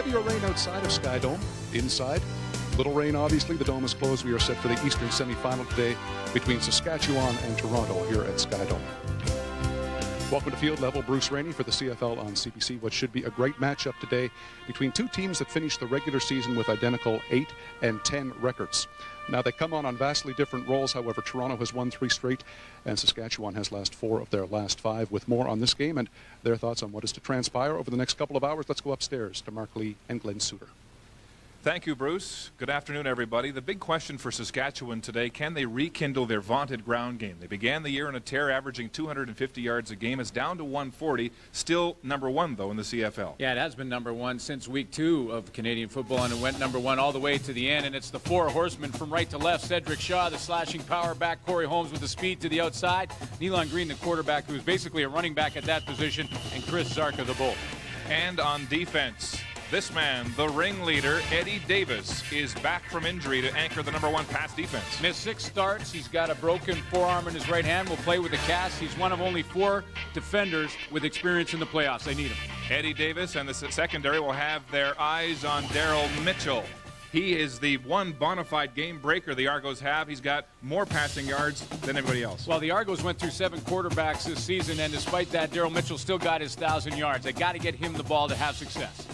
heavier rain outside of Skydome. Inside, little rain, obviously. The dome is closed. We are set for the Eastern semifinal today between Saskatchewan and Toronto here at Skydome. Welcome to Field Level. Bruce Rainey for the CFL on CBC. What should be a great matchup today between two teams that finished the regular season with identical 8-10 records. Now, they come on vastly different roles. However, Toronto has won 3 straight, and Saskatchewan has lost 4 of their last 5. With more on this game and their thoughts on what is to transpire over the next couple of hours, let's go upstairs to Mark Lee and Glenn Suter. Thank you, Bruce. Good afternoon, everybody. The big question for Saskatchewan today, can they rekindle their vaunted ground game? They began the year in a tear, averaging 250 yards a game. It's down to 140. Still number 1, though, in the CFL. Yeah, it has been number 1 since week 2 of Canadian football, and it went number 1 all the way to the end. And it's the 4 horsemen from right to left. Cedric Shaw, the slashing power back. Corey Holmes with the speed to the outside. Nealon Green, the quarterback, who's basically a running back at that position. And Chris Zarka, the bull. And on defense, this man, the ringleader, Eddie Davis, is back from injury to anchor the number 1 pass defense. Missed 6 starts. He's got a broken forearm in his right hand. Will play with a cast. He's one of only 4 defenders with experience in the playoffs. They need him. Eddie Davis and the secondary will have their eyes on Daryl Mitchell. He is the one bona fide game breaker the Argos have. He's got more passing yards than anybody else. Well, the Argos went through 7 quarterbacks this season, and despite that, Daryl Mitchell still got his 1,000 yards. They got to get him the ball to have success.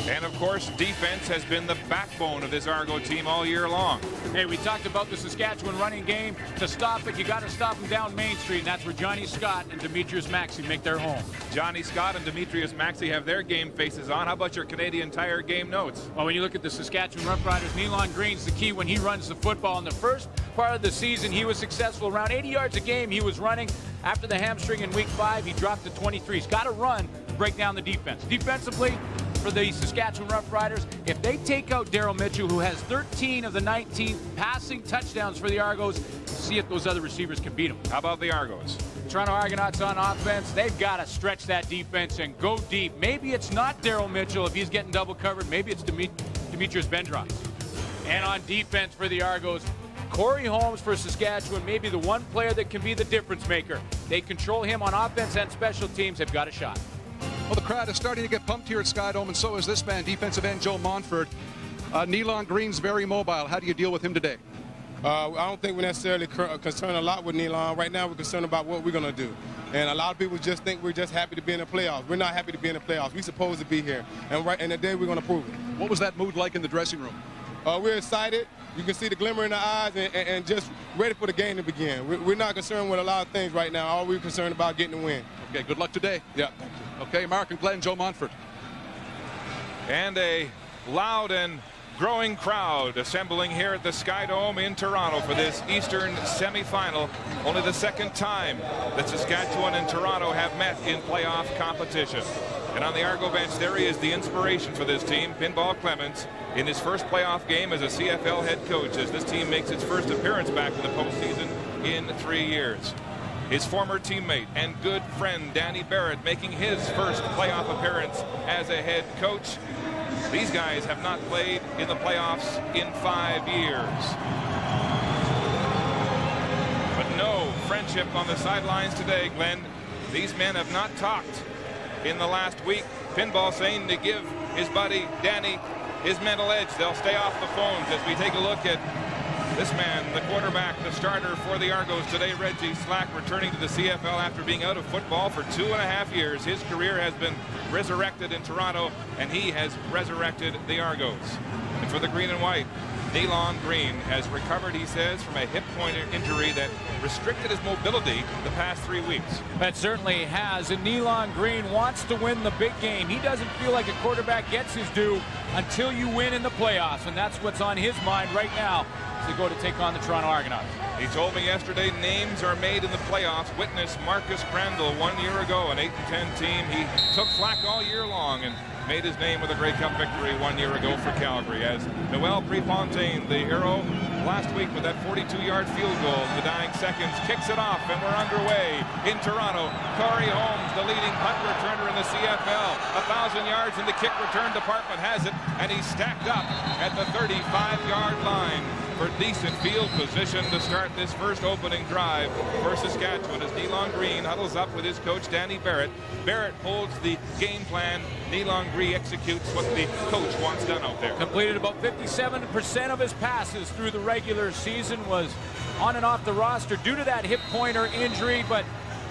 And, of course, defense has been the backbone of this Argo team all year long. Hey, we talked about the Saskatchewan running game. To stop it, you got to stop them down Main Street, and that's where Johnny Scott and Demetrius Maxey make their home. Johnny Scott and Demetrius Maxey have their game faces on. How about your Canadian Tire game notes? Well, when you look at the Saskatchewan Roughriders, Nealon Green's the key when he runs the football. In the first part of the season, he was successful. Around 80 yards a game he was running. After the hamstring in week 5, he dropped to 23. He's got to run to break down the defense. Defensively, for the Saskatchewan Roughriders, if they take out Daryl Mitchell, who has 13 of the 19 passing touchdowns for the Argos, see if those other receivers can beat them. How about the Argos? Toronto Argonauts on offense, they've got to stretch that defense and go deep. Maybe it's not Daryl Mitchell if he's getting double covered. Maybe it's Demetrius Bendroth. And on defense for the Argos, Corey Holmes for Saskatchewan, maybe the one player that can be the difference maker. They control him on offense and special teams. They've got a shot. Well, the crowd is starting to get pumped here at Skydome, and so is this man, defensive end Joe Montford. Nealon Green's very mobile. How do you deal with him today? I don't think we're necessarily concerned a lot with Nealon. Right now, we're concerned about what we're going to do. And a lot of people just think we're just happy to be in the playoffs. We're not happy to be in the playoffs. We're supposed to be here. And today, we're going to prove it. What was that mood like in the dressing room? We're excited. You can see the glimmer in the eyes and just ready for the game to begin. We're not concerned with a lot of things right now. All we're concerned about getting the win. Okay, good luck today. Yeah, thank you. Okay, Mark and Glenn, Joe Montford. And a loud and growing crowd assembling here at the Skydome in Toronto for this Eastern semifinal. Only the second time that Saskatchewan and Toronto have met in playoff competition. And on the Argo bench, there he is, the inspiration for this team, Pinball Clements, in his first playoff game as a CFL head coach, as this team makes its first appearance back in the postseason in 3 years. His former teammate and good friend Danny Barrett making his first playoff appearance as a head coach. These guys have not played in the playoffs in 5 years. But no friendship on the sidelines today, Glenn. These men have not talked in the last week. Pinball saying to give his buddy Danny his mental edge. They'll stay off the phones as we take a look at this man, the quarterback, the starter for the Argos today, Reggie Slack, returning to the CFL after being out of football for 2.5 years. His career has been resurrected in Toronto, and he has resurrected the Argos. And for the green and white, Nealon Green has recovered, he says, from a hip point injury that restricted his mobility the past 3 weeks. That certainly has, and Nealon Green wants to win the big game. He doesn't feel like a quarterback gets his due until you win in the playoffs, and that's what's on his mind right now as they go to take on the Toronto Argonauts. He told me yesterday names are made in the playoffs. Witness Marcus Crandall 1 year ago, an 8-10 team. He took flack all year long and made his name with a Grey Cup victory 1 year ago for Calgary. As Noel Prefontaine, the hero, last week with that 42-yard field goal in the dying seconds, kicks it off, and we're underway in Toronto. Corey Holmes, the leading punt returner in the CFL. 1,000 yards in the kick return department has it, and he's stacked up at the 35-yard line. for decent field position to start this first opening drive for Saskatchewan as Neilon Green huddles up with his coach Danny Barrett. Barrett holds the game plan. Neilon Green executes what the coach wants done out there. Completed about 57% of his passes through the regular season, was on and off the roster due to that hip pointer injury, but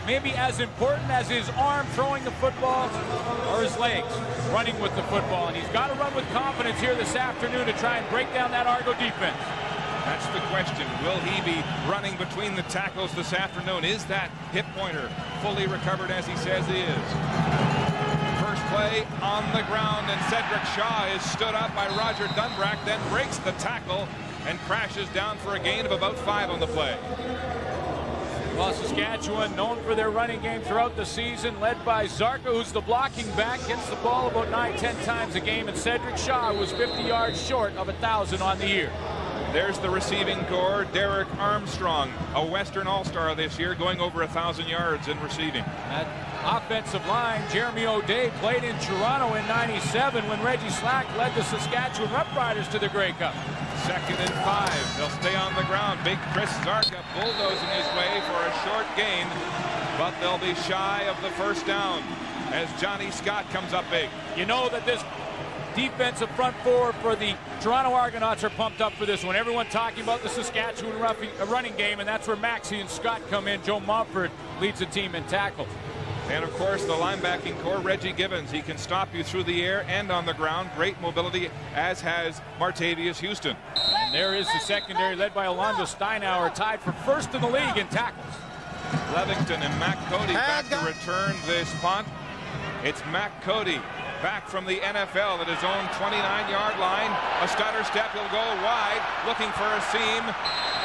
maybe as important as his arm throwing the football or his legs running with the football. And he's got to run with confidence here this afternoon to try and break down that Argo defense. That's the question. Will he be running between the tackles this afternoon? Is that hip pointer fully recovered as he says he is? First play on the ground, and Cedric Shaw is stood up by Roger Dunbrack, then breaks the tackle and crashes down for a gain of about 5 on the play. Well, Saskatchewan, known for their running game throughout the season, led by Zarka, who's the blocking back, gets the ball about 9-10 times a game, and Cedric Shaw was 50 yards short of 1,000 on the year. There's the receiving core. Derek Armstrong, a Western All-Star this year, going over 1,000 yards in receiving. That offensive line, Jeremy O'Day played in Toronto in '97 when Reggie Slack led the Saskatchewan Roughriders to the Grey Cup. 2nd and 5. They'll stay on the ground. Big Chris Zarka bulldozing his way for a short gain, but they'll be shy of the first down as Johnny Scott comes up big. You know that this defensive front four for the Toronto Argonauts are pumped up for this one. Everyone talking about the Saskatchewan running game, and that's where Maxey and Scott come in. Joe Mumford leads the team in tackles. And of course the linebacking core, Reggie Gibbons. He can stop you through the air and on the ground. Great mobility, as has Martavius Houston. And there is the secondary led by Alonzo Steinauer, tied for first in the league in tackles. Levington and Matt Cody back to return this punt. It's Matt Cody back from the NFL at his own 29-yard line. A stutter step, he'll go wide, looking for a seam.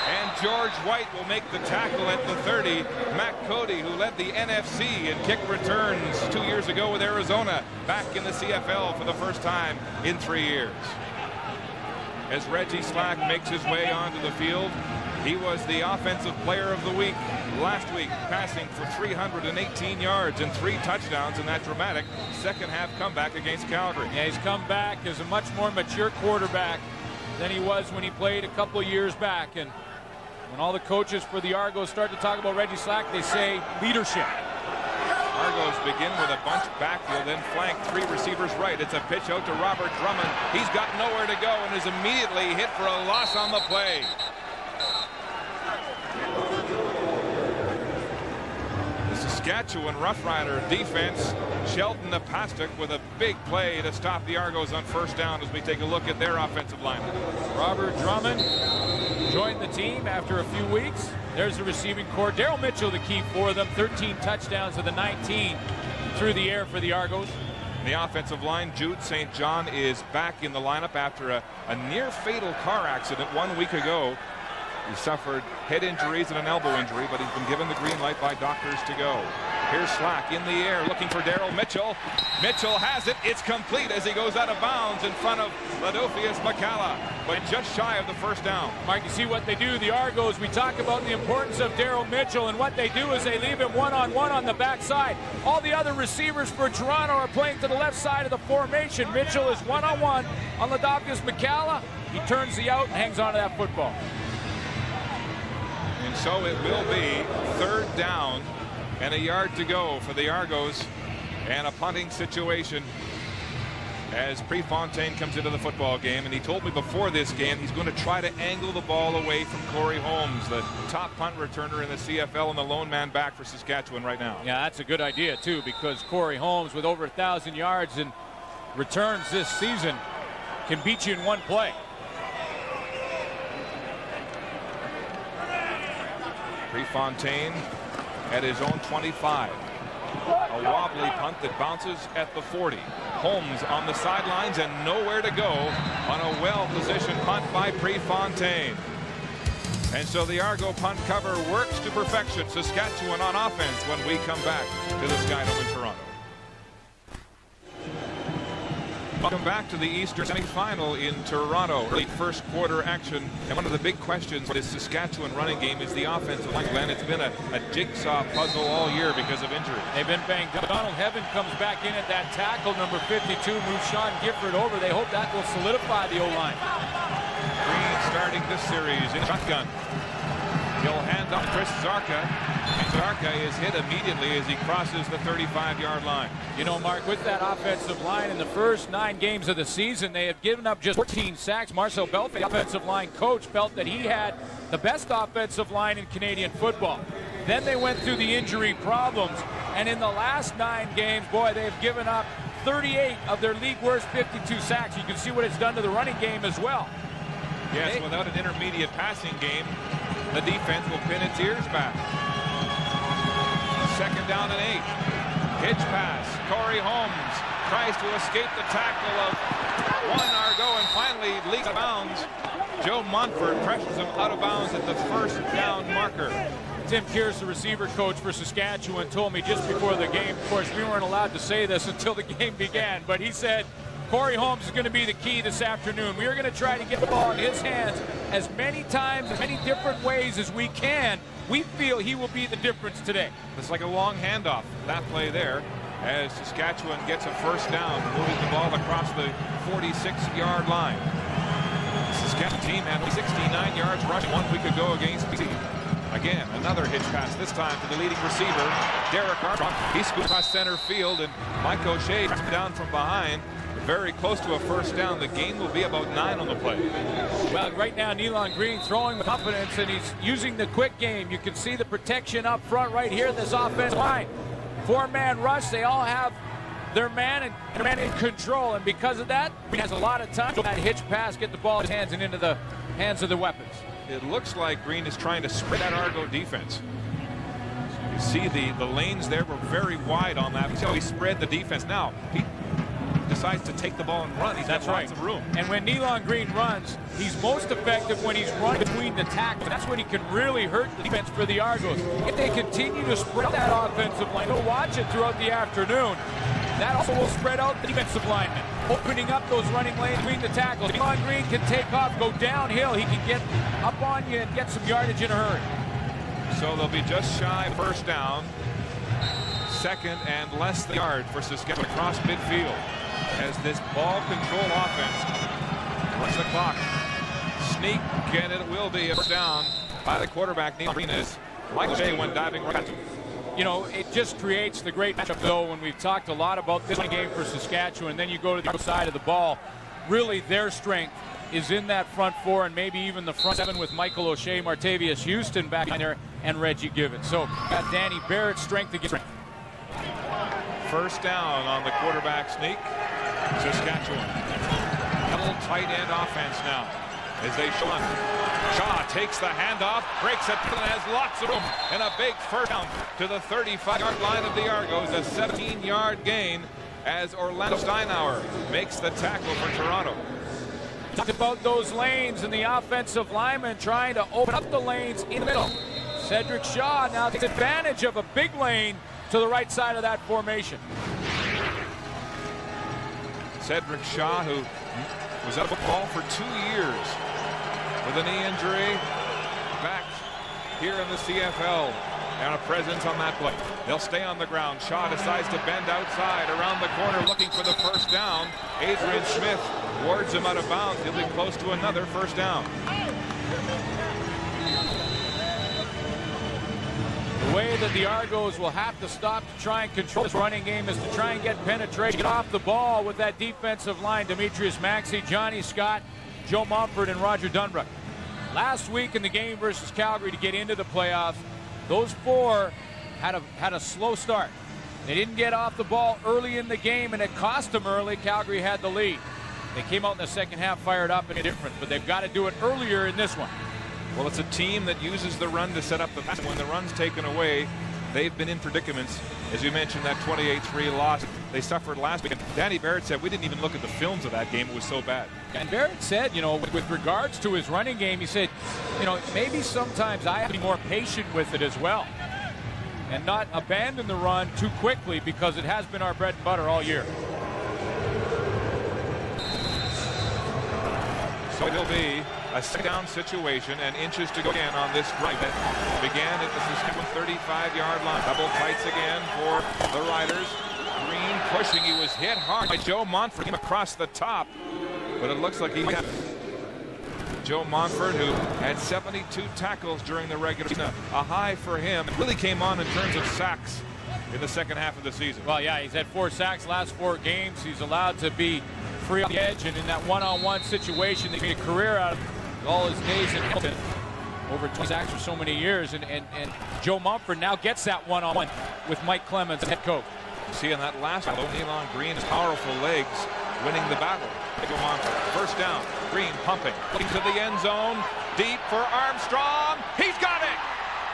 And George White will make the tackle at the 30. Matt Cody, who led the NFC in kick returns 2 years ago with Arizona, back in the CFL for the first time in 3 years. As Reggie Slack makes his way onto the field, he was the offensive player of the week last week, passing for 318 yards and 3 touchdowns in that dramatic second half comeback against Calgary. Yeah, he's come back as a much more mature quarterback than he was when he played a couple of years back. And when all the coaches for the Argos start to talk about Reggie Slack, they say leadership. Argos begin with a bunch backfield, then flank 3 receivers right. It's a pitch out to Robert Drummond. He's got nowhere to go and is immediately hit for a loss on the play. Saskatchewan Roughrider defense, Sheldon Napastuk with a big play to stop the Argos on first down as we take a look at their offensive line. Robert Drummond joined the team after a few weeks. There's the receiving core. Daryl Mitchell the key for them. 13 touchdowns of the 19 through the air for the Argos. The offensive line, Jude St. John is back in the lineup after a near fatal car accident 1 week ago. He suffered head injuries and an elbow injury, but he's been given the green light by doctors to go. Here's Slack in the air looking for Daryl Mitchell. Mitchell has it. It's complete as he goes out of bounds in front of Ladophius McCalla, but just shy of the first down. Mike, you see what they do, the Argos. We talk about the importance of Daryl Mitchell, and what they do is they leave him one-on-one on the backside. All the other receivers for Toronto are playing to the left side of the formation. Mitchell is one-on-one on Ladophius McCalla. He turns the out and hangs on to that football. And so it will be 3rd down and a yard to go for the Argos, and a punting situation as Prefontaine comes into the football game. And he told me before this game he's going to try to angle the ball away from Corey Holmes, the top punt returner in the CFL and the lone man back for Saskatchewan right now. Yeah, that's a good idea too, because Corey Holmes, with over 1,000 yards in returns this season, can beat you in one play. Prefontaine at his own 25. A wobbly punt that bounces at the 40. Holmes on the sidelines and nowhere to go on a well-positioned punt by Prefontaine. And so the Argo punt cover works to perfection. Saskatchewan on offense when we come back to the Skydome in Toronto. Welcome back to the Eastern semifinal in Toronto. Early first quarter action. And one of the big questions for this Saskatchewan running game is the offensive line. Glenn, it's been a jigsaw puzzle all year because of injury. They've been banged up. Donald Heaven comes back in at that tackle. Number 52 moves Sean Gifford over. They hope that will solidify the O-line. Green starting leading this series in shotgun. He'll hand off Chris Zarka. And Zarka is hit immediately as he crosses the 35-yard line. You know, Mark, with that offensive line in the first 9 games of the season, they have given up just 14 sacks. Marcel Belfort, the offensive line coach, felt that he had the best offensive line in Canadian football. Then they went through the injury problems, and in the last 9 games, boy, they've given up 38 of their league worst 52 sacks. You can see what it's done to the running game as well. Yes, without an intermediate passing game, the defense will pin its ears back. 2nd down and 8. Hitch pass. Corey Holmes tries to escape the tackle of one Argo and finally leaks out of bounds. Joe Montfort pressures him out of bounds at the 1st down marker. Tim Kearse, the receiver coach for Saskatchewan, told me just before the game, of course, we weren't allowed to say this until the game began, but he said Corey Holmes is going to be the key this afternoon. We are going to try to get the ball in his hands as many times, as many different ways as we can. We feel he will be the difference today. It's like a long handoff, that play there, as Saskatchewan gets a 1st down, moving the ball across the 46-yard line. The Saskatchewan team had 69 yards rushing 1 week ago against BC. Again, another hitch pass, this time to the leading receiver, Derek Armstrong. He scoots across center field, and Mike O'Shea comes down from behind. Very close to a 1st down. The gain will be about 9 on the play. Well, right now, Nealon Green throwing with confidence, and he's using the quick game. You can see the protection up front right here, this offensive line. 4-man rush. They all have their man in control, and because of that, he has a lot of time to that hitch pass, get the ball in his hands and into the hands of the weapons. It looks like Green is trying to spread that Argo defense. You see the lanes there were very wide on that. So he spread the defense. Now, he decides to take the ball and run. He's got lots of room. And when Nealon Green runs, he's most effective when he's running between the tackles. That's when he can really hurt the defense for the Argos. If they continue to spread that offensive line, we'll watch it throughout the afternoon. That also will spread out the defensive linemen, opening up those running lanes between the tackles. Nealon Green can take off, go downhill. He can get up on you and get some yardage in a hurry. So they'll be just shy of 1st down. 2nd and less than a yard for Saskatchewan across midfield. As this ball control offense runs the clock. Sneak, and it will be a 1st down by the quarterback, Nealon Green, as Michael Shea went diving right. You know, it just creates the great matchup, though, when we've talked a lot about this game for Saskatchewan. Then you go to the other side of the ball. Really, their strength is in that front 4 and maybe even the front 7 with Michael O'Shea, Martavius Houston back in there, and Reggie Given. So, got Danny Barrett's strength against strength. 1st down on the quarterback sneak. Saskatchewan. Double tight end offense now as they show on. Shaw takes the handoff, breaks it, and has lots of room, and a big 1st down to the 35-yard line of the Argos. A 17-yard gain as Orlando Steinauer makes the tackle for Toronto. Talked about those lanes and the offensive lineman trying to open up the lanes in the middle. Cedric Shaw now takes advantage of a big lane to the right side of that formation. Cedric Shaw, who was out of football for 2 years with a knee injury, back here in the CFL, and a presence on that play. They'll stay on the ground. Shaw decides to bend outside around the corner looking for the 1st down. Adrian Smith wards him out of bounds. He'll be close to another 1st down. The way that the Argos will have to stop to try and control this running game is to try and get penetration, get off the ball with that defensive line. Demetrius Maxey, Johnny Scott, Joe Mumford, and Roger Dunbrook. Last week in the game versus Calgary to get into the playoffs, those 4 had a slow start. They didn't get off the ball early in the game, and it cost them early. Calgary had the lead. They came out in the 2nd half fired up and different, but they've got to do it earlier in this one. Well, it's a team that uses the run to set up the pass. When the run's taken away, they've been in predicaments. As you mentioned, that 28-3 loss they suffered last week. And Danny Barrett said, we didn't even look at the films of that game. It was so bad. And Barrett said, you know, with regards to his running game, he said, you know, maybe sometimes I have to be more patient with it as well and not abandon the run too quickly because it has been our bread and butter all year. So it'll be a 2nd down situation and inches to go again on this drive that began at the Saskatchewan 35-yard line. Double tights again for the Riders. Green pushing. He was hit hard by Joe Montfort. Came across the top, but it looks like he had Joe Montfort, who had 72 tackles during the regular season, a high for him. It really came on in terms of sacks in the second half of the season. Well, yeah, he's had 4 sacks last 4 games. He's allowed to be free on the edge, and in that one-on-one situation, he made a career out of all his days in Hamilton. Over 20 sacks for so many years, and Joe Mumford now gets that one-on-one with Mike Clemens, head coach. See in that last one, Nealon Green's powerful legs winning the battle. Joe Mumford, first down, Green pumping, looking to the end zone, deep for Armstrong. He's got it!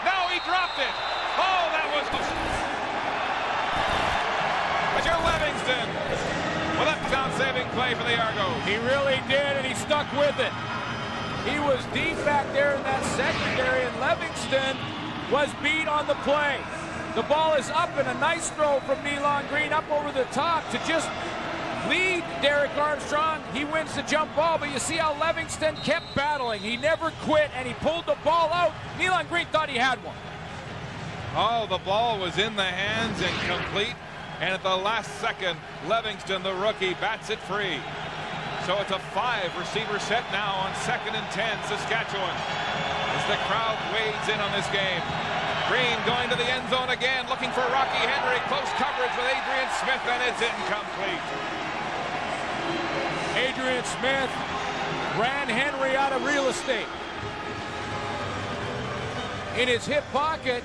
No, he dropped it! Oh, that was... But your Livingston with a touchdown-saving play for the Argos. He really did, and he stuck with it. He was deep back there in that secondary, and Livingston was beat on the play. The ball is up, and a nice throw from Nealon Green up over the top to just lead Derek Armstrong. He wins the jump ball, but you see how Livingston kept battling. He never quit, and he pulled the ball out. Nealon Green thought he had one. Oh, the ball was in the hands and complete, and at the last second, Livingston, the rookie, bats it free. So it's a 5-receiver set now on 2nd and 10, Saskatchewan, as the crowd wades in on this game. Green going to the end zone again, looking for Rocky Henry. Close coverage with Adrian Smith, and it's incomplete. Adrian Smith ran Henry out of real estate in his hip pocket,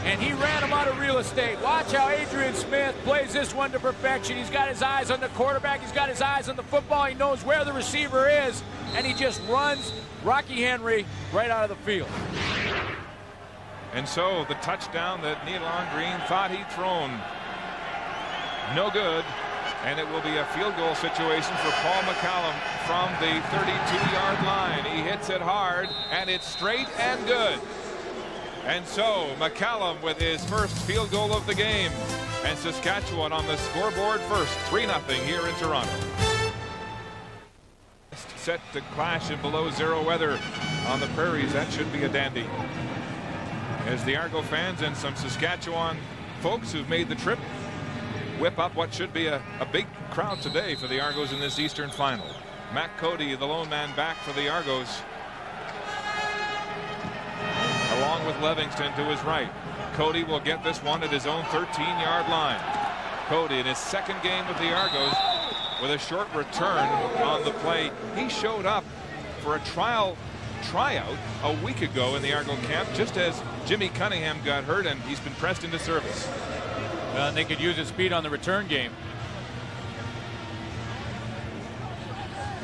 and he ran him out of real estate. Watch how Adrian Smith plays this one to perfection. He's got his eyes on the quarterback. He's got his eyes on the football. He knows where the receiver is, and he just runs Rocky Henry right out of the field. And so the touchdown that Nealon Green thought he'd thrown, no good, and it will be a field goal situation for Paul McCallum from the 32-yard line. He hits it hard, and it's straight and good. And so McCallum with his first field goal of the game, and Saskatchewan on the scoreboard first, 3-0 here in Toronto. Set to clash in below zero weather on the prairies. That should be a dandy. As the Argo fans and some Saskatchewan folks who've made the trip whip up what should be a big crowd today for the Argos in this Eastern final. Matt Cody, the lone man back for the Argos, along with Livingston to his right. Cody will get this one at his own 13-yard line. Cody in his second game with the Argos with a short return on the play. He showed up for a tryout a week ago in the Argo camp just as Jimmy Cunningham got hurt, and he's been pressed into service. Well, and they could use his speed on the return game.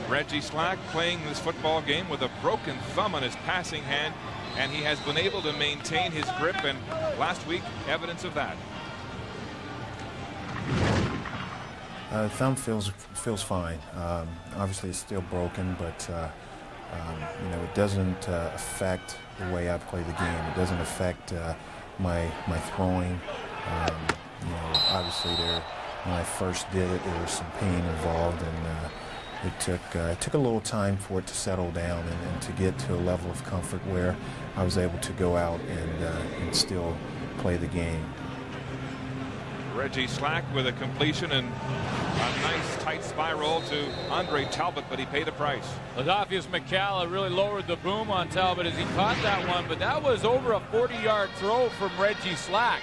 Reggie Slack playing this football game with a broken thumb on his passing hand, and he has been able to maintain his grip, and last week evidence of that. Thumb feels fine. Obviously it's still broken, but you know, it doesn't affect the way I play the game. It doesn't affect my throwing. You know, obviously when I first did it, there was some pain involved, and it took a little time for it to settle down and to get to a level of comfort where I was able to go out and still play the game. Reggie Slack with a completion and a nice tight spiral to Andre Talbot, but he paid a price. Adolphus McCalla really lowered the boom on Talbot as he caught that one, but that was over a 40-yard throw from Reggie Slack.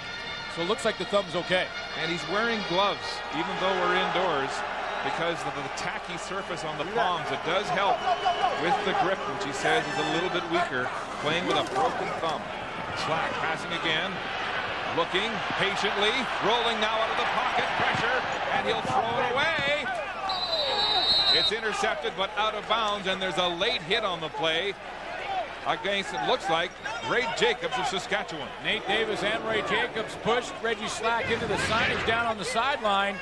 So it looks like the thumb's okay. And he's wearing gloves, even though we're indoors, because of the tacky surface on the palms. It does help with the grip, which he says is a little bit weaker, playing with a broken thumb. Slack passing again, looking patiently, rolling now out of the pocket, pressure, and he'll throw it away. It's intercepted, but out of bounds, and there's a late hit on the play against, it looks like, Ray Jacobs of Saskatchewan. Nate Davis and Ray Jacobs pushed Reggie Slack into the signage down on the sideline.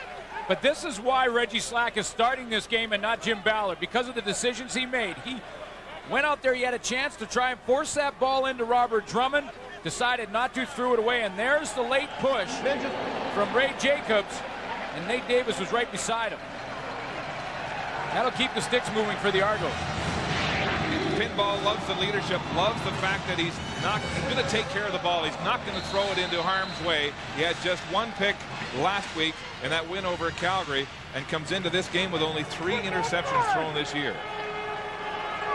But this is why Reggie Slack is starting this game and not Jim Ballard, because of the decisions he made. He went out there, he had a chance to try and force that ball into Robert Drummond, decided not to, threw it away, and there's the late push from Ray Jacobs, and Nate Davis was right beside him. That'll keep the sticks moving for the Argos. Pinball loves the leadership, loves the fact that he's going to take care of the ball. He's not going to throw it into harm's way. He had just one pick last week in that win over Calgary, and comes into this game with only 3 interceptions thrown this year.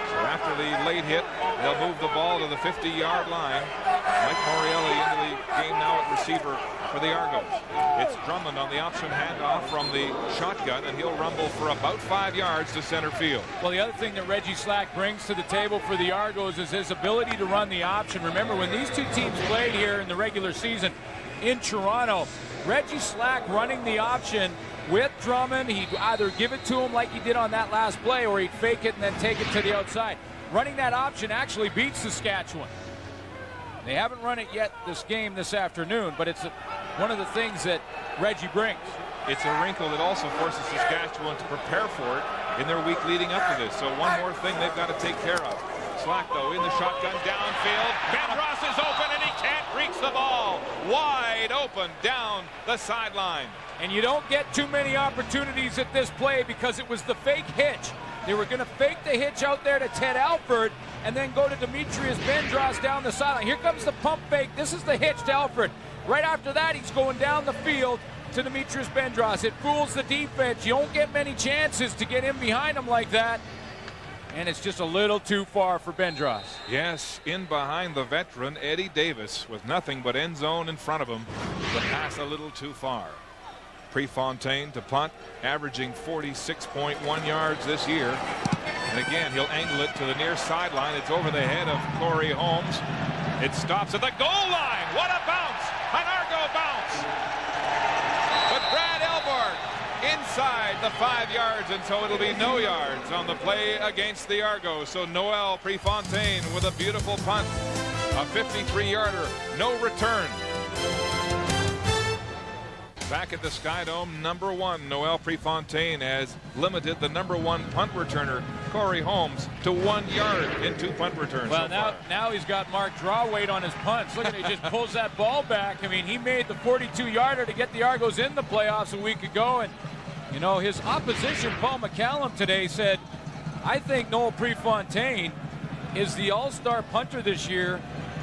So after the late hit, they'll move the ball to the 50-yard line. Mike Morreale into the game now at receiver for the Argos. It's Drummond on the option handoff from the shotgun, and he'll rumble for about 5 yards to center field. Well, the other thing that Reggie Slack brings to the table for the Argos is his ability to run the option. Remember, when these two teams played here in the regular season in Toronto, Reggie Slack running the option with Drummond. He'd either give it to him like he did on that last play, or he'd fake it and then take it to the outside. Running that option actually beats Saskatchewan. They haven't run it yet this afternoon, but it's one of the things that Reggie brings. It's a wrinkle that also forces Saskatchewan to prepare for it in their week leading up to this. So one more thing they've got to take care of. Slack, though, in the shotgun downfield. Bendros is open, and he can't reach the ball. Wide open down the sideline. And you don't get too many opportunities at this play because it was the fake hitch. They were going to fake the hitch out there to Ted Alford and then go to Demetrius Bendros down the sideline. Here comes the pump fake. This is the hitch to Alford. Right after that, he's going down the field to Demetrius Bendros. It fools the defense. You don't get many chances to get in behind him like that. And it's just a little too far for Bendros. Yes, in behind the veteran, Eddie Davis, with nothing but end zone in front of him. The pass a little too far. Prefontaine to punt, averaging 46.1 yards this year. And again, he'll angle it to the near sideline. It's over the head of Corey Holmes. It stops at the goal line. What a bounce! An Argo bounce! But Brad Elbart inside the 5 yards, and so it'll be no yards on the play against the Argos. So Noel Prefontaine with a beautiful punt. A 53-yarder, no return. Back at the Skydome, number 1, Noel Prefontaine has limited the number 1 punt returner, Corey Holmes, to 1 yard in 2 punt returns. Well, so now he's got Mark Drawweight on his punts. Look at it, he just pulls that ball back. I mean, he made the 42-yarder to get the Argos in the playoffs a week ago. And, you know, his opposition, Paul McCallum, today said, I think Noel Prefontaine is the all-star punter this year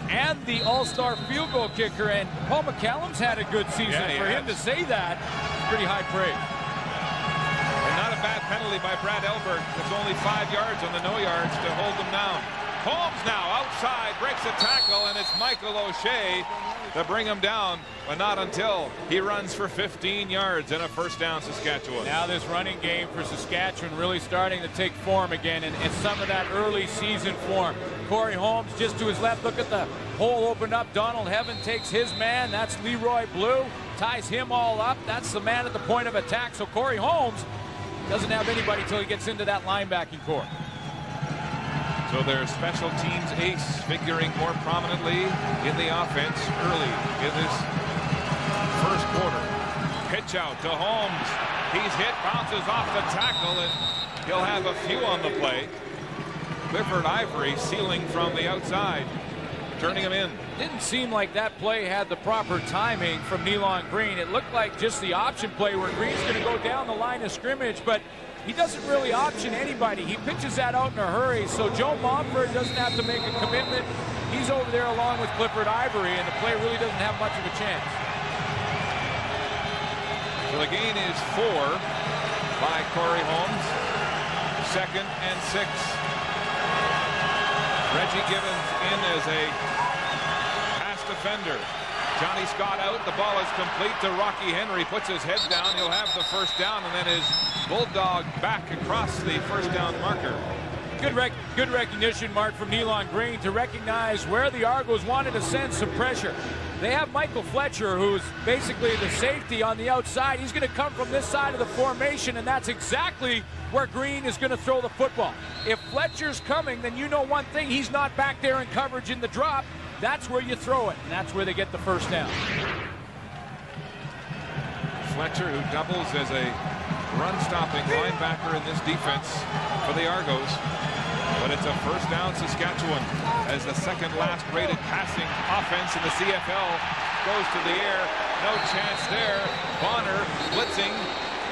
and the all-star field goal kicker, and Paul McCallum's had a good season. For him to say that, pretty high praise. And not a bad penalty by Brad Elbert. It's only 5 yards on the no yards to hold them down. Holmes now outside, breaks a tackle, and it's Michael O'Shea to bring him down, but not until he runs for 15 yards and a first down, Saskatchewan. Now this running game for Saskatchewan really starting to take form again, and some of that early season form. Corey Holmes just to his left. Look at the hole opened up. Donald Heaven takes his man. That's Leroy Blue. Ties him all up. That's the man at the point of attack. So Corey Holmes doesn't have anybody till he gets into that linebacking core. So their special teams ace figuring more prominently in the offense early in this first quarter. Pitch out to Holmes. He's hit, bounces off the tackle, and he'll have a few on the play. Clifford Ivory sealing from the outside, turning him in. Didn't seem like that play had the proper timing from Nealon Green. It looked like just the option play where Green's going to go down the line of scrimmage, but he doesn't really option anybody. He pitches that out in a hurry, so Joe Momford doesn't have to make a commitment. He's over there along with Clifford Ivory, and the play really doesn't have much of a chance. So the gain is 4 by Corey Holmes. 2nd and 6. Reggie Gibbons in as a pass defender. Johnny Scott out. The ball is complete to Rocky Henry. Puts his head down. He'll have the first down, and then his bulldog back across the first down marker. Good recognition, Mark, from Nealon Green to recognize where the Argos wanted to send some pressure. They have Michael Fletcher, who's basically the safety on the outside. He's going to come from this side of the formation, and that's exactly where Green is going to throw the football. If Fletcher's coming, then you know one thing. He's not back there in coverage in the drop. That's where you throw it, and that's where they get the first down. Fletcher, who doubles as a run-stopping linebacker in this defense for the Argos. But it's a first down, Saskatchewan, as the second last rated passing offense in the CFL goes to the air. No chance there. Bonner blitzing,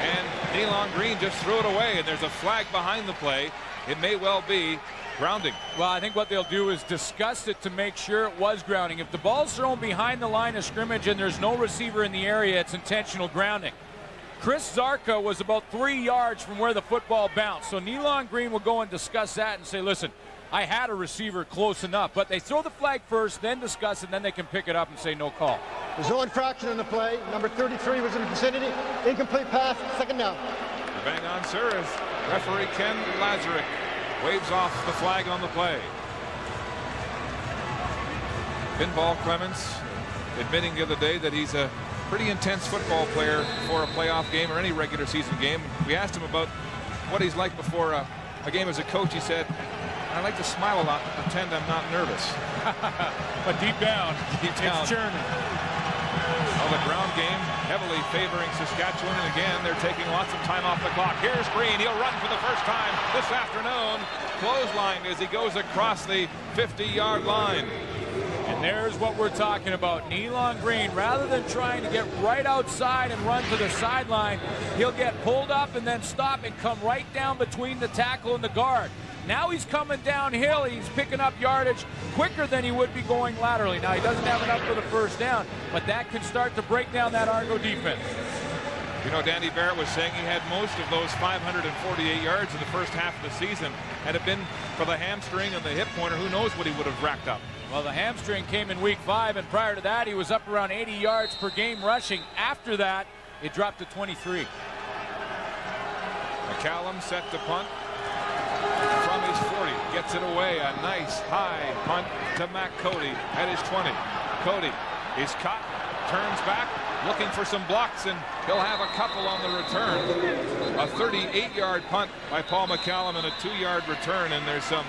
and Nealon Green just threw it away, and there's a flag behind the play. It may well be grounding. Well, I think what they'll do is discuss it to make sure it was grounding. If the ball's thrown behind the line of scrimmage and there's no receiver in the area, it's intentional grounding. Chris Zarka was about 3 yards from where the football bounced. So Nealon Green will go and discuss that and say, listen, I had a receiver close enough, but they throw the flag first, then discuss it, and then they can pick it up and say no call. There's no infraction on the play. Number 33 was in the vicinity. Incomplete pass, second down. Bang on, sir, as referee Ken Lazarick waves off the flag on the play. Pinball Clements admitting the other day that he's a pretty intense football player for a playoff game or any regular season game. We asked him about what he's like before a game as a coach. He said, I like to smile a lot and pretend I'm not nervous. But deep down, it's churning. Well, the ground game heavily favoring Saskatchewan, and again, they're taking lots of time off the clock. Here's Green. He'll run for the first time this afternoon. Clothesline as he goes across the 50-yard line. And there's what we're talking about. Nealon Green, rather than trying to get right outside and run to the sideline, he'll get pulled up and then stop and come right down between the tackle and the guard. Now he's coming downhill. He's picking up yardage quicker than he would be going laterally. Now he doesn't have enough for the first down, but that can start to break down that Argo defense. You know, Danny Barrett was saying he had most of those 548 yards in the first half of the season. Had it been for the hamstring and the hip pointer, who knows what he would have racked up. Well, the hamstring came in week 5, and prior to that, he was up around 80 yards per game rushing. After that, it dropped to 23. McCallum set to punt from his 40, gets it away. A nice high punt to Matt Cody at his 20. Cody is caught, turns back, looking for some blocks, and he'll have a couple on the return. A 38-yard punt by Paul McCallum and a 2-yard return, and there's some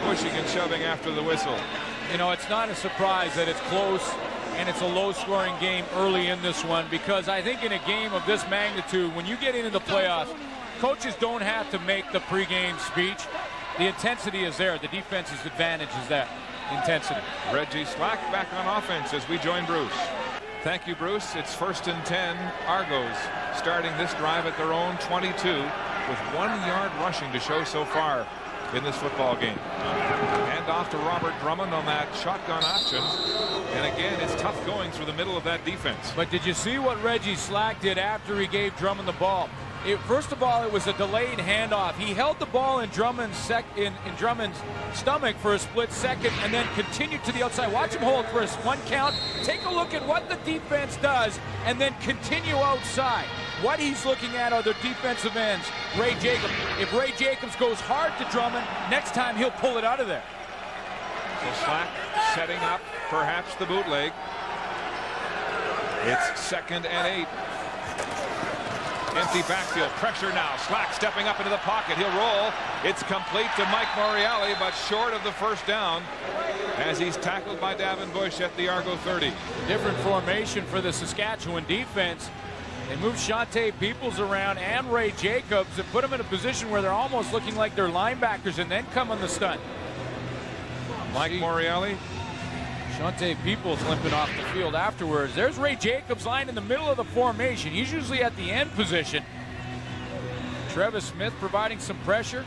pushing and shoving after the whistle. You know, it's not a surprise that it's close and it's a low-scoring game early in this one, because I think in a game of this magnitude, when you get into the playoffs, coaches don't have to make the pregame speech. The intensity is there. The defense's advantage is that intensity. Reggie Slack back on offense as we join Bruce. Thank you, Bruce. It's 1st and 10. Argos starting this drive at their own 22 with 1 yard rushing to show so far in this football game. Hand off to Robert Drummond on that shotgun option. And again, it's tough going through the middle of that defense. But did you see what Reggie Slack did after he gave Drummond the ball? First of all, it was a delayed handoff. He held the ball in Drummond's stomach for a split second and then continued to the outside. Watch him hold for one count. Take a look at what the defense does and then continue outside. What he's looking at are the defensive ends. Ray Jacobs. If Ray Jacobs goes hard to Drummond, next time he'll pull it out of there. So Slack setting up perhaps the bootleg. It's 2nd and 8. Empty backfield, pressure now. Slack stepping up into the pocket. He'll roll. It's complete to Mike Moriali, but short of the first down as he's tackled by Davin Bush at the Argo 30. Different formation for the Saskatchewan defense. They move Shante Peoples around and Ray Jacobs and put them in a position where they're almost looking like they're linebackers, and then come on the stunt. Mike Moriali. Shante Peoples limping off the field afterwards. There's Ray Jacobs lying in the middle of the formation. He's usually at the end position. Travis Smith providing some pressure.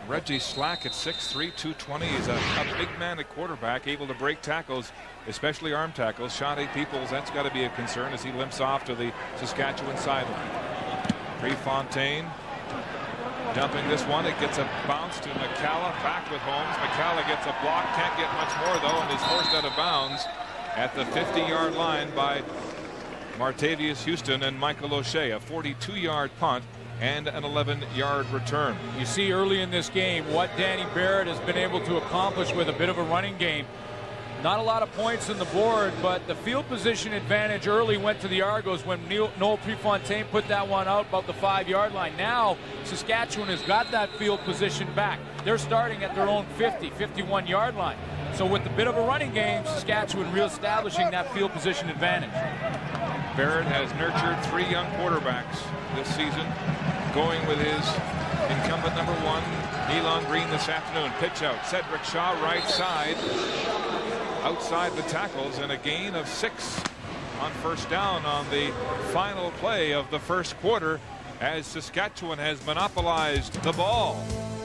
Reggie Slack at 6'3", 220. He's a big man at quarterback, able to break tackles, especially arm tackles. Shante Peoples, that's got to be a concern as he limps off to the Saskatchewan sideline. Prefontaine dumping this one. It gets a bounce to McCalla, back with Holmes. McCalla gets a block, can't get much more though, and is forced out of bounds at the 50-yard line by Martavius Houston and Michael O'Shea. A 42-yard punt and an 11-yard return. You see early in this game what Danny Barrett has been able to accomplish with a bit of a running game. Not a lot of points on the board, but the field position advantage early went to the Argos when Noel Prefontaine put that one out about the 5-yard line. Now Saskatchewan has got that field position back. They're starting at their own 50, 51-yard line. So with a bit of a running game, Saskatchewan reestablishing that field position advantage. Barrett has nurtured 3 young quarterbacks this season, going with his incumbent number 1, Nealon Green, this afternoon. Pitch out, Cedric Shaw, right side, outside the tackles, and a gain of 6 on first down on the final play of the first quarter as Saskatchewan has monopolized the ball.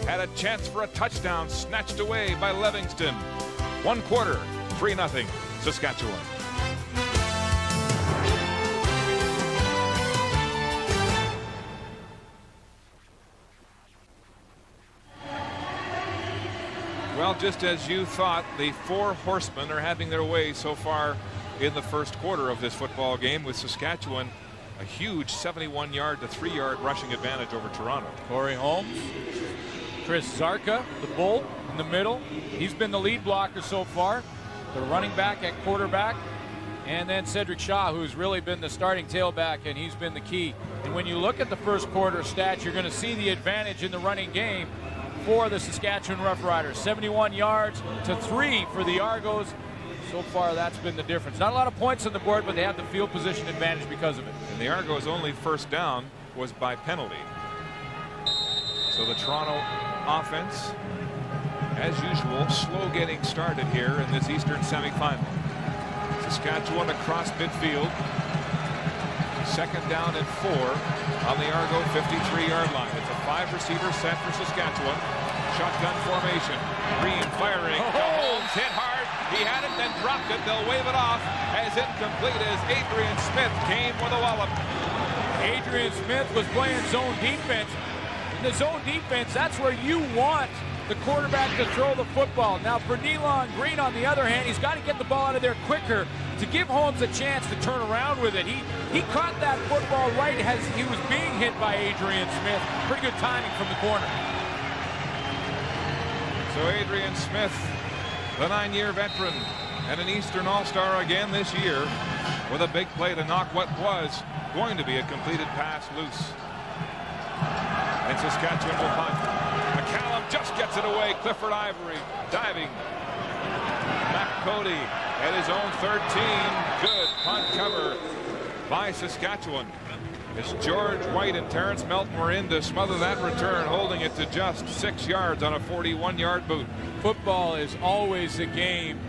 Had a chance for a touchdown, snatched away by Livingston. 1 quarter, 3-0 Saskatchewan. Well, just as you thought, the four horsemen are having their way so far in the first quarter of this football game, with Saskatchewan a huge 71-yard to 3-yard rushing advantage over Toronto. Corey Holmes, Chris Zarka, the Bull in the middle. He's been the lead blocker so far. The running back at quarterback. And then Cedric Shaw, who's really been the starting tailback, and he's been the key. And when you look at the first quarter stats, you're going to see the advantage in the running game for the Saskatchewan Roughriders. 71 yards to 3 for the Argos. So far, that's been the difference. Not a lot of points on the board, but they have the field position advantage because of it. And the Argos' only first down was by penalty. So the Toronto offense, as usual, slow getting started here in this Eastern semifinal. Saskatchewan across midfield. Second down and 4 on the Argo 53-yard line. It's a 5-receiver set for Saskatchewan. Shotgun formation. Green firing. Holmes hit hard. He had it, then dropped it. They'll wave it off as incomplete as Adrian Smith came with a wallop. Adrian Smith was playing zone defense. In the zone defense, that's where you want the quarterback to throw the football. Now for Nealon Green, on the other hand, he's got to get the ball out of there quicker to give Holmes a chance to turn around with it. He caught that football right as he was being hit by Adrian Smith. Pretty good timing from the corner. So Adrian Smith, the 9-year veteran and an Eastern All-Star again this year, with a big play to knock what was going to be a completed pass loose. And Saskatchewan will punt. McCallum just gets it away. Clifford Ivory diving. Matt Cody at his own 13. Good punt cover by Saskatchewan. As George White and Terrence Melton were in to smother that return, holding it to just 6 yards on a 41-yard boot. Football is always a game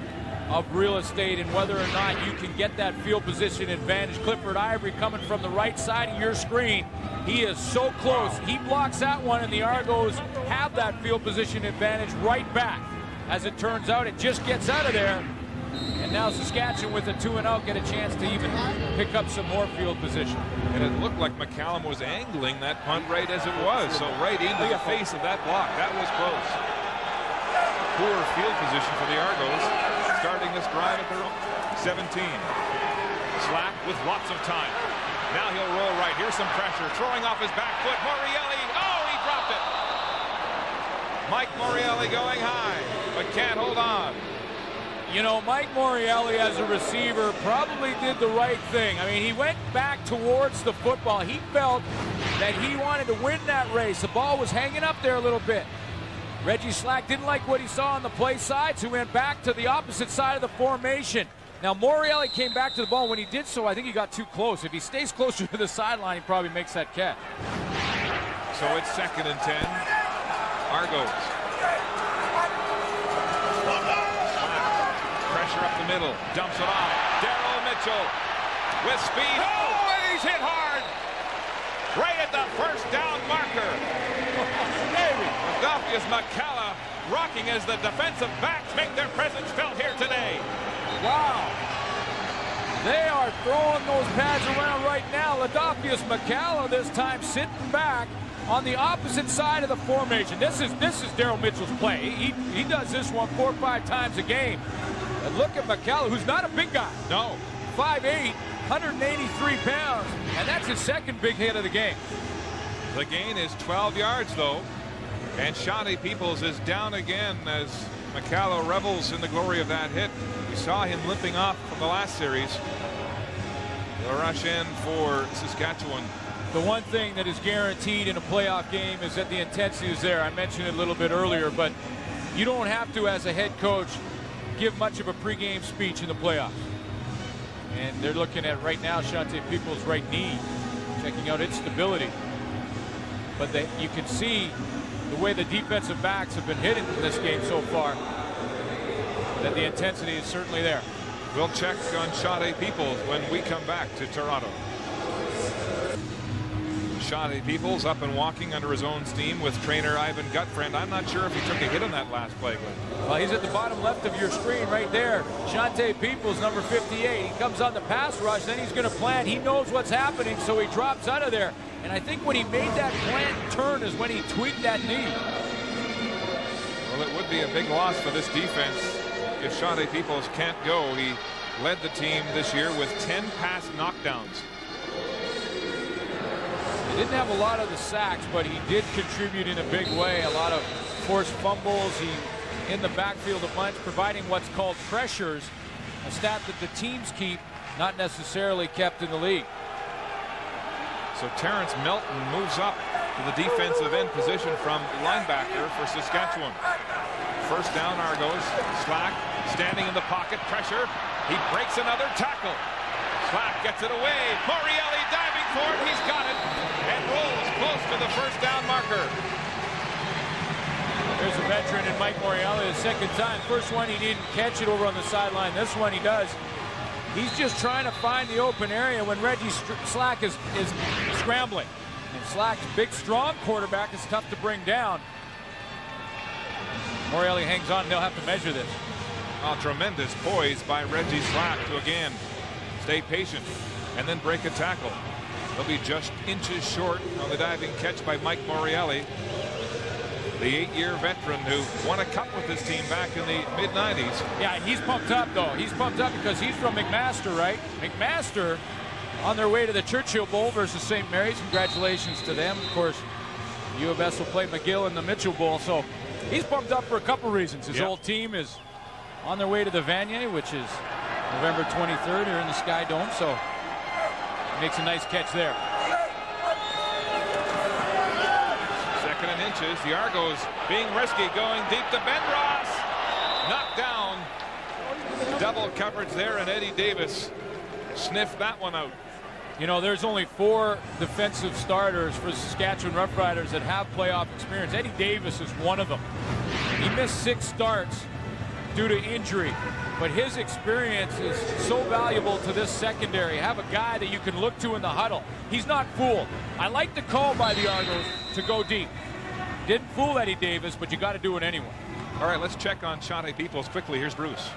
of real estate and whether or not you can get that field position advantage. Clifford Ivory coming from the right side of your screen. He is so close. He blocks that one, and the Argos have that field position advantage right back. As it turns out, it just gets out of there. And now Saskatchewan, with a 2-and-out, get a chance to even pick up some more field position. And it looked like McCallum was angling that punt right as it was. So right into the face of that block. That was close. Poor field position for the Argos, starting this drive at their own 17. Slack with lots of time. Now he'll roll right. Here's some pressure. Throwing off his back foot. Morreale. Oh, he dropped it. Mike Morreale going high, but can't hold on. You know, Mike Morreale as a receiver probably did the right thing. I mean, he went back towards the football. He felt that he wanted to win that race. The ball was hanging up there a little bit. Reggie Slack didn't like what he saw on the play side, so he went back to the opposite side of the formation. Now, Morreale came back to the ball. When he did so, I think he got too close. If he stays closer to the sideline, he probably makes that catch. So it's 2nd and 10. Argos. Pressure up the middle. Dumps it off. Daryl Mitchell with speed. Oh, and he's hit hard. Right at the first down marker. Adolphus McCalla rocking as the defensive backs make their presence felt here today. Wow. They are throwing those pads around right now. Adolphus McCalla this time sitting back on the opposite side of the formation. This is Daryl Mitchell's play. He does this one 4 or 5 times a game. And look at McCalla, who's not a big guy. No. 5'8", 183 pounds, and that's his second big hit of the game. The gain is 12 yards, though. And Shawnee Peoples is down again as McCalla revels in the glory of that hit. We saw him limping off from the last series. The rush in for Saskatchewan. The one thing that is guaranteed in a playoff game is that the intensity is there. I mentioned it a little bit earlier, but you don't have to, as a head coach, give much of a pregame speech in the playoffs. And they're looking at right now Shante Peoples' right knee, checking out its stability. But you can see the way the defensive backs have been hitting in this game so far, that the intensity is certainly there. We'll check on Shante Peoples when we come back to Toronto. Shante Peoples up and walking under his own steam with trainer Ivan Gutfriend. I'm not sure if he took a hit on that last play. Well, he's at the bottom left of your screen right there. Shante Peoples, number 58. He comes on the pass rush, then he's going to plant. He knows what's happening, so he drops out of there. And I think when he made that plant turn is when he tweaked that knee. Well, it would be a big loss for this defense if Shante Peoples can't go. He led the team this year with 10 pass knockdowns. He didn't have a lot of the sacks, but he did contribute in a big way. A lot of forced fumbles. He in the backfield a bunch, providing what's called pressures, a stat that the teams keep, not necessarily kept in the league. So Terrence Melton moves up to the defensive end position from linebacker for Saskatchewan. First down, Argos. Slack standing in the pocket, pressure. He breaks another tackle. Slack gets it away. Morielli diving for it. He's got it and rolls close to the first down marker. There's a veteran in Mike Morielli, the second time. First one he didn't catch it over on the sideline. This one he does. He's just trying to find the open area when Reggie Slack is scrambling. And Slack's big, strong quarterback is tough to bring down. Morielli hangs on. They'll have to measure this. Oh, tremendous poise by Reggie Slack to again stay patient and then break a tackle. They'll be just inches short on the diving catch by Mike Morielli, the 8-year veteran who won a cup with his team back in the mid-90s. Yeah, and he's pumped up, though. He's pumped up because he's from McMaster, right? McMaster on their way to the Churchill Bowl versus St. Mary's. Congratulations to them. Of course, U of S will play McGill in the Mitchell Bowl. So he's pumped up for a couple reasons. His old team is on their way to the Vanier, which is November 23rd here in the Sky Dome. So he makes a nice catch there. Second and inches. The Argos being risky, going deep to Ben Ross. Knocked down. Double coverage there, and Eddie Davis sniffed that one out. You know, there's only 4 defensive starters for the Saskatchewan Roughriders that have playoff experience. Eddie Davis is one of them. He missed 6 starts due to injury, but his experience is so valuable to this secondary. Have a guy that you can look to in the huddle. He's not fooled. I like the call by the Argos to go deep. Didn't fool Eddie Davis, but you got to do it anyway. All right, let's check on Shante Peoples quickly. Here's Bruce.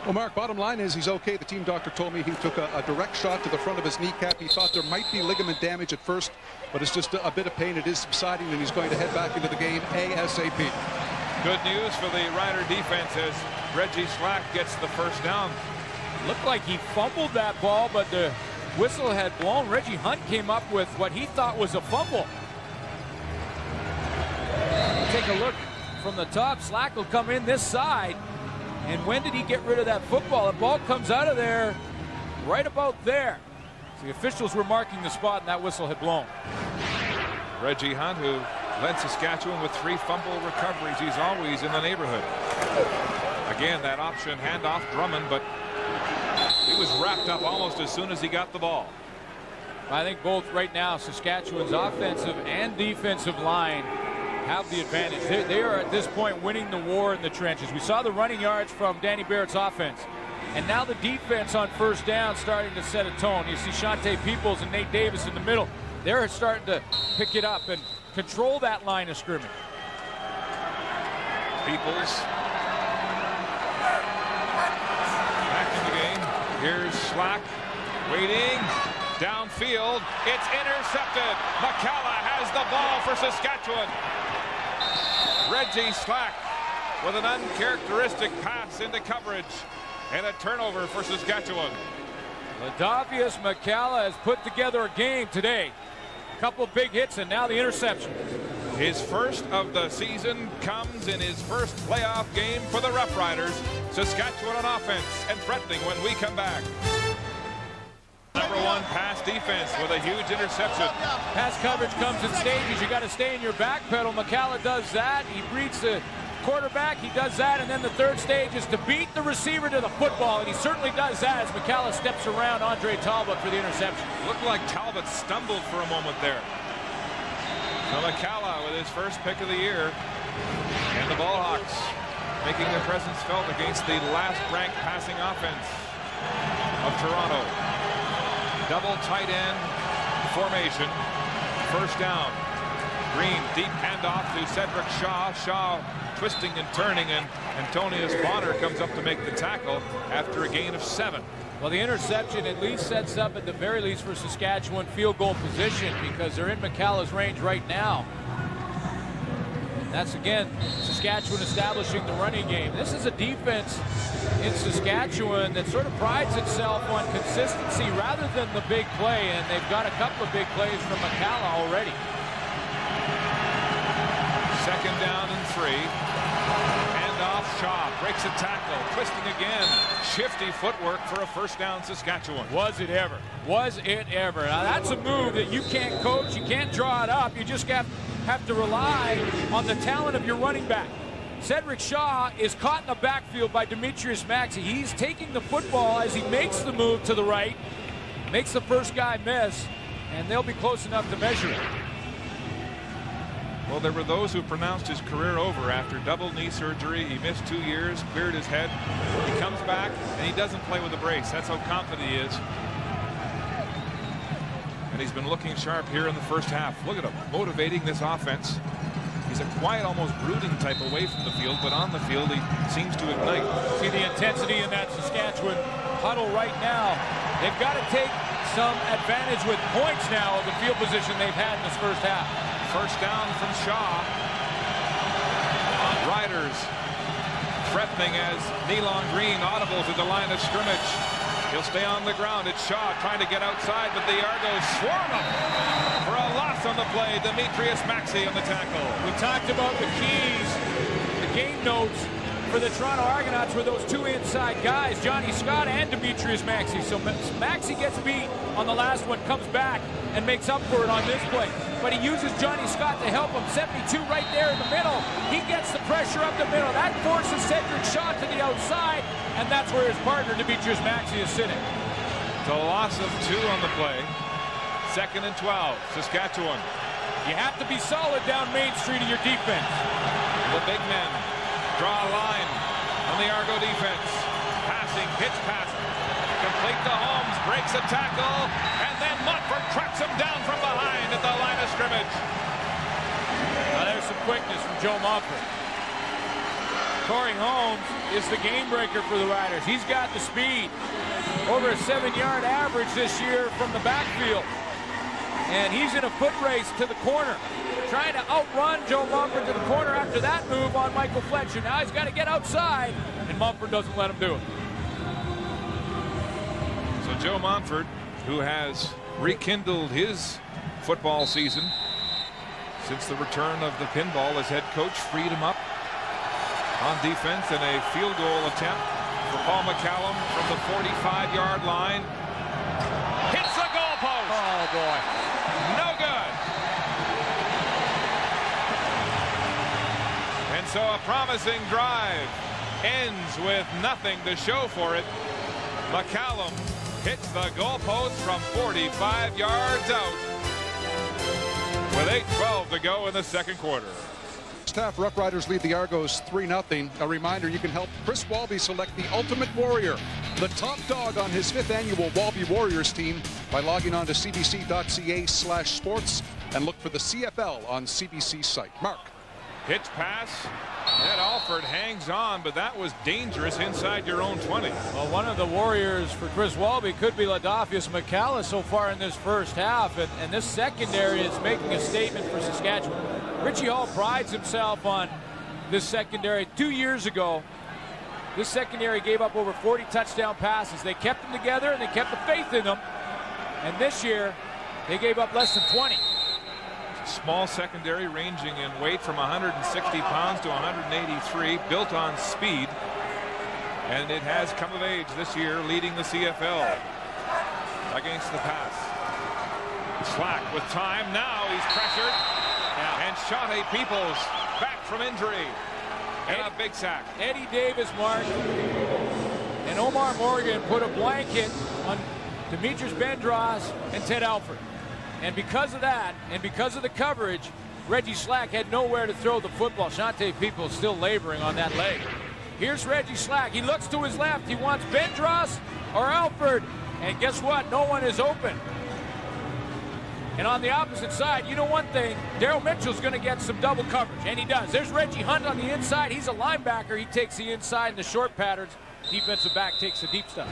Well, Mark, bottom line is he's okay. The team doctor told me he took a direct shot to the front of his kneecap. He thought there might be ligament damage at first, but it's just a bit of pain. It is subsiding, and he's going to head back into the game ASAP. Good news for the Rider defense as Reggie Slack gets the first down. Looked like he fumbled that ball, but the whistle had blown. Reggie Hunt came up with what he thought was a fumble. Take a look from the top. Slack will come in this side. And when did he get rid of that football? The ball comes out of there right about there. So the officials were marking the spot, and that whistle had blown. Reggie Hunt, who led Saskatchewan with 3 fumble recoveries. He's always in the neighborhood. Again, that option handoff Drummond, but he was wrapped up almost as soon as he got the ball. I think both right now, Saskatchewan's offensive and defensive line have the advantage. They are at this point winning the war in the trenches. We saw the running yards from Danny Barrett's offense, and now the defense on first down starting to set a tone. You see Shante Peoples and Nate Davis in the middle. They're starting to pick it up and control that line of scrimmage. Peoples back in the game. Here's Slack waiting downfield. It's intercepted. McCalla has the ball for Saskatchewan. Reggie Slack with an uncharacteristic pass into coverage and a turnover for Saskatchewan. Ladavius McCalla has put together a game today. A couple big hits and now the interception. His first of the season comes in his first playoff game for the Roughriders. Saskatchewan on offense and threatening when we come back. Number 1 pass defense with a huge interception. Pass coverage comes in stages. You got to stay in your back pedal. McCalla does that. He reads the quarterback. He does that. And then the third stage is to beat the receiver to the football. And he certainly does that as McCalla steps around Andre Talbot for the interception. Looked like Talbot stumbled for a moment there. So McCalla with his first pick of the year. And the Ballhawks making their presence felt against the last-ranked passing offense of Toronto. Double tight end formation. First down. Green, deep handoff to Cedric Shaw. Shaw twisting and turning, and Antonius Bonner comes up to make the tackle after a gain of 7. Well, the interception at least sets up, at the very least, for Saskatchewan field goal position because they're in McCalla's range right now. That's, again, Saskatchewan establishing the running game. This is a defense in Saskatchewan that sort of prides itself on consistency rather than the big play, and they've got a couple of big plays from McCalla already. Second down and 3. Handoff, Shaw breaks a tackle, twisting again. Shifty footwork for a first down, Saskatchewan. Was it ever? Was it ever? Now that's a move that you can't coach, you can't draw it up, you just have to rely on the talent of your running back. Cedric Shaw is caught in the backfield by Demetrius Maxey. He's taking the football as he makes the move to the right, makes the first guy miss, and they'll be close enough to measure it. Well, there were those who pronounced his career over after double knee surgery. He missed 2 years, cleared his head. He comes back, and he doesn't play with a brace. That's how confident he is. And he's been looking sharp here in the first half. Look at him, motivating this offense. He's a quiet, almost brooding type away from the field, but on the field he seems to ignite. See the intensity in that Saskatchewan huddle right now. They've got to take some advantage with points now of the field position they've had in this first half. First down from Shaw. Riders threatening as Nealon Green audibles at the line of scrimmage. He'll stay on the ground. It's Shaw trying to get outside, but the Argos swarm him for a loss on the play. Demetrius Maxey on the tackle. We talked about the keys, the game notes for the Toronto Argonauts were those two inside guys, Johnny Scott and Demetrius Maxey. So Maxey gets beat on the last one, comes back and makes up for it on this play. But he uses Johnny Scott to help him. 72 right there in the middle. He gets the pressure up the middle. That forces Cedric Shaw to the outside, and that's where his partner, Demetrius Maxey, is sitting. It's a loss of 2 on the play. Second and 12, Saskatchewan. You have to be solid down Main Street of your defense. The big men draw a line on the Argo defense. Passing, pitch pass, complete to Holmes, breaks a tackle, and then Montfort tracks him down from behind at the line of scrimmage. Now there's some quickness from Joe Montfort. Corey Holmes is the game breaker for the Riders. He's got the speed. Over a 7-yard average this year from the backfield. And he's in a foot race to the corner, trying to outrun Joe Montfort to the corner after that move on Michael Fletcher. Now he's got to get outside, and Montfort doesn't let him do it. So Joe Montfort, who has rekindled his football season since the return of the pinball as head coach, freed him up on defense in a field goal attempt for Paul McCallum from the 45-yard line. Hits the goalpost. Oh, boy. No good. And so a promising drive ends with nothing to show for it. McCallum hits the goalpost from 45 yards out with 8:12 to go in the second quarter. Half, Roughriders lead the Argos 3-0. A reminder, you can help Chris Walby select the Ultimate Warrior, the top dog on his 5th annual Walby Warriors team, by logging on to cbc.ca/sports and look for the CFL on CBC's site. Mark. Pitch pass. Ed Alford hangs on, but that was dangerous inside your own 20. Well, one of the Warriors for Chris Walby could be Ladolphus McCalla so far in this first half, and this secondary is making a statement for Saskatchewan. Richie Hall prides himself on this secondary. 2 years ago, this secondary gave up over 40 touchdown passes. They kept them together and they kept the faith in them. And this year, they gave up less than 20. Small secondary ranging in weight from 160 pounds to 183, built on speed. And it has come of age this year, leading the CFL against the pass. Slack with time. Now he's pressured. And Shante Peoples back from injury. And a big sack. Eddie Davis, Mark, and Omar Morgan put a blanket on Demetrius Bendros and Ted Alford. And because of that, and because of the coverage, Reggie Slack had nowhere to throw the football. Shante Peoples still laboring on that leg. Here's Reggie Slack. He looks to his left. He wants Bendros or Alford. And guess what? No one is open. And on the opposite side, you know one thing, Daryl Mitchell's going to get some double coverage, and he does. There's Reggie Hunt on the inside. He's a linebacker. He takes the inside in the short patterns. Defensive back takes the deep stuff.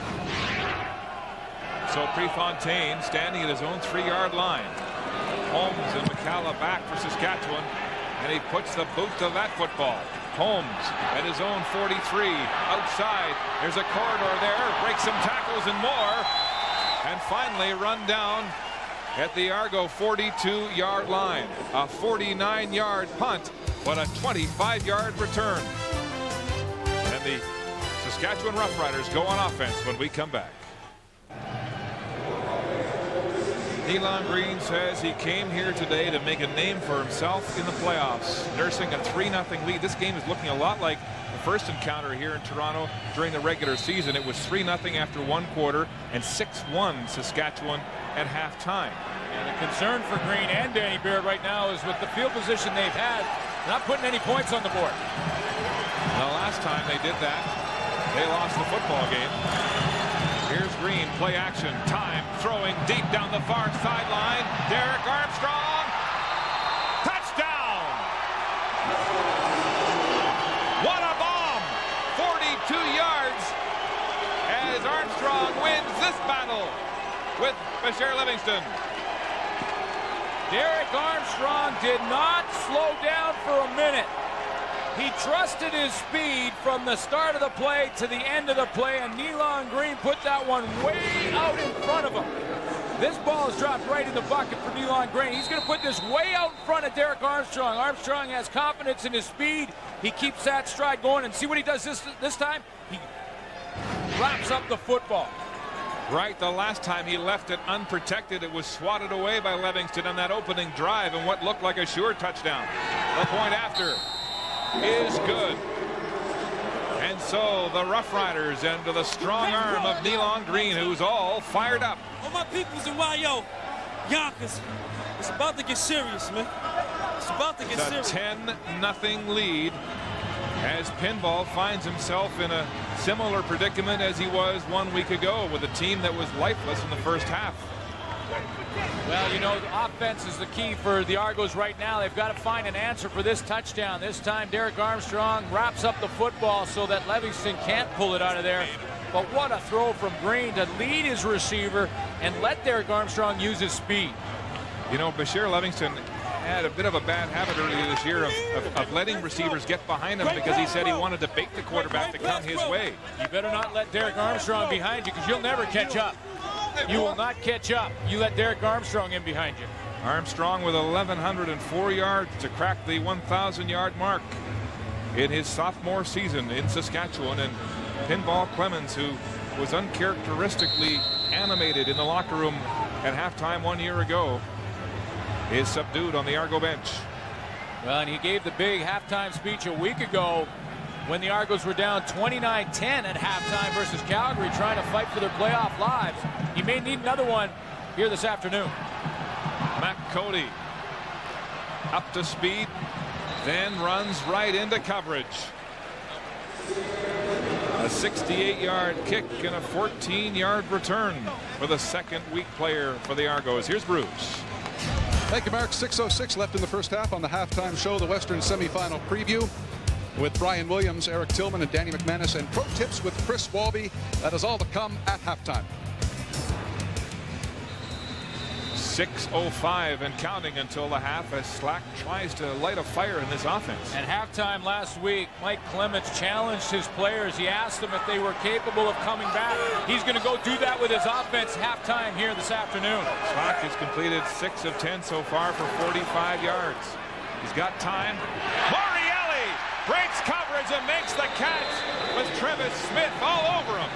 So Prefontaine standing at his own 3-yard line. Holmes and McCalla back for Saskatchewan. And he puts the boot to that football. Holmes at his own 43. Outside. There's a corridor there. Breaks some tackles and more. And finally run down at the Argo 42-yard line. A 49-yard punt, but a 25-yard return. And the Saskatchewan Roughriders go on offense when we come back. Nealon Green says he came here today to make a name for himself in the playoffs, nursing a 3-0 lead. This game is looking a lot like the first encounter here in Toronto during the regular season. It was 3-0 after one quarter and 6-1 Saskatchewan at halftime. And the concern for Green and Danny Baird right now is with the field position they've had, not putting any points on the board. The last time they did that, they lost the football game. Here's Green, play action, time, throwing deep down the far sideline. Derek Armstrong, touchdown! What a bomb! 42 yards as Armstrong wins this battle with Bashir Livingston. Derek Armstrong did not slow down for a minute. He trusted his speed from the start of the play to the end of the play, and Nealon Green put that one way out in front of him. This ball is dropped right in the bucket for Nealon Green. He's going to put this way out in front of Derek Armstrong. Armstrong has confidence in his speed. He keeps that stride going, and see what he does this time? He wraps up the football. Right, the last time he left it unprotected, it was swatted away by Livingston on that opening drive and what looked like a sure touchdown. The point after is good. And so the Roughriders under the strong arm of Nealon Green, who's all fired up. All my peoples in YO, Yonkers, it's about to get serious, man. It's about to get serious. A 10-0 lead as Pinball finds himself in a similar predicament as he was 1 week ago with a team that was lifeless in the first half. Well, you know, the offense is the key for the Argos right now. They've got to find an answer for this touchdown. This time, Derek Armstrong wraps up the football so that Livingston can't pull it out of there. But what a throw from Green to lead his receiver and let Derek Armstrong use his speed. You know, Bashir Livingston had a bit of a bad habit earlier this year of letting receivers get behind him because he said he wanted to bait the quarterback to come his way. You better not let Derek Armstrong behind you because you'll never catch up. You will not catch up. You let Derek Armstrong in behind you. Armstrong with 1,104 yards to crack the 1,000-yard mark in his sophomore season in Saskatchewan. And Pinball Clemens, who was uncharacteristically animated in the locker room at halftime 1 year ago, is subdued on the Argo bench. Well, and he gave the big halftime speech a week ago when the Argos were down 29-10 at halftime versus Calgary, trying to fight for their playoff lives. He may need another one here this afternoon. Matt Cody up to speed, then runs right into coverage. A 68-yard kick and a 14-yard return for the second weak player for the Argos. Here's Bruce. Thank you, Mark. 6:06 left in the first half on the halftime show, the Western semifinal preview with Brian Williams, Eric Tillman, and Danny McManus, and pro tips with Chris Walby. That is all to come at halftime. 6:05 and counting until the half as Slack tries to light a fire in this offense. At halftime last week, Mike Clements challenged his players. He asked them if they were capable of coming back. He's going to go do that with his offense halftime here this afternoon. Slack has completed 6 of 10 so far for 45 yards. He's got time. Morielli breaks coverage and makes the catch with Travis Smith all over him.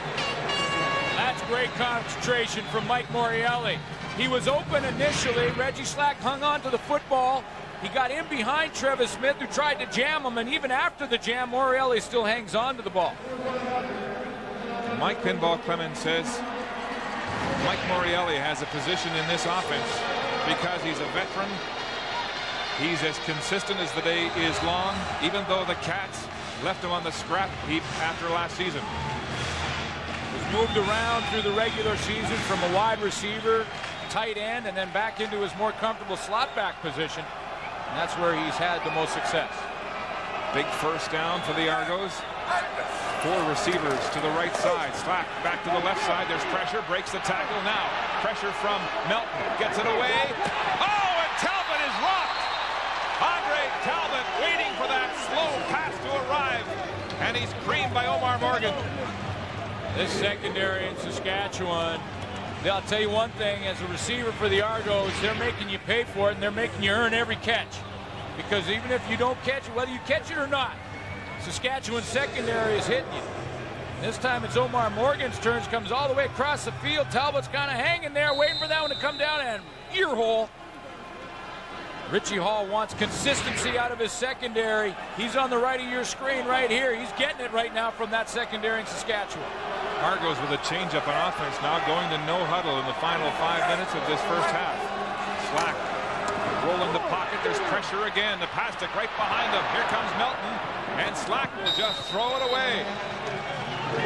That's great concentration from Mike Morielli. He was open initially. Reggie Slack hung on to the football. He got in behind Travis Smith, who tried to jam him, and even after the jam, Morielli still hangs on to the ball. Mike Pinball Clemens says Mike Morielli has a position in this offense because he's a veteran. He's as consistent as the day is long, even though the Cats left him on the scrap heap after last season. Was moved around through the regular season from a wide receiver, tight end, and then back into his more comfortable slot back position. And that's where he's had the most success. Big first down for the Argos. 4 receivers to the right side. Slack back to the left side. There's pressure. Breaks the tackle now. Pressure from Melton. Gets it away. Oh, and Talbot is rocked. Andre Talbot by Omar Morgan. This secondary in Saskatchewan, I'll tell you one thing, as a receiver for the Argos, they're making you pay for it, and they're making you earn every catch. Because even if you don't catch it, whether you catch it or not, Saskatchewan secondary is hitting you. This time it's Omar Morgan's turn, comes all the way across the field. Talbot's kind of hanging there, waiting for that one to come down, and ear hole. Richie Hall wants consistency out of his secondary. He's on the right of your screen right here. He's getting it right now from that secondary in Saskatchewan. Argos with a change-up on offense now, going to no huddle in the final 5 minutes of this first half. Slack rolling the pocket. There's pressure again. The pass to right behind him. Here comes Melton, and Slack will just throw it away.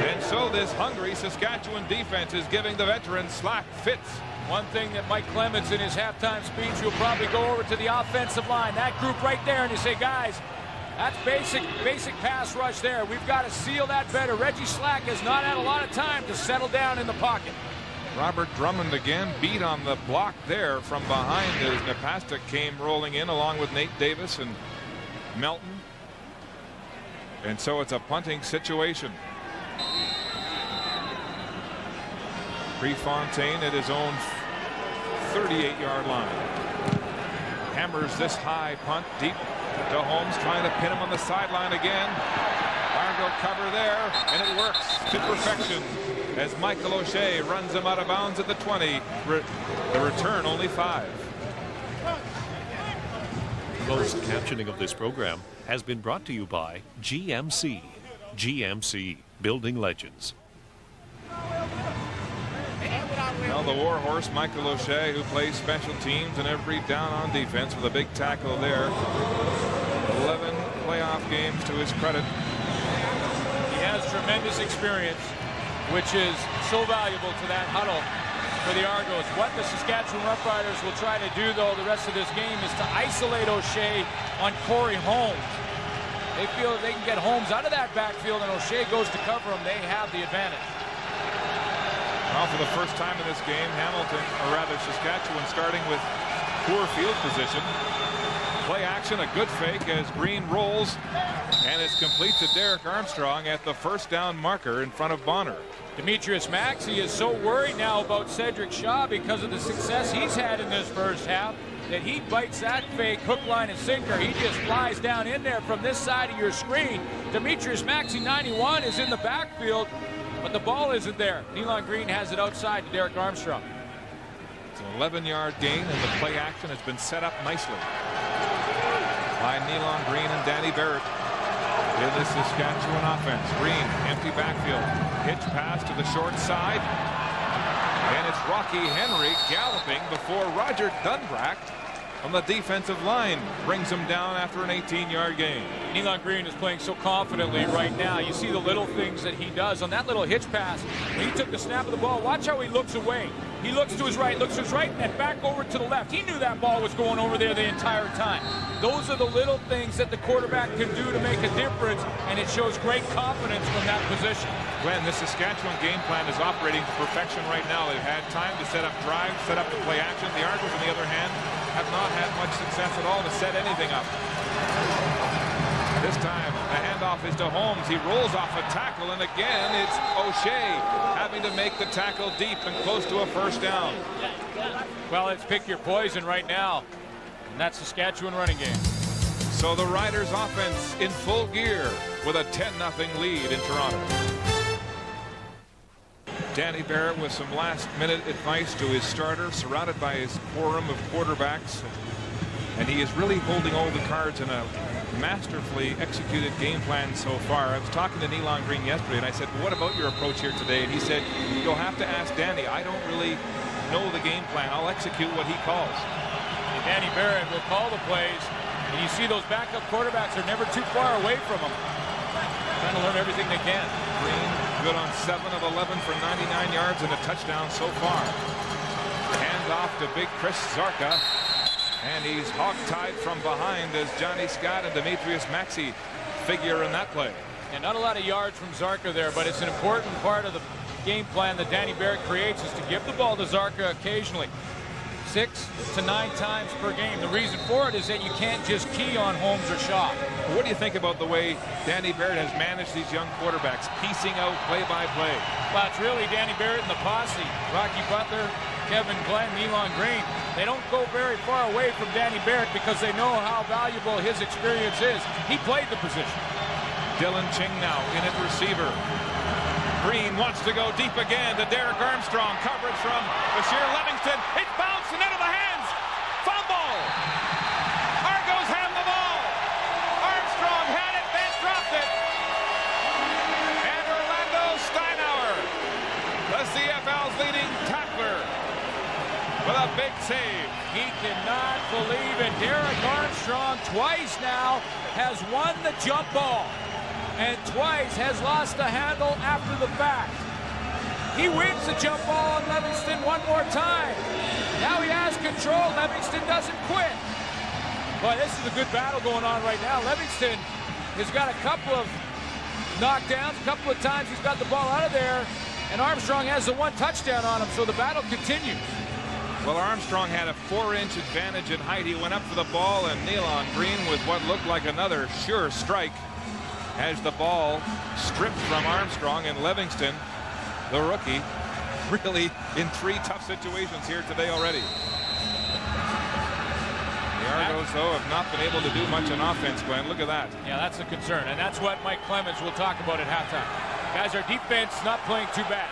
And so this hungry Saskatchewan defense is giving the veteran Slack fits. One thing that Mike Clements in his halftime speech will probably go over to the offensive line, that group right there, and you say, guys, that's basic pass rush there. We've got to seal that better. Reggie Slack has not had a lot of time to settle down in the pocket. Robert Drummond again beat on the block there from behind as Napastuk came rolling in along with Nate Davis and Melton. And so it's a punting situation. Prefontaine at his own 38-yard line. Hammers this high punt deep to Holmes, trying to pin him on the sideline again. Argo cover there, and it works to perfection as Michael O'Shea runs him out of bounds at the 20. The return only 5. Closed captioning of this program has been brought to you by GMC. GMC, building legends. Well, the warhorse, Michael O'Shea, who plays special teams and every down on defense with a big tackle there. 11 playoff games to his credit. He has tremendous experience, which is so valuable to that huddle for the Argos. What the Saskatchewan Roughriders will try to do, though, the rest of this game is to isolate O'Shea on Corey Holmes. They feel that they can get Holmes out of that backfield, and O'Shea goes to cover him. They have the advantage. Well, for the first time in this game, Hamilton, or rather Saskatchewan, starting with poor field position. Play action, a good fake as Green rolls, and it's complete to Derek Armstrong at the first down marker in front of Bonner. Demetrius Maxey is so worried now about Cedric Shaw because of the success he's had in this first half that he bites that fake hook, line, and sinker. He just flies down in there from this side of your screen. Demetrius Maxey, 91, is in the backfield, but the ball isn't there. Nealon Green has it outside to Derek Armstrong. It's an 11-yard gain, and the play action has been set up nicely by Nealon Green and Danny Barrett in the Saskatchewan offense. Green, empty backfield. Hitch pass to the short side. And it's Rocky Henry galloping before Roger Dunbracht on the defensive line brings him down after an 18-yard gain. Nealon Green is playing so confidently right now. You see the little things that he does on that little hitch pass. When he took the snap of the ball, watch how he looks away. He looks to his right, and then back over to the left. He knew that ball was going over there the entire time. Those are the little things that the quarterback can do to make a difference, and it shows great confidence from that position. Glenn, the Saskatchewan game plan is operating to perfection right now. They've had time to set up drives, set up the play action. The Argos, on the other hand, have not had much success at all to set anything up. This time, the handoff is to Holmes. He rolls off a tackle, and again, it's O'Shea having to make the tackle deep and close to a first down. Well, it's pick your poison right now, and that's Saskatchewan running game. So the Riders' offense in full gear with a 10-0 lead in Toronto. Danny Barrett with some last-minute advice to his starter, surrounded by his quorum of quarterbacks, and he is really holding all the cards in a masterfully executed game plan so far. I was talking to Nealon Green yesterday, and I said, well, what about your approach here today? And he said, you'll have to ask Danny. I don't really know the game plan. I'll execute what he calls. And Danny Barrett will call the plays, and you see those backup quarterbacks are never too far away from him. Trying to learn everything they can. Green good on 7 of 11 for 99 yards and a touchdown so far. Hand off to big Chris Zarka. And he's hog-tied from behind as Johnny Scott and Demetrius Maxey figure in that play. And not a lot of yards from Zarka there, but it's an important part of the game plan that Danny Barrett creates is to give the ball to Zarka occasionally. 6 to 9 times per game. The reason for it is that you can't just key on Holmes or Shaw. What do you think about the way Danny Barrett has managed these young quarterbacks, piecing out play-by-play? Well, it's really Danny Barrett and the posse. Rocky Butler, Kevin Glenn, Elon Green. They don't go very far away from Danny Barrett because they know how valuable his experience is. He played the position. Dylan Ching now in at receiver. Green wants to go deep again to Derek Armstrong. Coverage from Bashir Livingston. It's bouncing into the hands. Fumble. Argos have the ball. Armstrong had it, then dropped it. And Orlando Steinauer, the CFL's leading tackler, with a big save. He cannot believe it. Derek Armstrong twice now has won the jump ball and twice has lost the handle after the fact. He wins the jump ball on Livingston one more time. Now he has control. Livingston doesn't quit. Boy, this is a good battle going on right now. Livingston has got a couple of knockdowns, a couple of times he's got the ball out of there, and Armstrong has the 1 touchdown on him, so the battle continues. Well, Armstrong had a 4-inch advantage in height. He went up for the ball, and Nealon Green, with what looked like another sure strike, has the ball stripped from Armstrong, and Livingston, the rookie, really in 3 tough situations here today already. The Argos, though, have not been able to do much on offense, Glenn. Look at that. Yeah, that's a concern, and that's what Mike Clemens will talk about at halftime. Guys, our defense not playing too bad.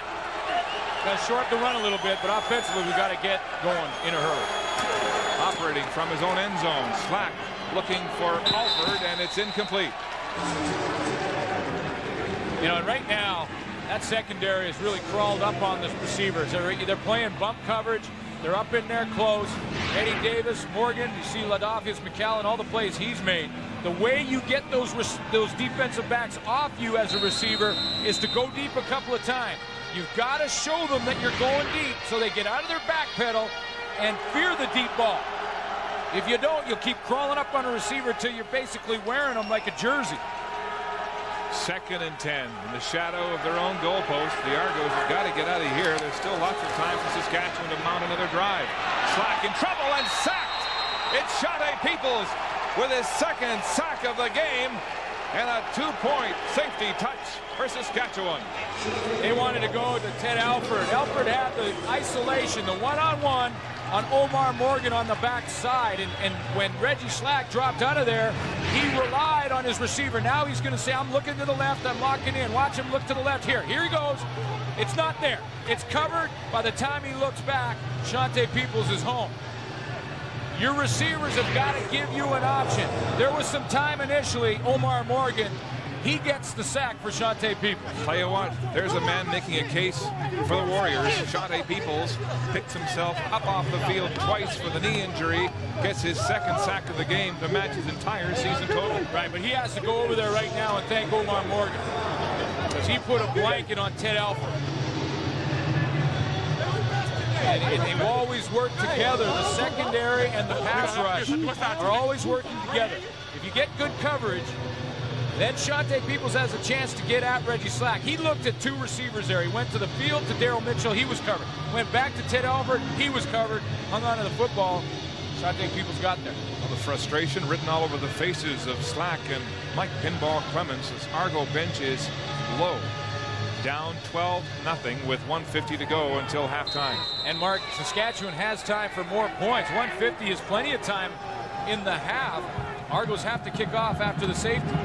Got to short the run a little bit, but offensively we got to get going in a hurry. Operating from his own end zone, Slack looking for Alford, and it's incomplete. You know, and right now that secondary has really crawled up on the receivers. They're playing bump coverage. They're up in there close. Eddie Davis, Morgan, you see Ladolphus McAllen, all the plays he's made. The way you get those defensive backs off you as a receiver is to go deep a couple of times. You've got to show them that you're going deep so they get out of their back pedal and fear the deep ball. If you don't, you'll keep crawling up on a receiver till you're basically wearing them like a jersey. 2nd and 10 in the shadow of their own goalpost. The Argos have got to get out of here. There's still lots of time for Saskatchewan to mount another drive. Slack in trouble and sacked. It's Shante Peoples with his 2nd sack of the game and a 2-point safety touch for Saskatchewan. They wanted to go to Ted Alford. Alford had the isolation, the one-on-one on Omar Morgan on the backside, and when Reggie Slack dropped out of there, he relied on his receiver. Now he's going to say, I'm looking to the left, I'm locking in. Watch him look to the left. Here he goes. It's not there. It's covered. By the time he looks back, Shante Peoples is home. Your receivers have got to give you an option. There was some time initially, Omar Morgan, he gets the sack for Shante Peoples. Tell you what, there's a man making a case for the Warriors. Shante Peoples picks himself up off the field twice for the knee injury, gets his 2nd sack of the game to match his entire season total. Right, but he has to go over there right now and thank Omar Morgan, because he put a blanket on Ted Alford. And they've always worked together. The secondary and the pass rush are always working together. If you get good coverage, then Shante Peoples has a chance to get at Reggie Slack. He looked at 2 receivers there. He went to the field to Daryl Mitchell. He was covered. Went back to Ted Alford. He was covered. Hung on to the football. Shante Peoples got there. Well, the frustration written all over the faces of Slack and Mike Pinball Clemens as Argo bench is low. Down 12-0 with 1:50 to go until halftime. And Mark, Saskatchewan has time for more points. 1:50 is plenty of time in the half. Argos have to kick off after the safety.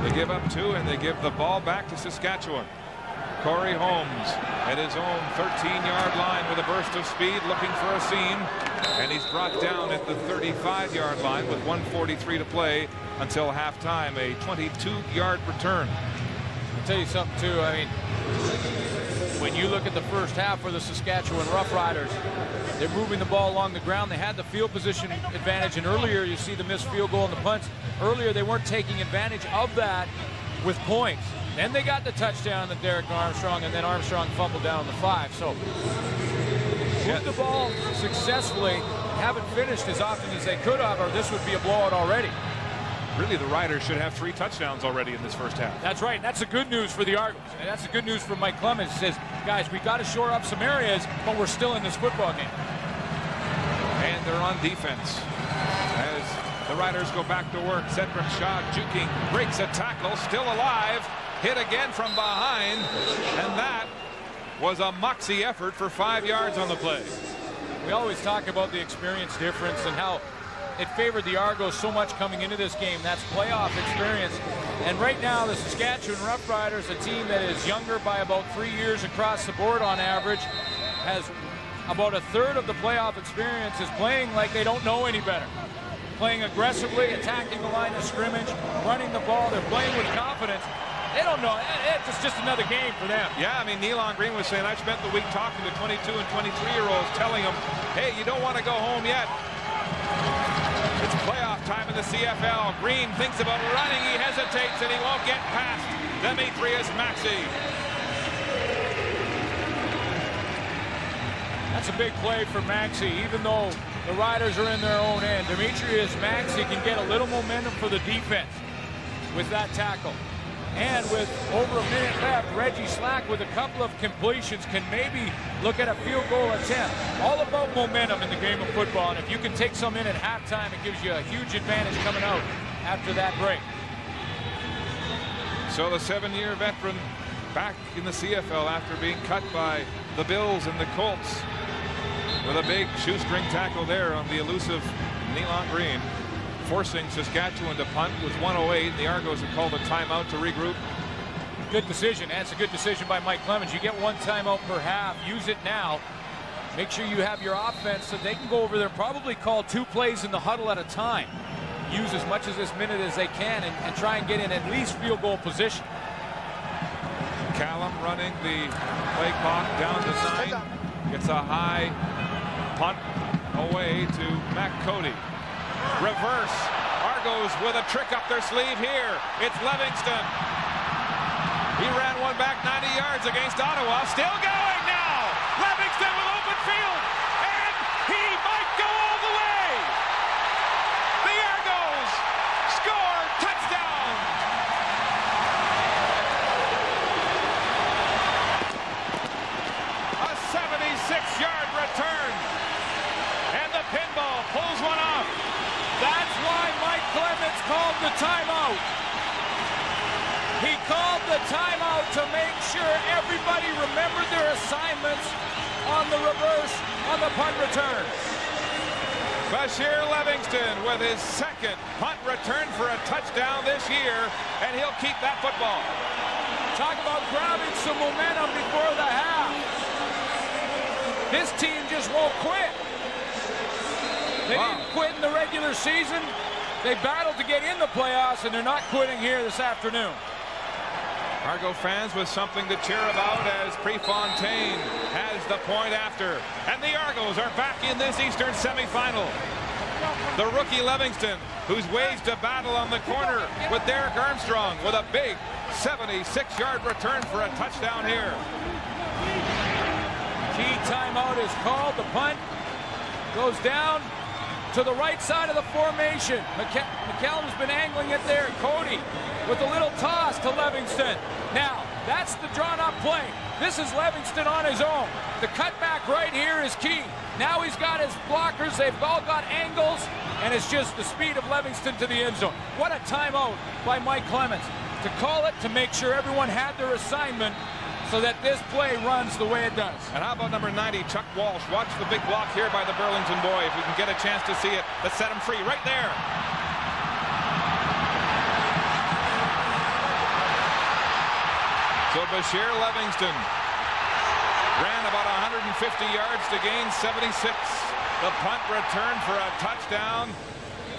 They give up 2 and they give the ball back to Saskatchewan. Corey Holmes at his own 13-yard line with a burst of speed looking for a seam, and he's brought down at the 35-yard line with 1:43 to play until halftime. A 22-yard return. I'll tell you something too. I mean, when you look at the first half for the Saskatchewan Roughriders, they're moving the ball along the ground. They had the field position advantage, and earlier you see the missed field goal and the punts. Earlier they weren't taking advantage of that with points. Then they got the touchdown to Derek Armstrong, and then Armstrong fumbled down on the 5. So moved the ball successfully. Haven't finished as often as they could have, or this would be a blowout already. Really, the Riders should have 3 touchdowns already in this first half. That's right. That's the good news for the Argos. And that's the good news for Mike Clemens. He says, guys, we got to shore up some areas, but we're still in this football game. And they're on defense as the Riders go back to work. Cedric Shaw juking, breaks a tackle, still alive, hit again from behind, and that was a moxie effort for 5 yards on the play. We always talk about the experience difference and how it favored the Argos so much coming into this game. That's playoff experience. And right now, the Saskatchewan Roughriders, a team that is younger by about 3 years across the board on average, has about a third of the playoff experience, is playing like they don't know any better. Playing aggressively, attacking the line of scrimmage, running the ball. They're playing with confidence. They don't know. It's just another game for them. Yeah, I mean, Nealon Green was saying, I spent the week talking to 22 and 23-year-olds, telling them, hey, you don't want to go home yet. It's playoff time in the CFL. Green thinks about running. He hesitates, and he won't get past Demetrius Maxey. That's a big play for Maxey, even though the Riders are in their own end. Demetrius Maxey can get a little momentum for the defense with that tackle. And with over a minute left, Reggie Slack with a couple of completions can maybe look at a field goal attempt. All about momentum in the game of football. And if you can take some in at halftime, it gives you a huge advantage coming out after that break. So the 7-year veteran back in the CFL after being cut by the Bills and the Colts with a big shoestring tackle there on the elusive Nealon Green, forcing Saskatchewan to punt with 1:08. The Argos have called a timeout to regroup. Good decision. That's a good decision by Mike Clemens. You get one timeout per half. Use it now. Make sure you have your offense so they can go over there, probably call 2 plays in the huddle at a time. Use as much of this minute as they can and try and get in at least field goal position. Callum running the play clock down to 9. Gets a high punt away to Matt Cody. Reverse. Argos with a trick up their sleeve here. It's Livingston. He ran one back 90 yards against Ottawa. Still going now. Livingston with open field. And he might go all the way. The Argos score. Touchdown. A 76-yard return. And the pinball pulls one off. That's why Mike Clemens called the timeout. He called the timeout to make sure everybody remembered their assignments on the reverse on the punt return. Bashir Livingston with his second punt return for a touchdown this year, and he'll keep that football. Talk about grabbing some momentum before the half. This team just won't quit. They didn't quit in the regular season. They battled to get in the playoffs, and they're not quitting here this afternoon. Argo fans with something to cheer about as Prefontaine has the point after. And the Argos are back in this Eastern semifinal. The rookie Livingston, who's waged a battle on the corner with Derek Armstrong with a big 76-yard return for a touchdown here. Key timeout is called. The punt goes down to the right side of the formation. McCallum's been angling it there. Cody with a little toss to Livingston. Now, that's the drawn-up play. This is Livingston on his own. The cutback right here is key. Now he's got his blockers. They've all got angles, and it's just the speed of Livingston to the end zone. What a timeout by Mike Clemens to call it, to make sure everyone had their assignment so that this play runs the way it does. And how about number 90, Chuck Walsh? Watch the big block here by the Burlington boy. If we can get a chance to see it, let's set him free right there. So Bashir Livingston ran about 150 yards to gain 76. The punt return for a touchdown.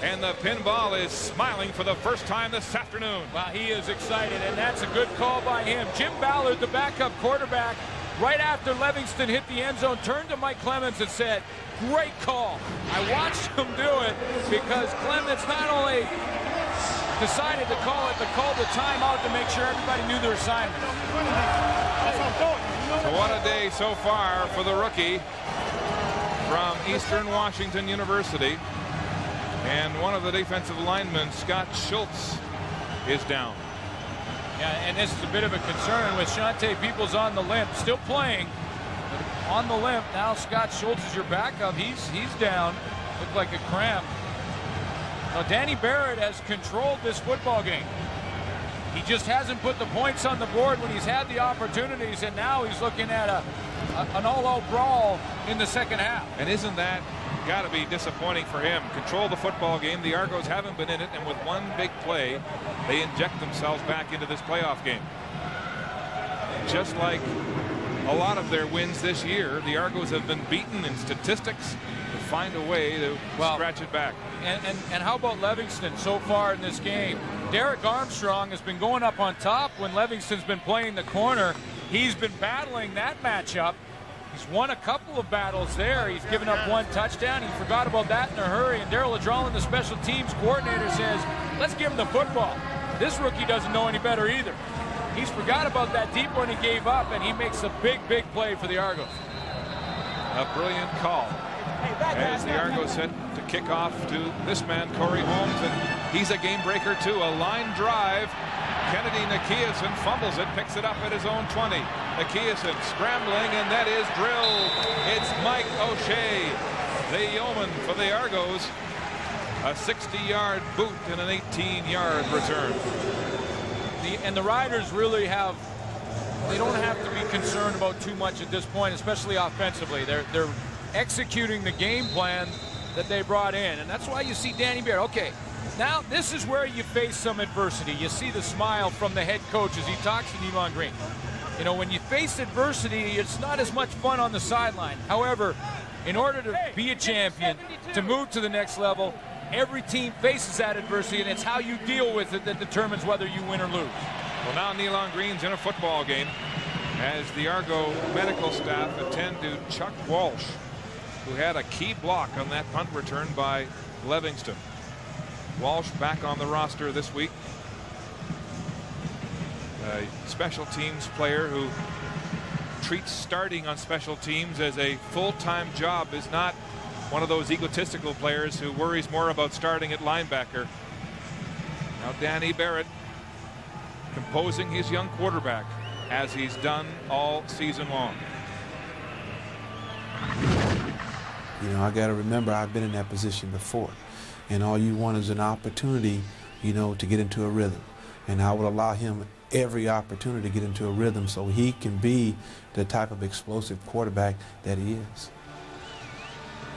And the pinball is smiling for the first time this afternoon. Wow, he is excited, and that's a good call by him. Jim Ballard, the backup quarterback, right after Livingston hit the end zone, turned to Mike Clemens and said, great call. I watched him do it because Clemens not only decided to call it, but called the timeout to make sure everybody knew their assignment. So what a day so far for the rookie from Eastern Washington University. And one of the defensive linemen, Scott Schultz, is down. Yeah, and this is a bit of a concern with Shante Peoples on the limb, still playing. On the limp. Now Scott Schultz is your backup. He's down. Looked like a cramp. Now Danny Barrett has controlled this football game. He just hasn't put the points on the board when he's had the opportunities, and now he's looking at an all-out brawl in the second half. And isn't that got to be disappointing for him? Control the football game. The Argos haven't been in it, and with one big play, they inject themselves back into this playoff game. Just like a lot of their wins this year, the Argos have been beaten in statistics to find a way to scratch it back. And how about Livingston so far in this game? Derek Armstrong has been going up on top when Livingston's been playing the corner. He's been battling that matchup. He's won a couple of battles there. He's given up one touchdown. He forgot about that in a hurry. And Darryl Ladrolin, the special teams coordinator, says, let's give him the football. This rookie doesn't know any better either. He's forgot about that deep one he gave up, and he makes a big play for the Argos. A brilliant call. As the Argos set to kick off to this man, Corey Holmes, and he's a game breaker too. A line drive. Kennedy Nikiasen fumbles it, picks it up at his own 20. Nikiasen scrambling, and that is drilled. It's Mike O'Shea, the yeoman for the Argos. A 60-yard boot and an 18-yard return. And the Riders really they don't have to be concerned about too much at this point, especially offensively. They're executing the game plan that they brought in, and that's why you see Danny Barrett. Okay, now this is where you face some adversity. You see the smile from the head coach as he talks to Nealon Green. You know, when you face adversity, it's not as much fun on the sideline. However, in order to be a champion, to move to the next level, every team faces that adversity, and it's how you deal with it that determines whether you win or lose. Well, now Nealon Green's in a football game as the Argo medical staff attend to Chuck Walsh, who had a key block on that punt return by Livingston. Walsh back on the roster this week. A special teams player who treats starting on special teams as a full-time job, is not one of those egotistical players who worries more about starting at linebacker. Now Danny Barrett composing his young quarterback as he's done all season long. You know, I got to remember I've been in that position before, and all you want is an opportunity, you know, to get into a rhythm. And I would allow him every opportunity to get into a rhythm so he can be the type of explosive quarterback that he is.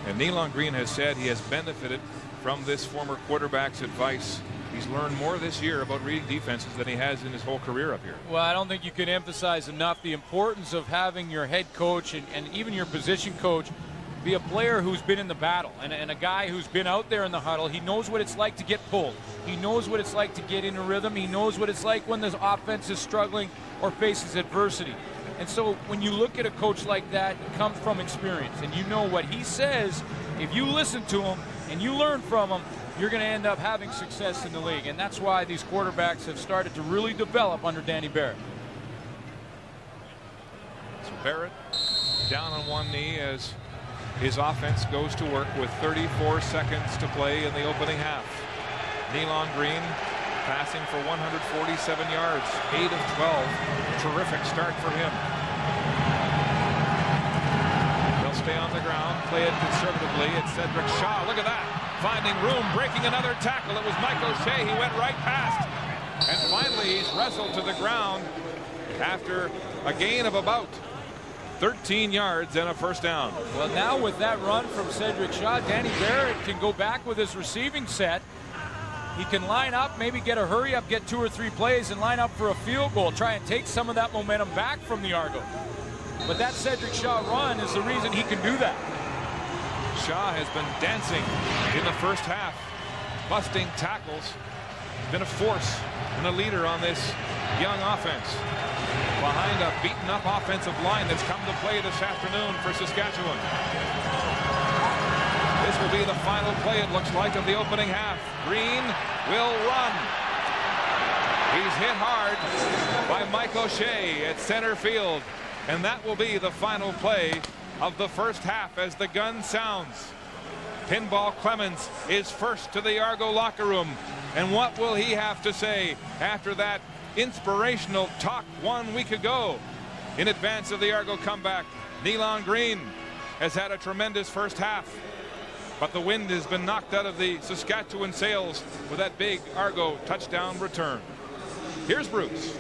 And Nealon Green has said he has benefited from this former quarterback's advice. He's learned more this year about reading defenses than he has in his whole career up here. Well, I don't think you can emphasize enough the importance of having your head coach and even your position coach be a player who's been in the battle and a guy who's been out there in the huddle. He knows what it's like to get pulled. He knows what it's like to get in a rhythm. He knows what it's like when the offense is struggling or faces adversity. And so when you look at a coach like that, it comes from experience. And you know what he says, if you listen to him and you learn from him, you're going to end up having success in the league. And that's why these quarterbacks have started to really develop under Danny Barrett. So Barrett down on one knee as his offense goes to work with 34 seconds to play in the opening half. Nealon Green passing for 147 yards, 8 of 12. Terrific start for him. They'll stay on the ground, play it conservatively. It's Cedric Shaw. Look at that. Finding room, breaking another tackle. It was Mike O'Shea. He went right past. And finally, he's wrestled to the ground after a gain of about 13 yards and a first down. Well, now with that run from Cedric Shaw, Danny Barrett can go back with his receiving set. He can line up, maybe get a hurry up, get 2 or 3 plays, and line up for a field goal. Try and take some of that momentum back from the Argos. But that Cedric Shaw run is the reason he can do that. Shaw has been dancing in the first half, busting tackles. Been a force and a leader on this young offense. Behind a beaten-up offensive line that's come to play this afternoon for Saskatchewan. This will be the final play, it looks like, of the opening half. Green will run. He's hit hard by Mike O'Shea at center field. And that will be the final play of the first half as the gun sounds. Pinball Clemens is first to the Argo locker room. And what will he have to say after that inspirational talk 1 week ago in advance of the Argo comeback Nealon Green has had a tremendous first half, but the wind has been knocked out of the Saskatchewan sails with that big Argo touchdown return. Here's Bruce.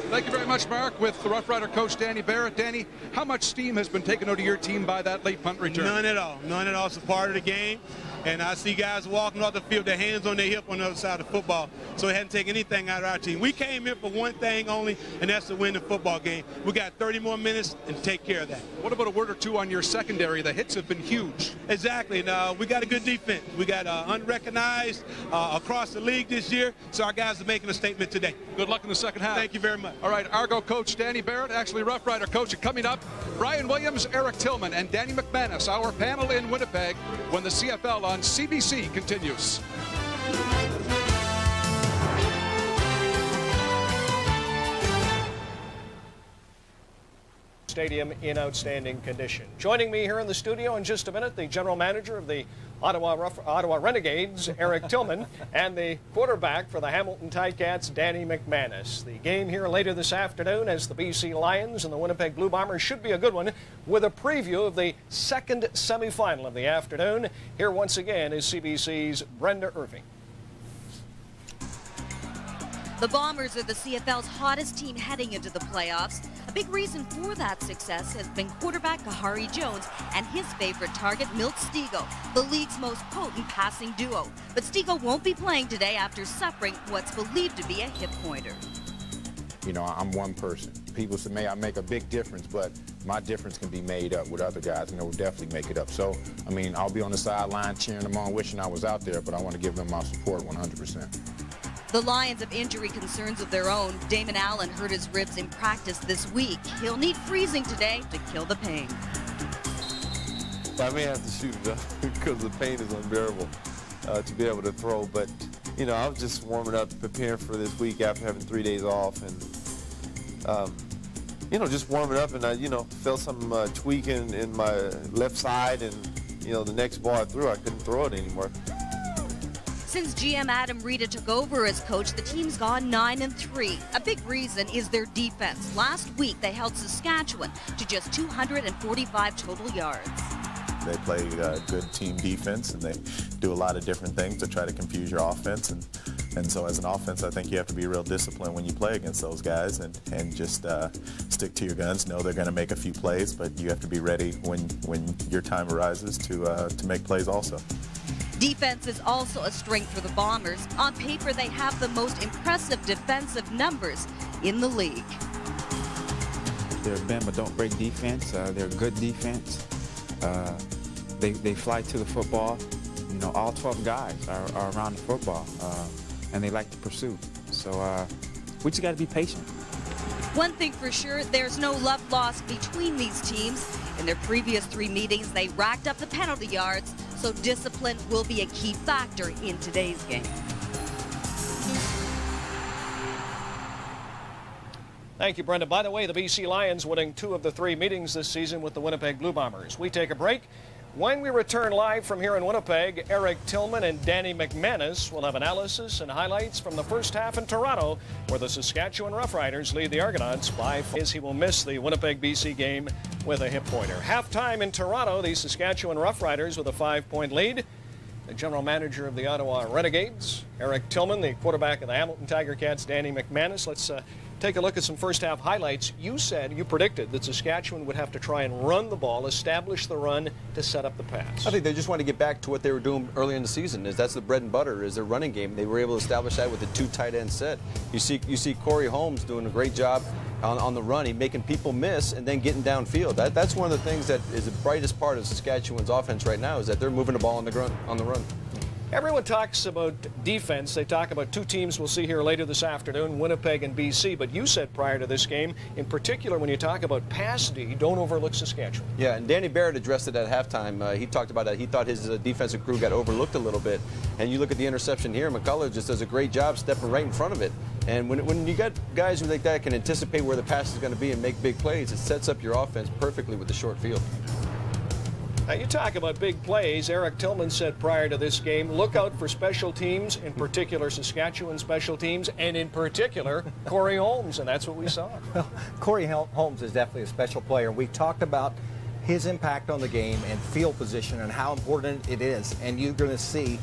Thank you very much, Mark. With the Rough Rider coach, Danny Barrett. Danny, how much steam has been taken out of your team by that late punt return? None at all. None at all. It's a part of the game. And I see guys walking off the field, their hands on their hip on the other side of the football. So it hadn't taken anything out of our team. We came here for one thing only, and that's to win the football game. We got 30 more minutes and take care of that. What about a word or two on your secondary? The hits have been huge. Exactly. And we got a good defense. We got unrecognized across the league this year. So our guys are making a statement today. Good luck in the second half. Thank you very much. All right, Argo coach Danny Barrett, actually Rough Rider coach. And coming up, Brian Williams, Eric Tillman, and Danny McManus, our panel in Winnipeg, when the CFL on CBC continues. Stadium in outstanding condition. Joining me here in the studio in just a minute, the general manager of the Ottawa Renegades, Eric Tillman, and the quarterback for the Hamilton Ticats, Danny McManus. The game here later this afternoon as the BC Lions and the Winnipeg Blue Bombers should be a good one, with a preview of the second semifinal of the afternoon. Here once again is CBC's Brenda Irving. The Bombers are the CFL's hottest team heading into the playoffs. A big reason for that success has been quarterback Kahari Jones and his favorite target, Milt Stegall, the league's most potent passing duo. But Stegall won't be playing today after suffering what's believed to be a hip pointer. You know, I'm one person. People say, may I make a big difference, but my difference can be made up with other guys, and they will definitely make it up. So, I mean, I'll be on the sideline cheering them on, wishing I was out there, but I want to give them my support 100%. The Lions have injury concerns of their own. Damon Allen hurt his ribs in practice this week. He'll need freezing today to kill the pain. I may have to shoot it up because the pain is unbearable to be able to throw. But, you know, I was just warming up, preparing for this week after having 3 days off. And, you know, just warming up. And I, you know, felt some tweaking in my left side. And, you know, the next ball I threw, I couldn't throw it anymore. Since GM Adam Rita took over as coach, the team's gone 9-3. A big reason is their defense. Last week, they held Saskatchewan to just 245 total yards. They play good team defense, and they do a lot of different things to try to confuse your offense. And so as an offense, I think you have to be real disciplined when you play against those guys and just stick to your guns. Know they're going to make a few plays, but you have to be ready when your time arises to make plays also. Defense is also a strength for the Bombers. On paper, they have the most impressive defensive numbers in the league. They're a bend but don't break defense. They're a good defense. They fly to the football. You know, all 12 guys are around the football, and they like to pursue. So we just got to be patient. One thing for sure, there's no love lost between these teams. In their previous 3 meetings, they racked up the penalty yards, so discipline will be a key factor in today's game. Thank you, Brenda. By the way, the BC Lions winning 2 of the 3 meetings this season with the Winnipeg Blue Bombers. We take a break. When we return live from here in Winnipeg, Eric Tillman and Danny McManus will have analysis and highlights from the first half in Toronto, where the Saskatchewan Roughriders lead the Argonauts by 4. He will miss the Winnipeg-BC game with a hip pointer. Halftime in Toronto, the Saskatchewan Roughriders with a 5-point lead. The general manager of the Ottawa Renegades, Eric Tillman, the quarterback of the Hamilton Tiger Cats, Danny McManus. Let's take a look at some first half highlights. You predicted that Saskatchewan would have to try and run the ball, establish the run to set up the pass. I think they just want to get back to what they were doing earlier in the season. That's the bread and butter, is their running game. They were able to establish that with the 2 tight end set. You see Corey Holmes doing a great job on the run. He's making people miss and then getting downfield. That's one of the things that is the brightest part of Saskatchewan's offense right now, is that they're moving the ball on the run. Everyone talks about defense. They talk about 2 teams we'll see here later this afternoon, Winnipeg and BC. But you said prior to this game, in particular, when you talk about pass D, don't overlook Saskatchewan. Yeah, and Danny Barrett addressed it at halftime. He talked about that. He thought his defensive crew got overlooked a little bit. And you look at the interception here, McCullough just does a great job stepping right in front of it. And when you got guys who like that can anticipate where the pass is going to be and make big plays, it sets up your offense perfectly with the short field. Now, you talk about big plays. Eric Tillman said prior to this game, look out for special teams, in particular Saskatchewan special teams, and in particular Corey Holmes, and that's what we saw. Well, Corey Holmes is definitely a special player. We talked about his impact on the game and field position and how important it is. And you're going to see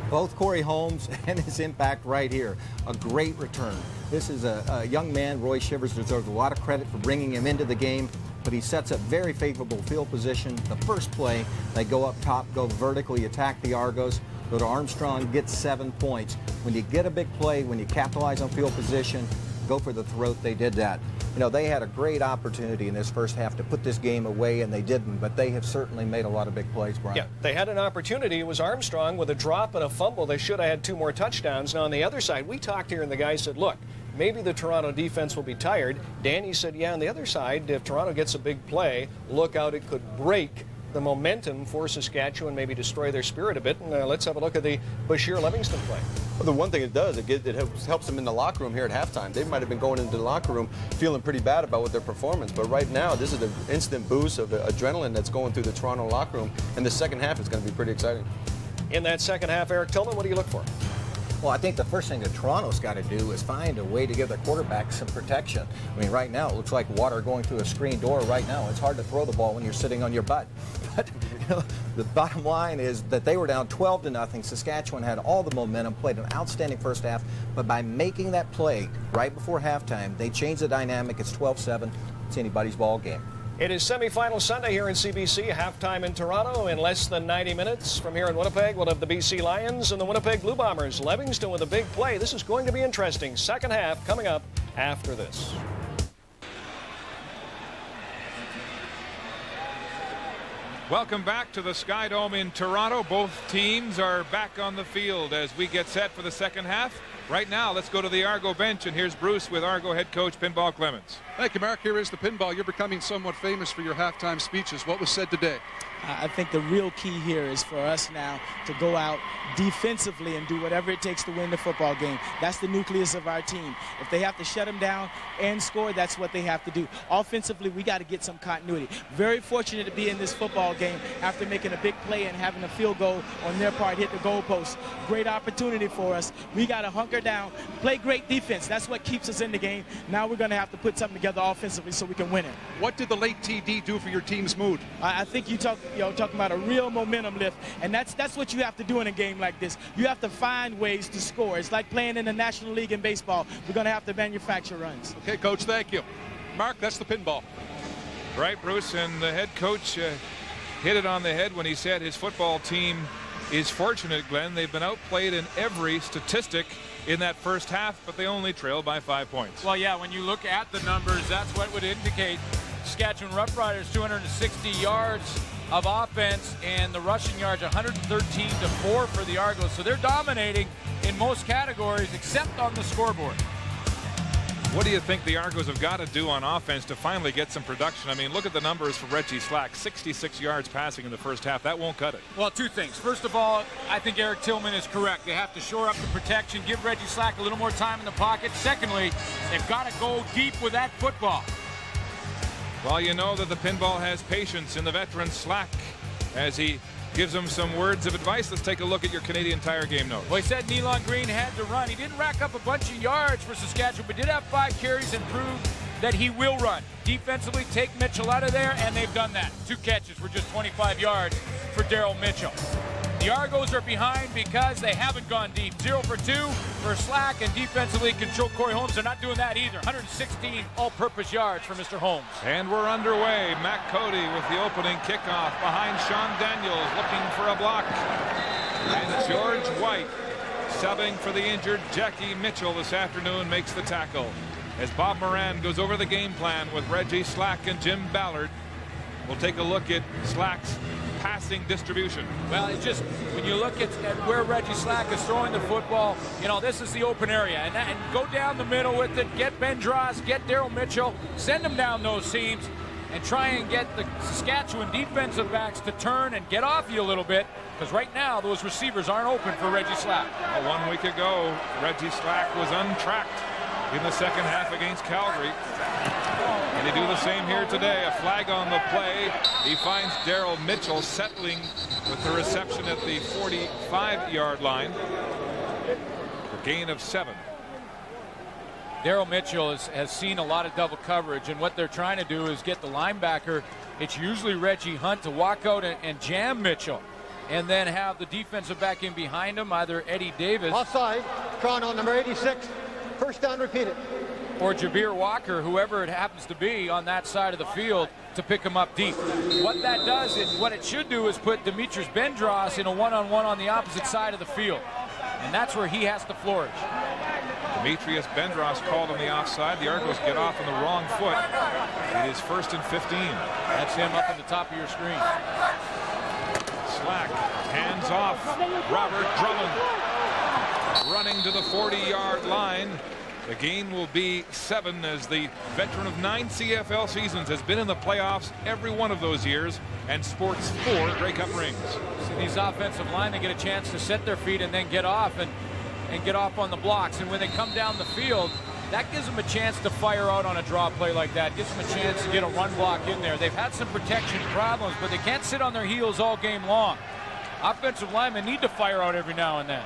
both Corey Holmes and his impact right here. A great return. This is a young man. Roy Shivers deserves a lot of credit for bringing him into the game, but he sets a very favorable field position. The first play, they go up top, go vertically, attack the Argos, go to Armstrong, get 7 points. When you get a big play, when you capitalize on field position, go for the throat. They did that. You know, they had a great opportunity in this first half to put this game away, and they didn't, but they have certainly made a lot of big plays, Brian. Yeah, They had an opportunity. It was Armstrong with a drop and a fumble. They should have had 2 more touchdowns. Now, on the other side, we talked here, and the guy said, look, maybe the Toronto defense will be tired. Danny said, yeah, on the other side, if Toronto gets a big play, look out, it could break the momentum for Saskatchewan, maybe destroy their spirit a bit. And let's have a look at the Bashir-Livingston play. Well, the one thing it does, it helps them in the locker room here at halftime. They might have been going into the locker room feeling pretty bad about their performance, but right now this is an instant boost of adrenaline that's going through the Toronto locker room, and the second half is going to be pretty exciting. In that second half, Eric Tillman, what do you look for? Well, I think the first thing that Toronto's got to do is find a way to give their quarterback some protection. I mean, right now, it looks like water going through a screen door right now. It's hard to throw the ball when you're sitting on your butt. But you know, the bottom line is that they were down 12-0. Saskatchewan had all the momentum, played an outstanding first half, but by making that play right before halftime, they changed the dynamic. It's 12-7. It's anybody's ball game. It is semifinal Sunday here in CBC, halftime in Toronto. In less than 90 minutes from here in Winnipeg, we'll have the BC Lions and the Winnipeg Blue Bombers. Livingston with a big play. This is going to be interesting. Second half coming up after this. Welcome back to the Sky Dome in Toronto. Both teams are back on the field as we get set for the second half. Right now, let's go to the Argo bench, and here's Bruce with Argo head coach Pinball Clemens. Thank you, Mark. Here is the Pinball. You're becoming somewhat famous for your halftime speeches. What was said today? I think the real key here is for us now to go out defensively and do whatever it takes to win the football game. That's the nucleus of our team. If they have to shut them down and score, that's what they have to do. Offensively, we got to get some continuity. Very fortunate to be in this football game after making a big play and having a field goal on their part hit the goalpost. Great opportunity for us. We got to hunker down, play great defense. That's what keeps us in the game. Now we're going to have to put something together offensively so we can win it. What did the late TD do for your team's mood? I think talking about a real momentum lift, and that's what you have to do in a game like this. You have to find ways to score. It's like playing in the National League in baseball. We're going to have to manufacture runs. Okay, Coach, thank you. Mark, that's the Pinball. Right, Bruce, and the head coach hit it on the head when he said his football team is fortunate, Glenn. They've been outplayed in every statistic in that first half, but they only trailed by 5 points. Well, yeah, when you look at the numbers, that's what would indicate. Saskatchewan Roughriders 260 yards of offense, and the rushing yards 113-4 for the Argos. So they're dominating in most categories except on the scoreboard. What do you think the Argos have got to do on offense to finally get some production? I mean, look at the numbers for Reggie Slack, 66 yards passing in the first half. That won't cut it. Well, 2 things. First of all, I think Eric Tillman is correct. They have to shore up the protection, give Reggie Slack a little more time in the pocket. Secondly, they've got to go deep with that football. Well, you know that the Pinball has patience in the veteran Slack as he gives them some words of advice. Let's take a look at your Canadian Tire game notes. Well, he said Nealon Green had to run. He didn't rack up a bunch of yards for Saskatchewan, but did have 5 carries and proved that he will run. Defensively, take Mitchell out of there, and they've done that. 2 catches for just 25 yards for Daryl Mitchell. The Argos are behind because they haven't gone deep. 0 for 2 for Slack, and defensively control Corey Holmes. They're not doing that either. 116 all-purpose yards for Mr. Holmes. And we're underway. Matt Cody with the opening kickoff behind Sean Daniels looking for a block. And George White subbing for the injured Jackie Mitchell this afternoon makes the tackle. As Bob Moran goes over the game plan with Reggie Slack and Jim Ballard. We'll take a look at Slack's passing distribution. Well, it's just when you look at where Reggie Slack is throwing the football, you know, this is the open area, and go down the middle with it, get Ben Dross, get Daryl Mitchell, send them down those seams, and try and get the Saskatchewan defensive backs to turn and get off you a little bit, because right now those receivers aren't open for Reggie Slack. Well, 1 week ago, Reggie Slack was untracked in the second half against Calgary. And they do the same here today. A flag on the play. He finds Daryl Mitchell settling with the reception at the 45-yard line for gain of 7. Daryl Mitchell has seen a lot of double coverage, and what they're trying to do is get the linebacker it's usually Reggie Hunt to walk out and jam Mitchell, and then have the defensive back in behind him, either Eddie Davis. Offside, Toronto, number 86. First down, repeat it. Or Jabir Walker, whoever it happens to be on that side of the field, to pick him up deep. What that does, is what it should do, is put Demetrius Bendros in a one-on-one on the opposite side of the field. And that's where he has to flourish. Demetrius Bendros called on the offside. The Argos get off on the wrong foot. It is 1st and 15. That's him up at the top of your screen. Slack, hands off. Robert Drummond running to the 40-yard line. The gain will be 7, as the veteran of 9 CFL seasons has been in the playoffs every one of those years and sports 4 Grey Cup rings. See, these offensive line, they get a chance to set their feet and then get off and get off on the blocks. And when they come down the field, that gives them a chance to fire out on a draw play like that. Gives them a chance to get a run block in there. They've had some protection problems, but they can't sit on their heels all game long. Offensive linemen need to fire out every now and then.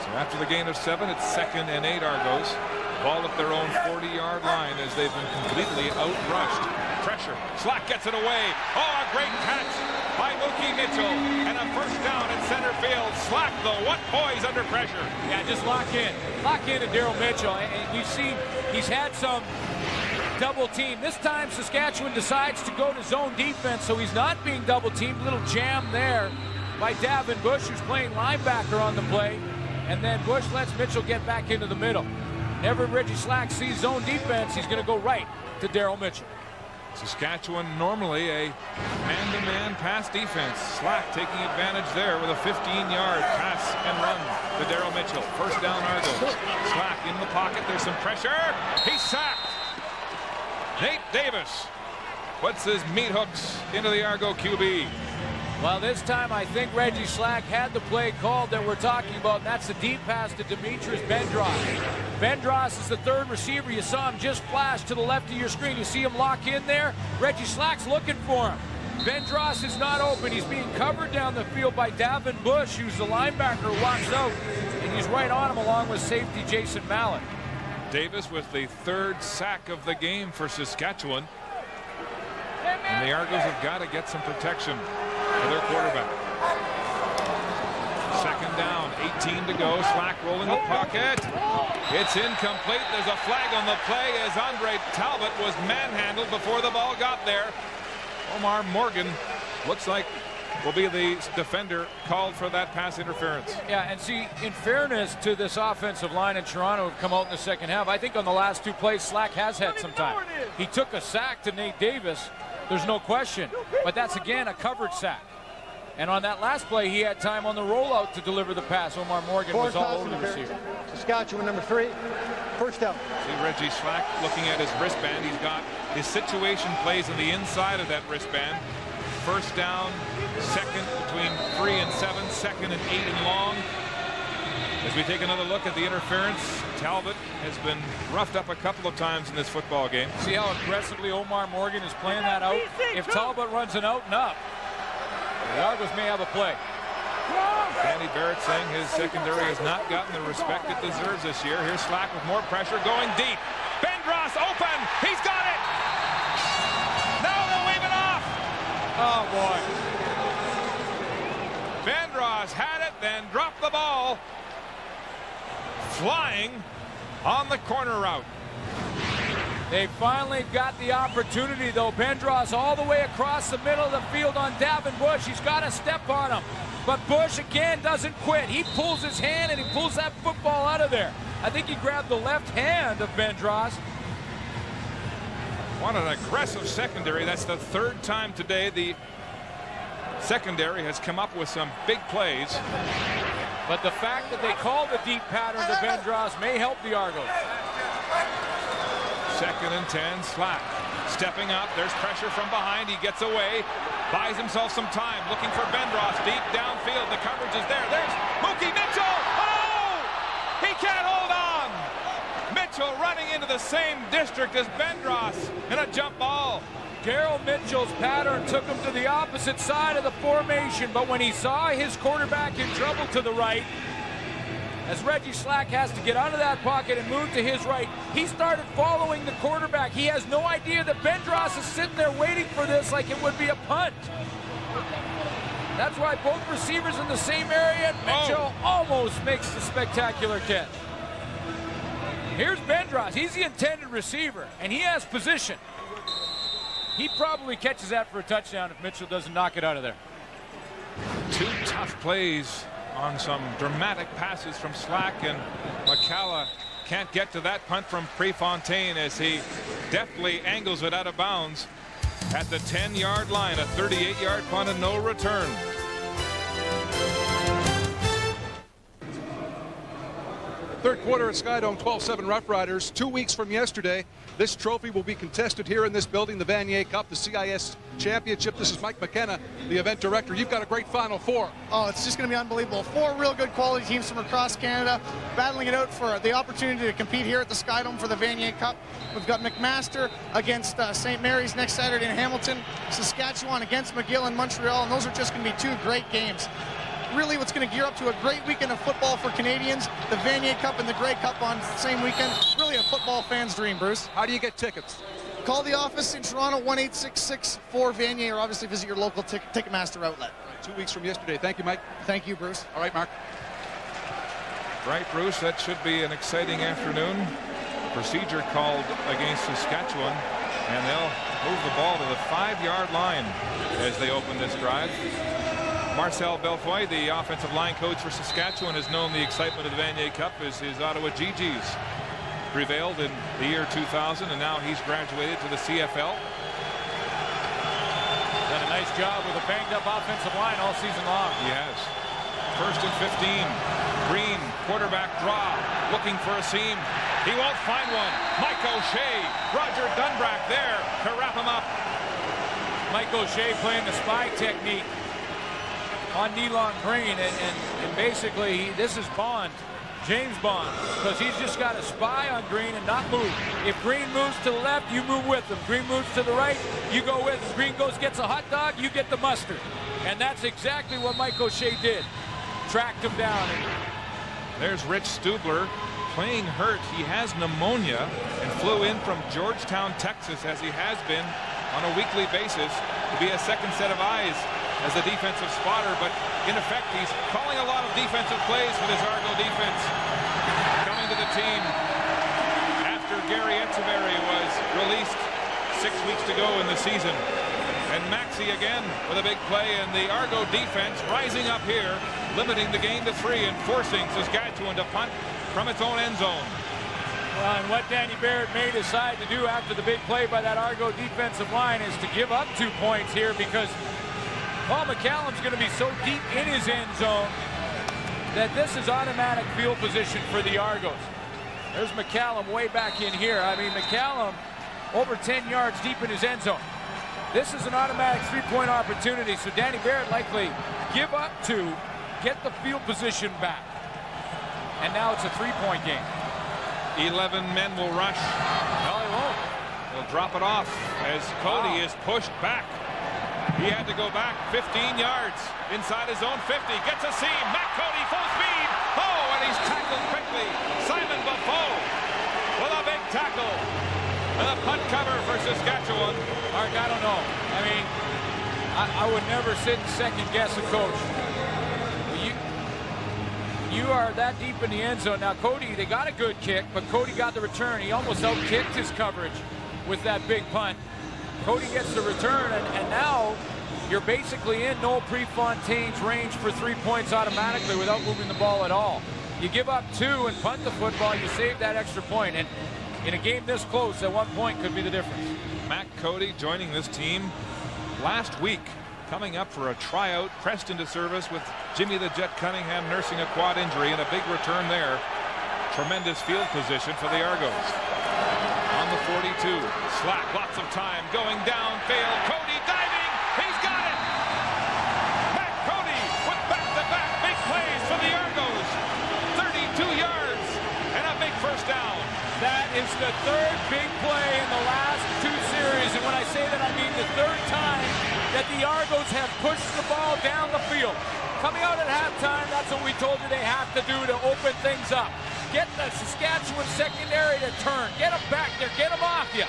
So after the gain of 7, it's 2nd and 8 Argos. Ball at their own 40-yard line as they've been completely outrushed. Pressure. Slack gets it away. Oh, a great catch by Mookie Mitchell. And a first down at center field. Slack, though, what poise under pressure. Yeah, just lock in. Lock in to Daryl Mitchell. And you see he's had some double team. This time Saskatchewan decides to go to zone defense, so he's not being double teamed. Little jam there by Davin Bush, who's playing linebacker on the play. And then Bush lets Mitchell get back into the middle. Whenever Reggie Slack sees zone defense, he's going to go right to Daryl Mitchell. Saskatchewan normally a man-to-man pass defense. Slack taking advantage there with a 15-yard pass and run to Daryl Mitchell. First down Argos. Slack in the pocket. There's some pressure. He's sacked. Nate Davis puts his meat hooks into the Argo QB. Well, this time I think Reggie Slack had the play called that we're talking about, and that's the deep pass to Demetrius Bendros. Bendros is the 3rd receiver. You saw him just flash to the left of your screen. You see him lock in there. Reggie Slack's looking for him. Bendros is not open. He's being covered down the field by Davin Bush, who's the linebacker who walks out, and he's right on him along with safety Jason Mallett. Davis with the 3rd sack of the game for Saskatchewan. And the Argos have got to get some protection for their quarterback. 2nd down, 18 to go. Slack rolling the pocket. It's incomplete. There's a flag on the play as Andre Talbot was manhandled before the ball got there. Omar Morgan looks like will be the defender called for that pass interference. Yeah, and see, in fairness to this offensive line in Toronto who've come out in the second half, I think on the last 2 plays, Slack has had some time. He took a sack to Nate Davis. There's no question, but that's again a covered sack. And on that last play, he had time on the rollout to deliver the pass. Omar Morgan was all over the receiver. Saskatchewan, number 3, first down. See Reggie Slack looking at his wristband. He's got his situation plays on the inside of that wristband. First down, 2nd between 3 and 7, 2nd and 8 and long. As we take another look at the interference, Talbot has been roughed up a couple of times in this football game. See how aggressively Omar Morgan is playing that out? If Talbot runs an out and up, the Argos may have a play. Danny Barrett saying his secondary has not gotten the respect it deserves this year. Here's Slack with more pressure going deep. Bendros open. He's got it. No, they'll leave it off. Oh, boy. Bendros had it, then dropped the ball. Flying on the corner route. They finally got the opportunity, though. Bendros all the way across the middle of the field on Davin Bush. He's got to step on him. But Bush, again, doesn't quit. He pulls his hand, and he pulls that football out of there. I think he grabbed the left hand of Bendros. What an aggressive secondary. That's the 3rd time today the secondary has come up with some big plays. But the fact that they called the deep pattern to Bendros may help the Argos. 2nd and 10, Slack stepping up. There's pressure from behind. He gets away, buys himself some time, looking for Bendros deep downfield. The coverage is there. There's Mookie Mitchell. Oh! He can't hold on. Mitchell running into the same district as Bendros in a jump ball. Daryl Mitchell's pattern took him to the opposite side of the formation, but when he saw his quarterback in trouble to the right, as Reggie Slack has to get out of that pocket and move to his right. He started following the quarterback. He has no idea that Bendros is sitting there waiting for this like it would be a punt. That's why both receivers in the same area, and Mitchell almost makes the spectacular catch. Here's Bendros. He's the intended receiver, and he has position. He probably catches that for a touchdown if Mitchell doesn't knock it out of there. Two tough plays on some dramatic passes from Slack, and McCalla can't get to that punt from Prefontaine as he deftly angles it out of bounds at the 10-yard line. A 38-yard punt and no return. Third quarter at Skydome, 12-7 Roughriders. 2 weeks from yesterday, this trophy will be contested here in this building, the Vanier Cup, the CIS Championship. This is Mike McKenna, the event director. You've got a great Final Four. Oh, it's just going to be unbelievable. 4 real good quality teams from across Canada battling it out for the opportunity to compete here at the Skydome for the Vanier Cup. We've got McMaster against St. Mary's next Saturday in Hamilton, Saskatchewan against McGill in Montreal, and those are just going to be 2 great games. Really what's going to gear up to a great weekend of football for Canadians, the Vanier Cup and the Grey Cup on the same weekend. Really a football fan's dream, Bruce. How do you get tickets? Call the office in Toronto, 1-866-4-VANIER, or obviously visit your local Ticketmaster outlet. Right, 2 weeks from yesterday. Thank you, Mike. Thank you, Bruce. All right, Mark. Right, Bruce, that should be an exciting afternoon. Procedure called against Saskatchewan, and they'll move the ball to the 5-yard line as they open this drive. Marcel Belfoy, the offensive line coach for Saskatchewan, has known the excitement of the Vanier Cup as his Ottawa GGs prevailed in the year 2000, and now he's graduated to the CFL. Done a nice job with a banged-up offensive line all season long. He has. 1st and 15. Green, quarterback draw, looking for a seam. He won't find one. Mike O'Shea, Roger Dunbrack there to wrap him up. Mike O'Shea playing the spy technique on Nealon Green, and basically this is Bond, James Bond, because he's just got to spy on Green and not move. If Green moves to the left, you move with him. Green moves to the right, you go with him. Green gets a hot dog, you get the mustard. And that's exactly what Mike O'Shea did. Tracked him down. There's Rich Stubler playing hurt. He has pneumonia and flew in from Georgetown, Texas, as he has been on a weekly basis, to be a second set of eyes as a defensive spotter, but in effect he's calling a lot of defensive plays for this Argo defense. Coming to the team after Gary Echeverry was released 6 weeks to go in the season. And Maxey again with a big play, and the Argo defense rising up here, limiting the game to 3 and forcing Saskatchewan to punt from its own end zone. Well, and what Danny Barrett may decide to do after the big play by that Argo defensive line is to give up 2 points here, because Paul McCallum's going to be so deep in his end zone that this is automatic field position for the Argos. There's McCallum way back in here. I mean, McCallum over 10 yards deep in his end zone. This is an automatic 3-point opportunity, so Danny Barrett likely give up 2, get the field position back. And now it's a 3-point game. 11 men will rush. No, he won't. He'll drop it off as Cody is pushed back. He had to go back 15 yards inside his own 50. Gets a seam. Matt Cody full speed. Oh, and he's tackled quickly. Simon Buffo with a big tackle. And a punt cover for Saskatchewan. Mark, I don't know. I mean, I would never sit and second guess a coach. You are that deep in the end zone. Now, Cody, they got a good kick, but Cody got the return. He almost out-kicked his coverage with that big punt. Cody gets the return, and now you're basically in Noel Prefontaine's range for 3 points automatically without moving the ball at all. You give up 2 and punt the football, you save that extra point, and in a game this close, that 1 point could be the difference. Matt Cody joining this team last week, coming up for a tryout, pressed into service with Jimmy the Jet Cunningham nursing a quad injury, and a big return there. Tremendous field position for the Argos. On the 42, Slack, lots of time, going downfield, Cody diving, he's got it! Matt Cody with back-to-back big plays for the Argos. 32 yards and a big first down. That is the 3rd big play in the last 2 series, and when I say that, I mean the 3rd time that the Argos have pushed the ball down the field. Coming out at halftime, that's what we told you they have to do to open things up. Get the Saskatchewan secondary to turn. Get them back there. Get them off you.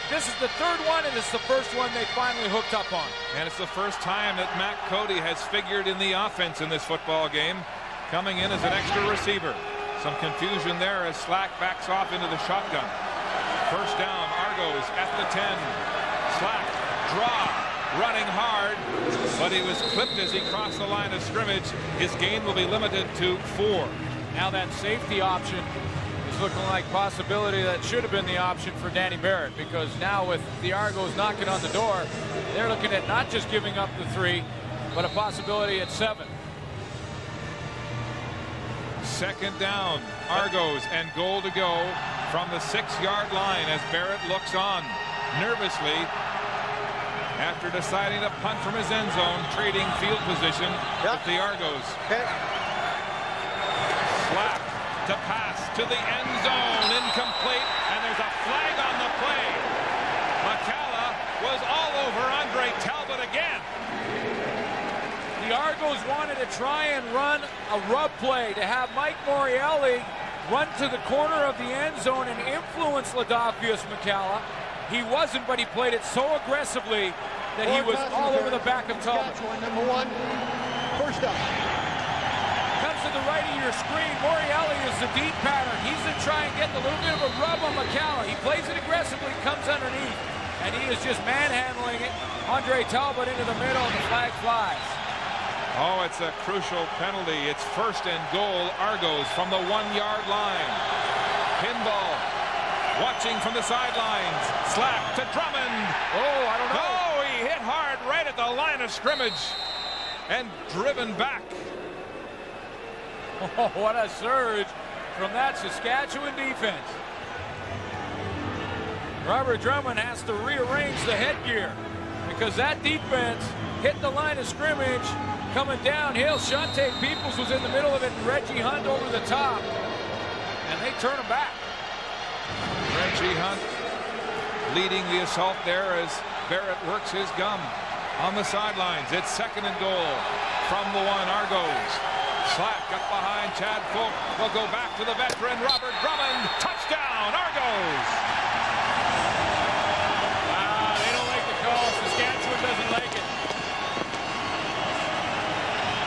This is the third one, and it's the first one they finally hooked up on. And it's the first time that Matt Cody has figured in the offense in this football game, coming in as an extra receiver. Some confusion there as Slack backs off into the shotgun. First down, Argos at the 10. Slack, draw, running hard, but he was clipped as he crossed the line of scrimmage. His gain will be limited to 4. Now that safety option is looking like possibility that should have been the option for Danny Barrett, because now with the Argos knocking on the door, they're looking at not just giving up the 3, but a possibility at 7. Second down, Argos, and goal to go from the 6-yard line as Barrett looks on nervously after deciding to punt from his end zone, trading field position with the Argos. Slack to pass to the end zone, incomplete, and there's a flag on the play. McCalla was all over Andre Talbot again. The Argos wanted to try and run a rub play to have Mike Morreale run to the corner of the end zone and influence Ladolfius McCalla. He wasn't, but he played it so aggressively that he was all over the back of Talbot. Number 1, first down. Comes to the right of your screen. Morreale is the deep pattern. He's to try and get a little bit of a rub on McCalla. He plays it aggressively, comes underneath, and he is just manhandling it. Andre Talbot into the middle, and the flag flies. Oh, it's a crucial penalty. It's first and goal, Argos from the 1-yard line. Pinball, watching from the sidelines. Slack to Drummond. Oh, I don't know. Oh, he hit hard right at the line of scrimmage and driven back. Oh, what a surge from that Saskatchewan defense. Robert Drummond has to rearrange the headgear because that defense hit the line of scrimmage. Coming downhill, Shante Peoples was in the middle of it, and Reggie Hunt over the top, and they turn him back. Reggie Hunt leading the assault there as Barrett works his gum on the sidelines. It's second and goal from the 1, Argos. Slack up behind Chad Folk. Will go back to the veteran Robert Drummond. Touchdown, Argos! They don't like the call. Saskatchewan doesn't like it.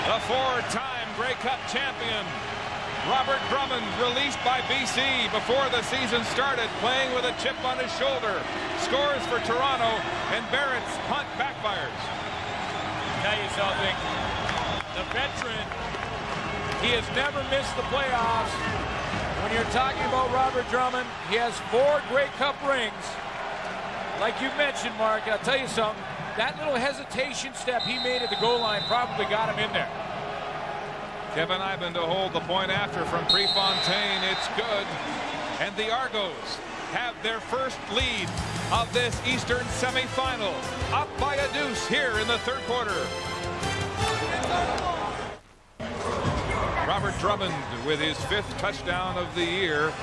The 4-time Grey Cup champion, Robert Drummond, released by BC before the season started, playing with a chip on his shoulder. Scores for Toronto, and Barrett's punt backfires. Tell you something, the veteran, he has never missed the playoffs. When you're talking about Robert Drummond, he has 4 Grey Cup rings. Like you mentioned, Mark, I'll tell you something. That little hesitation step he made at the goal line probably got him in there. Kevin Iben to hold the point after from Prefontaine. It's good. And the Argos have their first lead of this Eastern semifinal. Up by a deuce here in the third quarter. Robert Drummond with his 5th touchdown of the year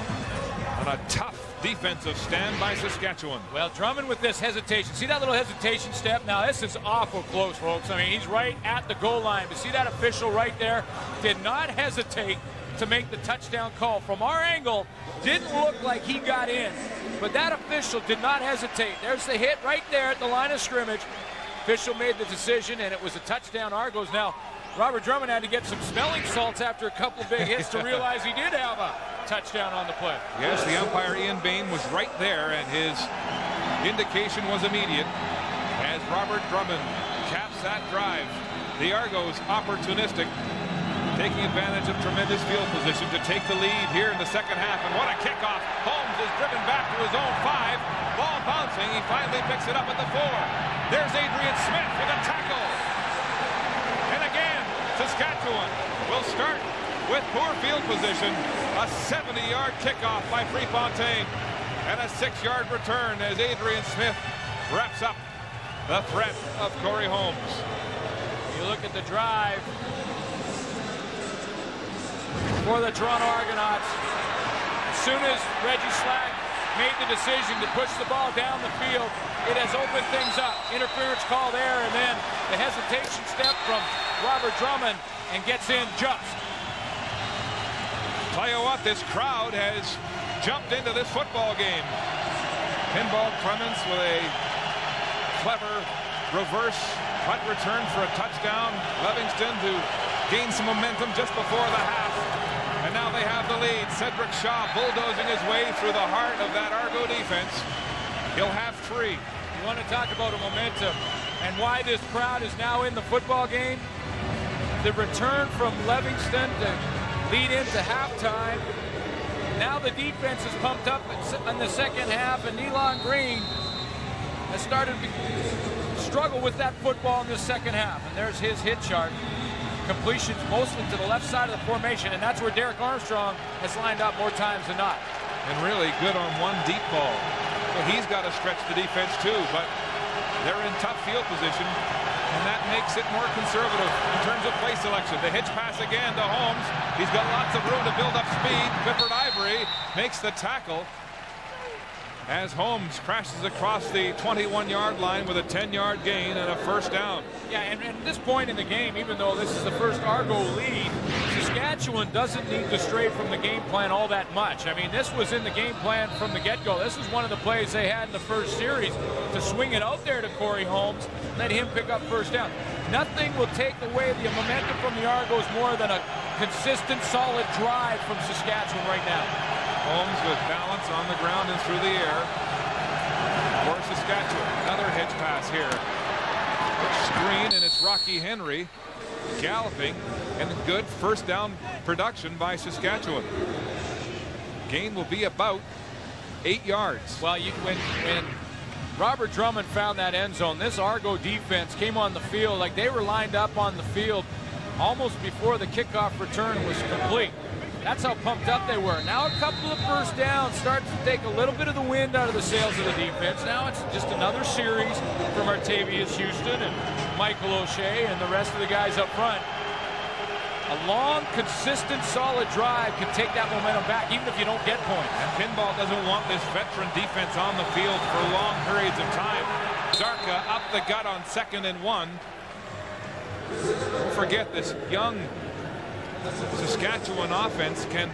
on a tough defensive stand by Saskatchewan. Well, Drummond with this hesitation. See that little hesitation step? Now, this is awful close, folks. I mean, he's right at the goal line. But see that official right there? Did not hesitate to make the touchdown call. From our angle, didn't look like he got in. But that official did not hesitate. There's the hit right there at the line of scrimmage. Official made the decision, and it was a touchdown, Argos. Now, Robert Drummond had to get some smelling salts after a couple of big hits to realize he did have a touchdown on the play. Yes, the umpire Ian Bain was right there, and his indication was immediate as Robert Drummond caps that drive. The Argos opportunistic, taking advantage of tremendous field position to take the lead here in the second half. And what a kickoff. Holmes is driven back to his own 5. Ball bouncing. He finally picks it up at the 4. There's Adrian Smith with a tackle. And again, Saskatchewan will start with poor field position. A 70-yard kickoff by Prefontaine. And a 6-yard return as Adrian Smith wraps up the threat of Corey Holmes. You look at the drive for the Toronto Argonauts. As soon as Reggie Slack made the decision to push the ball down the field, it has opened things up. Interference call there, and then the hesitation step from Robert Drummond and gets in just. Tell you what, this crowd has jumped into this football game. Pinball Clements with a clever reverse punt return for a touchdown. Livingston to gain some momentum just before the half. And now they have the lead. Cedric Shaw bulldozing his way through the heart of that Argo defense. He'll have 3. You want to talk about a momentum and why this crowd is now in the football game? The return from Livingston to lead into halftime. Now the defense is pumped up in the second half, and Nealon Green has started to struggle with that football in the second half. And there's his hit chart. Completions mostly to the left side of the formation, and that's where Derek Armstrong has lined up more times than not. And really good on one deep ball. So he's got to stretch the defense too, but they're in tough field position, and that makes it more conservative in terms of play selection. The hitch pass again to Holmes. He's got lots of room to build up speed. Clifford Ivory makes the tackle as Holmes crashes across the 21-yard line with a 10-yard gain and a first down. Yeah, and at this point in the game, even though this is the first Argo lead, Saskatchewan doesn't need to stray from the game plan all that much. I mean, this was in the game plan from the get-go. This is one of the plays they had in the first series, to swing it out there to Corey Holmes, let him pick up first down. Nothing will take away the momentum from the Argos more than a consistent, solid drive from Saskatchewan right now. Holmes with balance on the ground and through the air for Saskatchewan. Another hitch pass here. Screen, and it's Rocky Henry galloping, and good first down production by Saskatchewan. Gain will be about 8 yards. Well, when Robert Drummond found that end zone, this Argo defense came on the field like they were lined up on the field almost before the kickoff return was complete. That's how pumped up they were. Now a couple of first downs starts to take a little bit of the wind out of the sails of the defense. Now it's just another series from Artavius Houston and Michael O'Shea and the rest of the guys up front. A long, consistent, solid drive can take that momentum back, even if you don't get points. And Pinball doesn't want this veteran defense on the field for long periods of time. Zarka up the gut on 2nd and 1. Don't forget, this young Saskatchewan offense can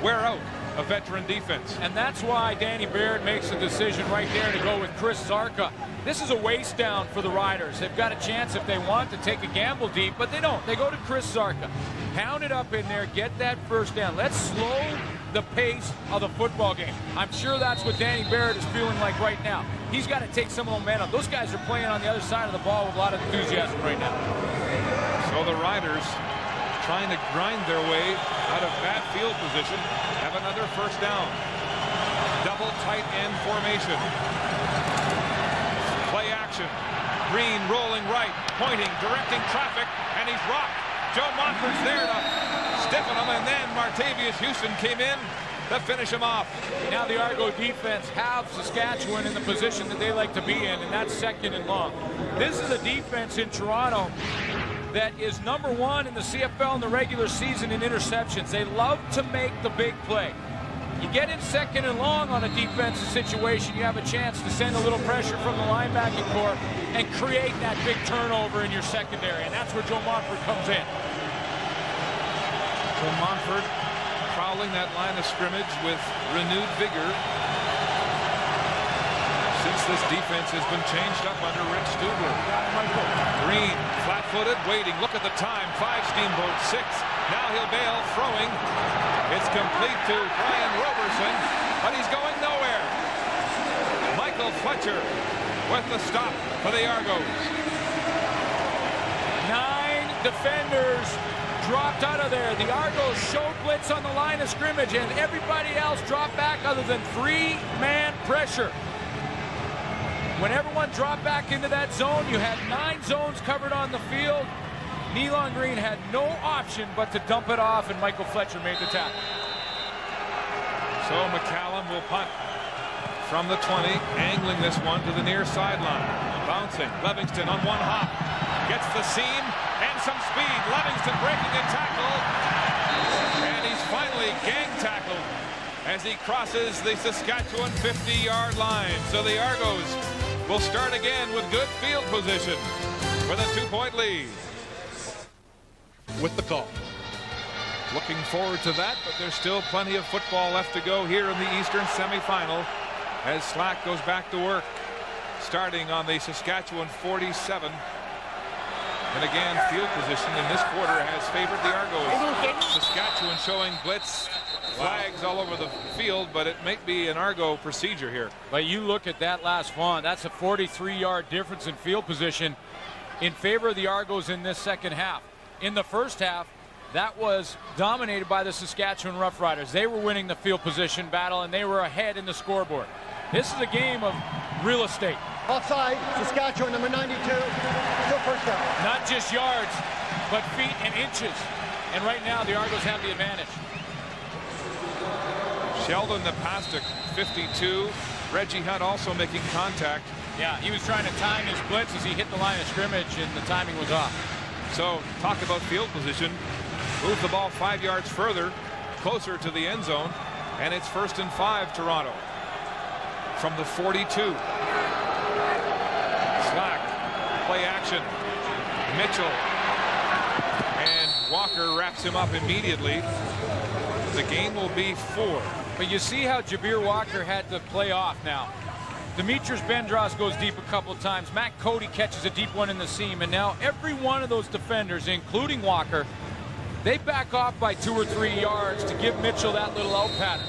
wear out a veteran defense. And that's why Danny Baird makes a decision right there to go with Chris Zarka. This is a waste down for the Riders. They've got a chance if they want to take a gamble deep, but they don't. They go to Chris Zarka. Pound it up in there, get that first down. Let's slow the pace of the football game. I'm sure that's what Danny Baird is feeling like right now. He's got to take some momentum. Those guys are playing on the other side of the ball with a lot of enthusiasm right now. So the Riders, trying to grind their way out of bad field position, have another first down. Double tight end formation. Play action. Green rolling right, pointing, directing traffic, and he's rocked. Joe Montford's there to stiffen him, and then Martavius Houston came in to finish him off. Now the Argo defense have Saskatchewan in the position that they like to be in, and that's 2nd and long. This is a defense in Toronto that is #1 in the CFL in the regular season in interceptions. They love to make the big play. You get in 2nd and long on a defensive situation, you have a chance to send a little pressure from the linebacking corps and create that big turnover in your secondary, and that's where Joe Montford comes in. Joe Montford prowling that line of scrimmage with renewed vigor since this defense has been changed up under Rick Stubler. Green, flat-footed, waiting. Look at the time. 5 steamboats, 6. Now he'll bail, throwing. It's complete to Brian Roberson, but he's going nowhere. Michael Fletcher with the stop for the Argos. 9 defenders dropped out of there. The Argos showed blitz on the line of scrimmage, and everybody else dropped back other than 3-man pressure. When everyone dropped back into that zone, you had 9 zones covered on the field. Nealon Green had no option but to dump it off, and Michael Fletcher made the tackle. So McCallum will punt from the 20, angling this one to the near sideline. Bouncing, Livingston on one hop. Gets the seam and some speed. Livingston breaking a tackle. And he's finally gang tackled as he crosses the Saskatchewan 50-yard line. So the Argos will start again with good field position with a 2-point lead. with the call. Looking forward to that, but there's still plenty of football left to go here in the Eastern semifinal as Slack goes back to work, starting on the Saskatchewan 47. And again, field position in this quarter has favored the Argos. Saskatchewan showing blitz flags all over the field, but it might be an Argo procedure here. But you look at that last fawn, that's a 43-yard difference in field position in favor of the Argos in this second half. In the first half, that was dominated by the Saskatchewan Roughriders. They were winning the field position battle, and they were ahead in the scoreboard. This is a game of real estate. Offside, Saskatchewan, number 92, still first down. Not just yards, but feet and inches. And right now, the Argos have the advantage. Sheldon, the pass to 52. Reggie Hunt also making contact. Yeah, he was trying to time his blitz as he hit the line of scrimmage, and the timing was off. So, talk about field position. Move the ball 5 yards further, closer to the end zone, and it's 1st and 5, Toronto. From the 42. Slack, play action. Mitchell. And Walker wraps him up immediately. The game will be 4. But you see how Jabir Walker had to play off now. Demetrius Bendros goes deep a couple of times. Matt Cody catches a deep one in the seam. And now every one of those defenders, including Walker, they back off by 2 or 3 yards to give Mitchell that little out pattern.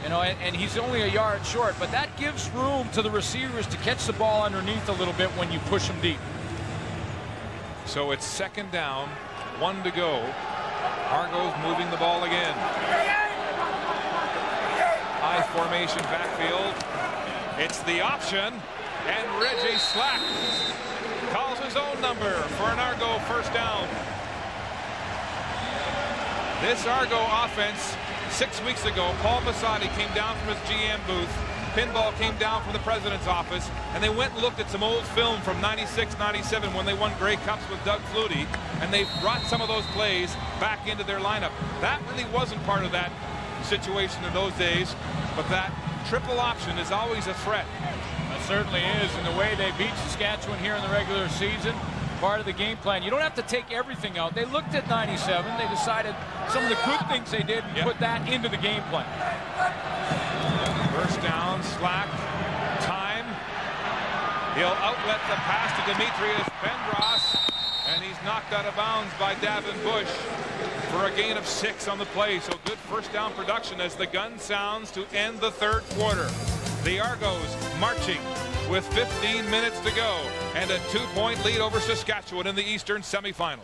You know, and he's only a yard short, but that gives room to the receivers to catch the ball underneath a little bit when you push them deep. So it's 2nd down, 1 to go. Argos moving the ball again. High formation backfield. It's the option, and Reggie Slack calls his own number for an Argo first down. This Argo offense, 6 weeks ago, Paul Masadi came down from his GM booth. Pinball came down from the president's office, and they went and looked at some old film from 96, 97 when they won Grey Cups with Doug Flutie, and they brought some of those plays back into their lineup. That really wasn't part of that situation in those days, but that triple option is always a threat. It certainly is, and the way they beat Saskatchewan here in the regular season, part of the game plan. You don't have to take everything out. They looked at 97. They decided some of the good things they did and put that into the game plan. First down, Slack, time. He'll outlet the pass to Demetrius Bendros, and he's knocked out of bounds by Davin Bush for a gain of 6 on the play. So good first down production as the gun sounds to end the third quarter. The Argos marching with 15 minutes to go and a 2-point lead over Saskatchewan in the Eastern semifinal.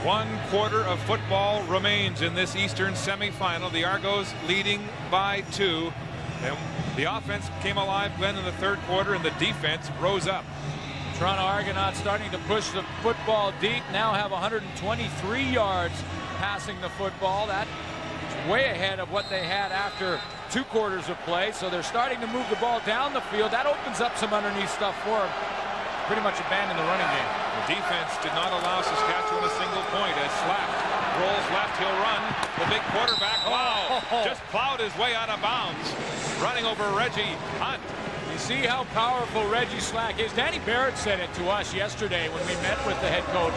One quarter of football remains in this Eastern semifinal. The Argos leading by 2. And the offense came alive, Glenn, in the third quarter, and the defense rose up. Toronto Argonauts starting to push the football deep. Now have 123 yards passing the football. That is way ahead of what they had after 2 quarters of play. So they're starting to move the ball down the field. That opens up some underneath stuff for them. Pretty much abandon the running game. The defense did not allow Saskatchewan a single point as Slack rolls left. He'll run. The big quarterback, just plowed his way out of bounds, running over Reggie Hunt. You see how powerful Reggie Slack is. Danny Barrett said it to us yesterday when we met with the head coach.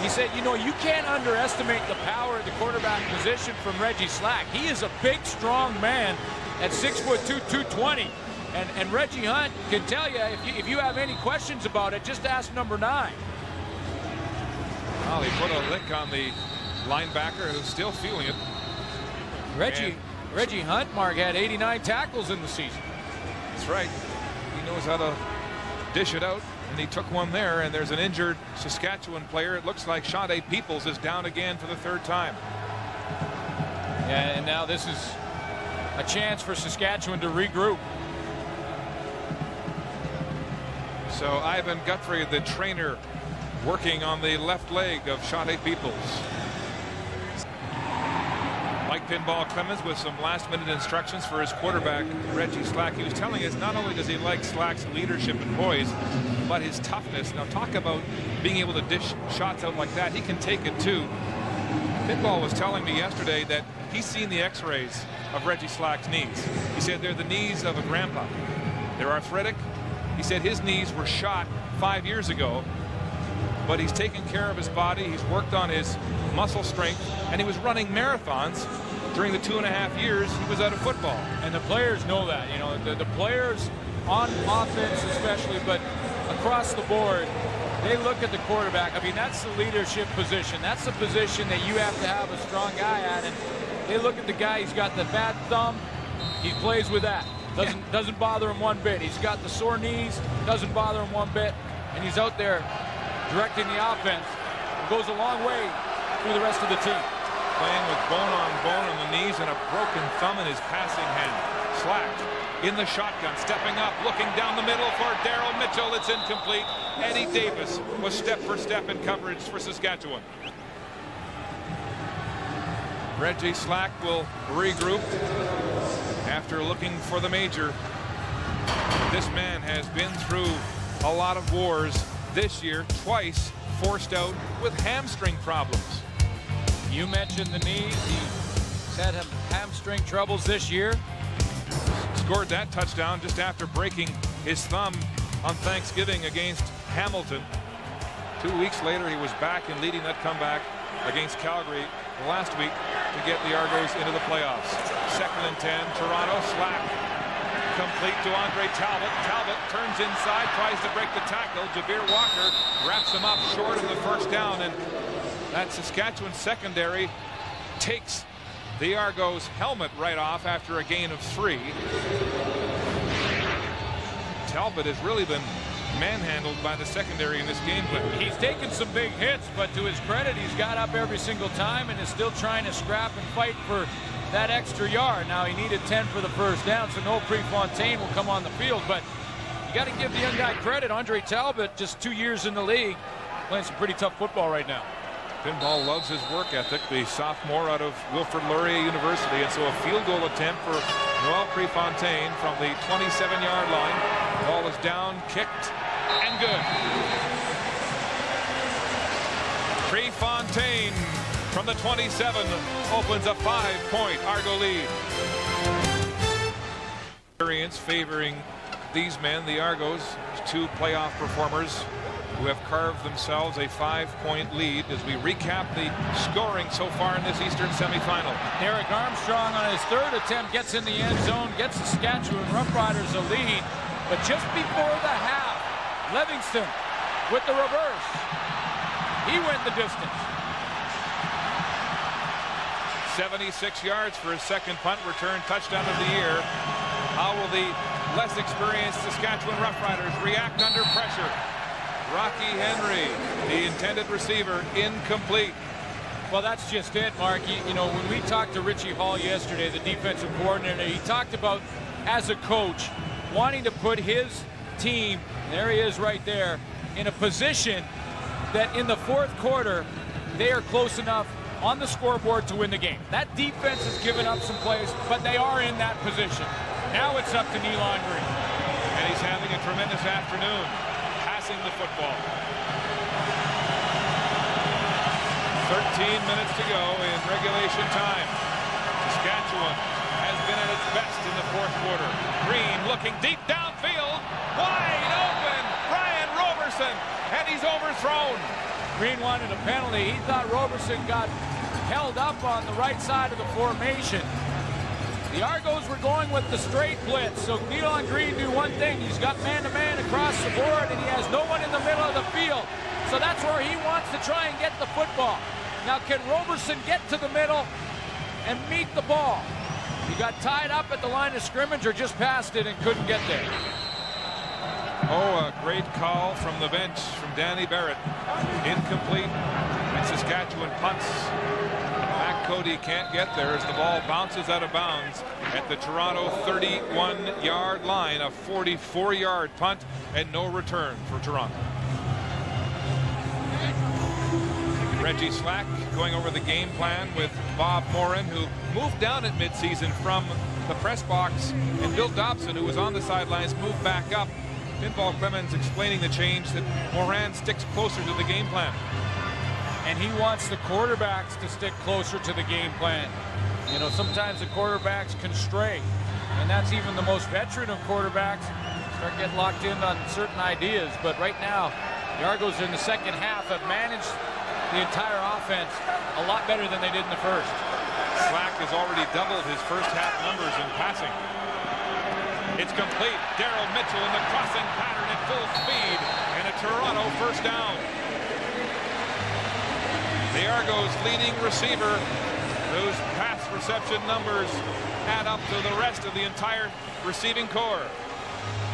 He said, you know, you can't underestimate the power of the quarterback position from Reggie Slack. He is a big, strong man at 6'2", 220. And Reggie Hunt can tell you, if you have any questions about it, just ask number 9. Well, he put a lick on the linebacker who's still feeling it. Reggie Hunt, Mark, had 89 tackles in the season. That's right. He knows how to dish it out, and he took one there, and there's an injured Saskatchewan player. It looks like Shade Peoples is down again for the 3rd time. Yeah, and now this is a chance for Saskatchewan to regroup. So Ivan Guthrie, the trainer, working on the left leg of Shade Peoples. Pinball Clemens with some last-minute instructions for his quarterback, Reggie Slack. He was telling us not only does he like Slack's leadership and poise, but his toughness. Now talk about being able to dish shots out like that. He can take it too. Pinball was telling me yesterday that he's seen the x-rays of Reggie Slack's knees. He said they're the knees of a grandpa. They're arthritic. He said his knees were shot 5 years ago, but he's taken care of his body. He's worked on his muscle strength, and he was running marathons during the 2.5 years he was out of football. And the players know that. You know, the players on offense especially, but across the board, they look at the quarterback. I mean, that's the leadership position. That's the position that you have to have a strong guy at. And they look at the guy, he's got the bad thumb. He plays with that. Doesn't bother him one bit. He's got the sore knees. Doesn't bother him one bit. And he's out there directing the offense. It goes a long way through the rest of the team. Playing with bone on the knees and a broken thumb in his passing hand. Slack in the shotgun, stepping up, looking down the middle for Daryl Mitchell. It's incomplete. Eddie Davis was step for step in coverage for Saskatchewan. Reggie Slack will regroup after looking for the major. This man has been through a lot of wars this year, twice forced out with hamstring problems. You mentioned the knees. He's had hamstring troubles this year. Scored that touchdown just after breaking his thumb on Thanksgiving against Hamilton. 2 weeks later, he was back and leading that comeback against Calgary last week to get the Argos into the playoffs. 2nd and 10, Toronto. Slack complete to Andre Talbot. Talbot turns inside, tries to break the tackle. Javier Walker wraps him up short of the first down, and that Saskatchewan secondary takes the Argos helmet right off after a gain of 3. Talbot has really been manhandled by the secondary in this game. But he's taken some big hits, but to his credit, he's got up every single time and is still trying to scrap and fight for that extra yard. Now he needed 10 for the first down, so no Prefontaine will come on the field, but you got to give the young guy credit. Andre Talbot, just 2 years in the league, playing some pretty tough football right now. Pinball loves his work ethic, the sophomore out of Wilfrid Laurier University, and so a field goal attempt for Noel Prefontaine from the 27-yard line. Ball is down, kicked, and good. Prefontaine from the 27 opens a 5-point Argo lead. Experience favoring these men, the Argos, 2 playoff performers who have carved themselves a 5-point lead as we recap the scoring so far in this Eastern semifinal. Eric Armstrong on his 3rd attempt gets in the end zone, gets Saskatchewan Roughriders a lead, but just before the half, Livingston with the reverse. He went the distance. 76 yards for his 2nd punt return, touchdown of the year. How will the less experienced Saskatchewan Roughriders react under pressure? Rocky Henry, the intended receiver, incomplete. Well, that's just it, Mark. You know, when we talked to Richie Hall yesterday, the defensive coordinator, he talked about, as a coach, wanting to put his team, there he is right there, in a position that in the 4th quarter, they are close enough on the scoreboard to win the game. That defense has given up some plays, but they are in that position. Now it's up to Nealon Green. And he's having a tremendous afternoon. The football. 13 minutes to go in regulation time. Saskatchewan has been at its best in the 4th quarter. Green looking deep downfield, wide open. Brian Roberson, and he's overthrown. Green wanted a penalty. He thought Roberson got held up on the right side of the formation. The Argos were going with the straight blitz, so Nealon Green knew one thing. He's got man-to-man across the board, and he has no one in the middle of the field. So that's where he wants to try and get the football. Now, can Roberson get to the middle and meet the ball? He got tied up at the line of scrimmage or just passed it and couldn't get there. Oh, a great call from the bench from Danny Barrett. Incomplete, and Saskatchewan punts. Cody can't get there as the ball bounces out of bounds at the Toronto 31-yard line. A 44-yard punt and no return for Toronto. Reggie Slack going over the game plan with Bob Morin, who moved down at midseason from the press box, and Bill Dobson, who was on the sidelines, moved back up. Pinball Clemens explaining the change, that Morin sticks closer to the game plan. And he wants the quarterbacks to stick closer to the game plan. You know, sometimes the quarterbacks can stray, and that's even the most veteran of quarterbacks start getting locked in on certain ideas. But right now, the Argos in the second half have managed the entire offense a lot better than they did in the first. Slack has already doubled his first half numbers in passing. It's complete. Daryl Mitchell in the crossing pattern at full speed, and a Toronto first down. The Argos' leading receiver, those pass reception numbers add up to the rest of the entire receiving corps.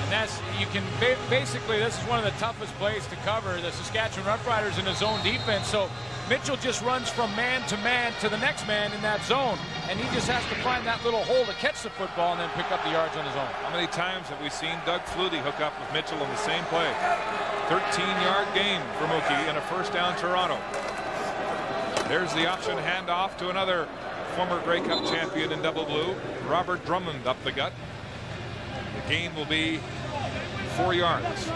And that's, you can basically, this is one of the toughest plays to cover, the Saskatchewan Roughriders in a zone defense. So Mitchell just runs from man to the next man in that zone, and he just has to find that little hole to catch the football and then pick up the yards on his own. How many times have we seen Doug Flutie hook up with Mitchell on the same play? 13-yard gain for Mookie and a first down Toronto. There's the option handoff to another former Grey Cup champion in double blue, Robert Drummond, up the gut. The gain will be 4 yards.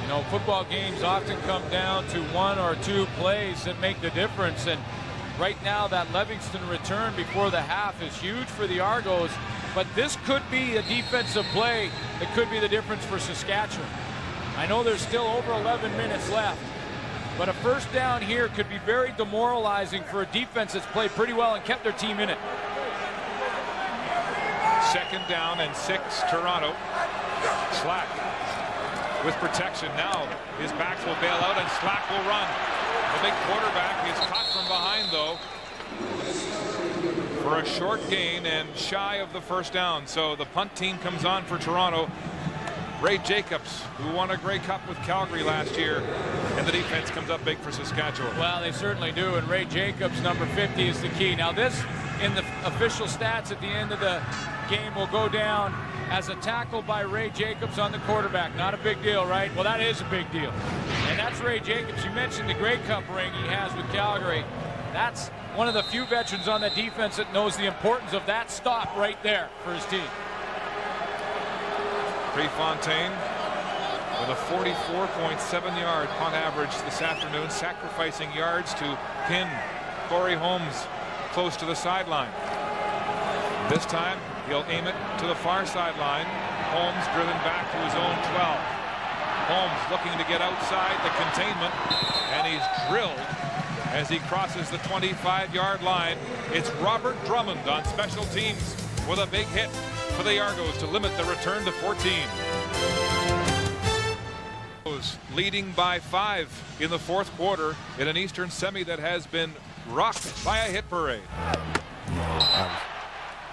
You know, football games often come down to 1 or 2 plays that make the difference, and right now that Livingston return before the half is huge for the Argos, but this could be a defensive play that could be the difference for Saskatchewan. I know there's still over 11 minutes left, but a first down here could be very demoralizing for a defense that's played pretty well and kept their team in it. Second down and 6, Toronto. Slack with protection. Now his backs will bail out and Slack will run. The big quarterback is caught from behind, though, for a short gain and shy of the first down. So the punt team comes on for Toronto. Ray Jacobs, who won a Grey Cup with Calgary last year, and the defense comes up big for Saskatchewan. Well, they certainly do, and Ray Jacobs, number 50, is the key. Now this, in the official stats at the end of the game, will go down as a tackle by Ray Jacobs on the quarterback. Not a big deal, right? Well, that is a big deal. And that's Ray Jacobs. You mentioned the Grey Cup ring he has with Calgary. That's one of the few veterans on the defense that knows the importance of that stop right there for his team. Prefontaine with a 44.7-yard punt average this afternoon, sacrificing yards to pin Corey Holmes close to the sideline. This time he'll aim it to the far sideline. Holmes driven back to his own 12. Holmes looking to get outside the containment, and he's drilled as he crosses the 25-yard line. It's Robert Drummond on special teams with a big hit for the Argos to limit the return to 14. Leading by 5 in the fourth quarter in an Eastern semi that has been rocked by a hit parade.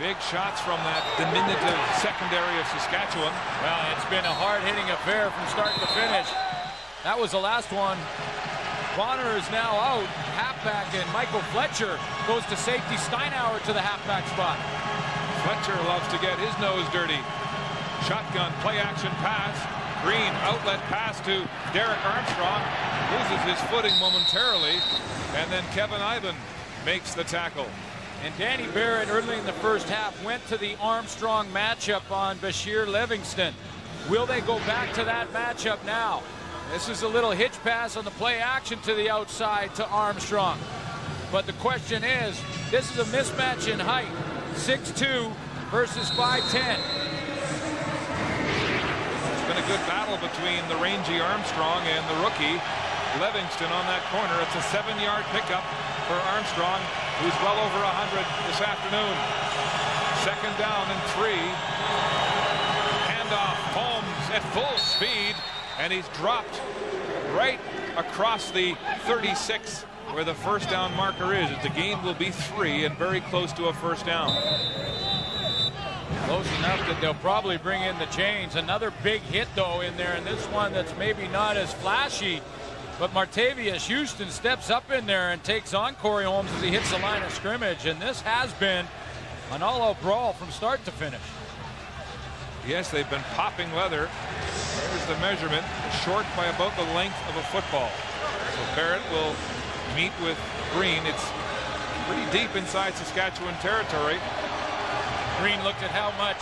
Big shots from that diminutive secondary of Saskatchewan. Well, it's been a hard-hitting affair from start to finish. That was the last one. Bonner is now out, halfback, and Michael Fletcher goes to safety. Steinauer to the halfback spot. Fletcher loves to get his nose dirty. Shotgun play action pass. Green outlet pass to Derek Armstrong. Loses his footing momentarily. And then Kevin Ivan makes the tackle. And Danny Barrett early in the first half went to the Armstrong matchup on Bashir Livingston. Will they go back to that matchup now? This is a little hitch pass on the play action to the outside to Armstrong. But the question is, this is a mismatch in height. 6'2" versus 5'10". It's been a good battle between the rangy Armstrong and the rookie Livingston on that corner. It's a 7-yard pickup for Armstrong, who's well over 100 this afternoon. Second down and 3. Handoff, Holmes at full speed, and he's dropped right across the 36 where the first down marker is. The gain will be 3 and very close to a first down. Close enough that they'll probably bring in the chains. Another big hit, though, in there, and this one that's maybe not as flashy. But Martavius Houston steps up in there and takes on Corey Holmes as he hits the line of scrimmage. And this has been an all-out brawl from start to finish. Yes, they've been popping leather. There's the measurement. Short by about the length of a football. So Barrett will meet with Green. It's pretty deep inside Saskatchewan territory. Green looked at how much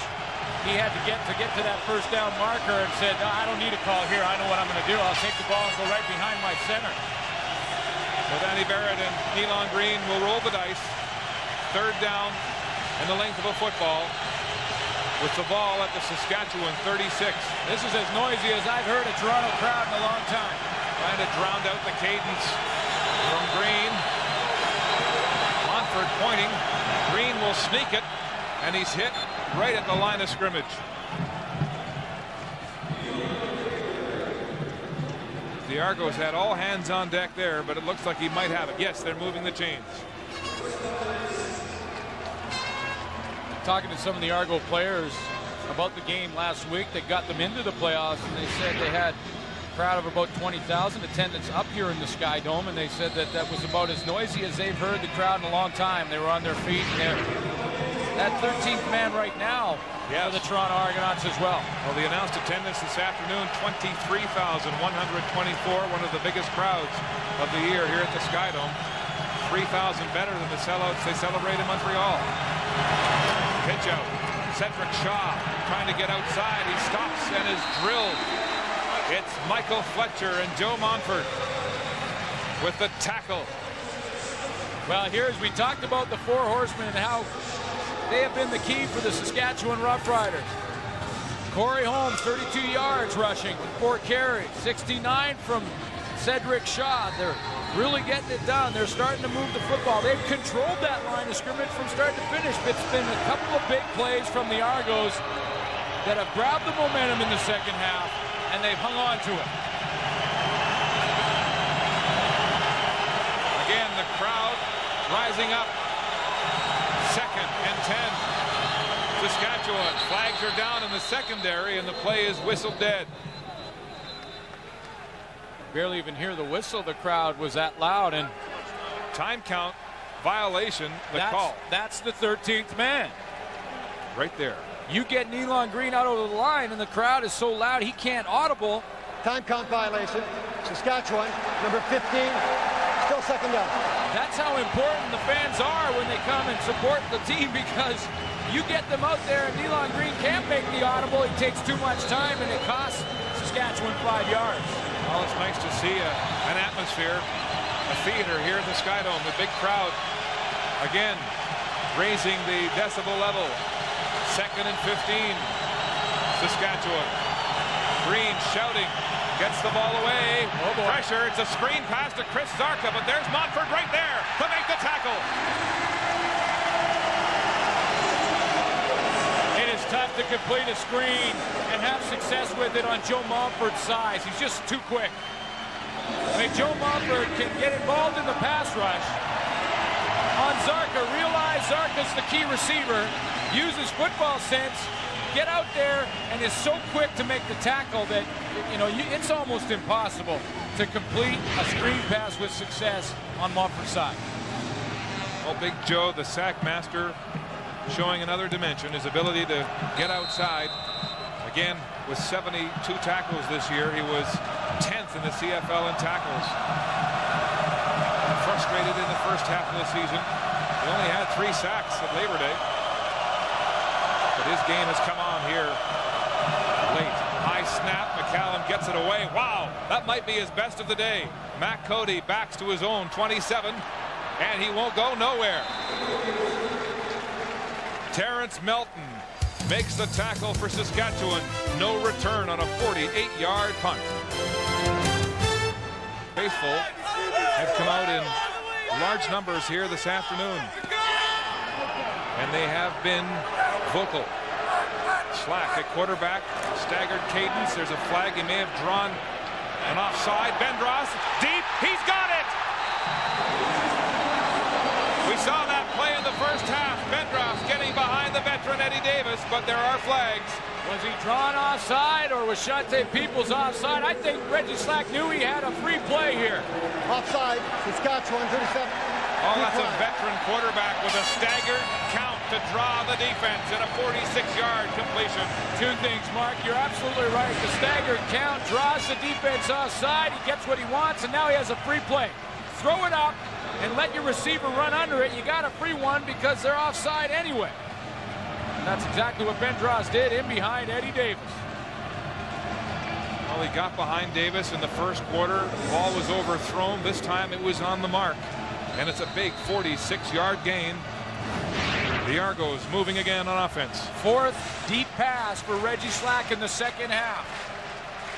he had to get to that first down marker and said, no, I don't need a call here. I know what I'm going to do. I'll take the ball and go right behind my center. So Danny Barrett and Nealon Green will roll the dice. Third down and the length of a football with the ball at the Saskatchewan 36. This is as noisy as I've heard a Toronto crowd in a long time. Trying to drown out the cadence from Green. Montford pointing. Green will sneak it, and he's hit right at the line of scrimmage. The Argos had all hands on deck there, but it looks like he might have it. Yes, they're moving the chains. Talking to some of the Argo players about the game last week that got them into the playoffs, and they said they had a crowd of about 20,000 attendance up here in the Sky Dome, and they said that that was about as noisy as they've heard the crowd in a long time. They were on their feet, and they're that 13th man right now for the Toronto Argonauts as well. Well, the announced attendance this afternoon, 23,124, one of the biggest crowds of the year here at the Sky Dome. 3,000 better than the sellouts they celebrate in Montreal. Pitch out. Cedric Shaw trying to get outside. He stops and is drilled. It's Michael Fletcher and Joe Montford with the tackle. Well, here as we talked about the four horsemen and how they have been the key for the Saskatchewan Roughriders. Corey Holmes, 32 yards rushing, 4 carries, 69 from Cedric Shaw. They're really getting it done. They're starting to move the football. They've controlled that line of scrimmage from start to finish. It's been a couple of big plays from the Argos that have grabbed the momentum in the second half, and they've hung on to it. Again, the crowd rising up. 2nd and 10. Saskatchewan. Flags are down in the secondary, and the play is whistled dead. Barely even hear the whistle. The crowd was that loud, and time count violation. The call. That's the 13th man. Right there. You get Nealon Green out over the line, and the crowd is so loud he can't audible. Time count violation. Saskatchewan, number 15, still 2nd down. That's how important the fans are when they come and support the team, because you get them out there and Nealon Green can't make the audible. He takes too much time, and it costs Saskatchewan 5 yards. Well, it's nice to see an atmosphere, a theater here at the Sky Dome. The big crowd, again, raising the decibel level. 2nd and 15, Saskatchewan. Green shouting, gets the ball away. Oh boy. Pressure, it's a screen pass to Chris Zarka, but there's Montford right there to make the tackle. It is tough to complete a screen and have success with it on Joe Montford's size. He's just too quick. I mean, Joe Montford can get involved in the pass rush on Zarka. Realize Zarka's the key receiver, uses football sense, get out there, and is so quick to make the tackle that, you know, it's almost impossible to complete a screen pass with success on Montford's side. Well, Big Joe, the sack master, showing another dimension, his ability to get outside. Again, with 72 tackles this year, he was 10th in the CFL in tackles. Frustrated in the first half of the season. He only had 3 sacks at Labor Day. But his game has come on here late. High snap, McCallum gets it away. Wow, that might be his best of the day. Matt Cody backs to his own 27, and he won't go nowhere. Terrence Melton makes the tackle for Saskatchewan. No return on a 48-yard punt. Faithful have come out in large numbers here this afternoon, and they have been vocal. Slack at quarterback, staggered cadence. There's a flag. He may have drawn an offside. Bendros deep. He's got it. We saw that play in the first half. Bendros getting behind the veteran Eddie Davis, but there are flags. Was he drawn offside, or was Shante Peoples offside? I think Reggie Slack knew he had a free play here. Offside, Saskatchewan, 37. Oh, that's a veteran quarterback with a staggered count to draw the defense in a 46-yard completion. 2 things, Mark. You're absolutely right. The staggered count draws the defense offside. He gets what he wants, and now he has a free play. throw it up and let your receiver run under it, you got a free one because they're offside anyway. And that's exactly what Ben Dross did in behind Eddie Davis. Well, he got behind Davis in the first quarter. The ball was overthrown. This time it was on the mark. And it's a big 46-yard gain. The Argos moving again on offense. Fourth deep pass for Reggie Slack in the second half.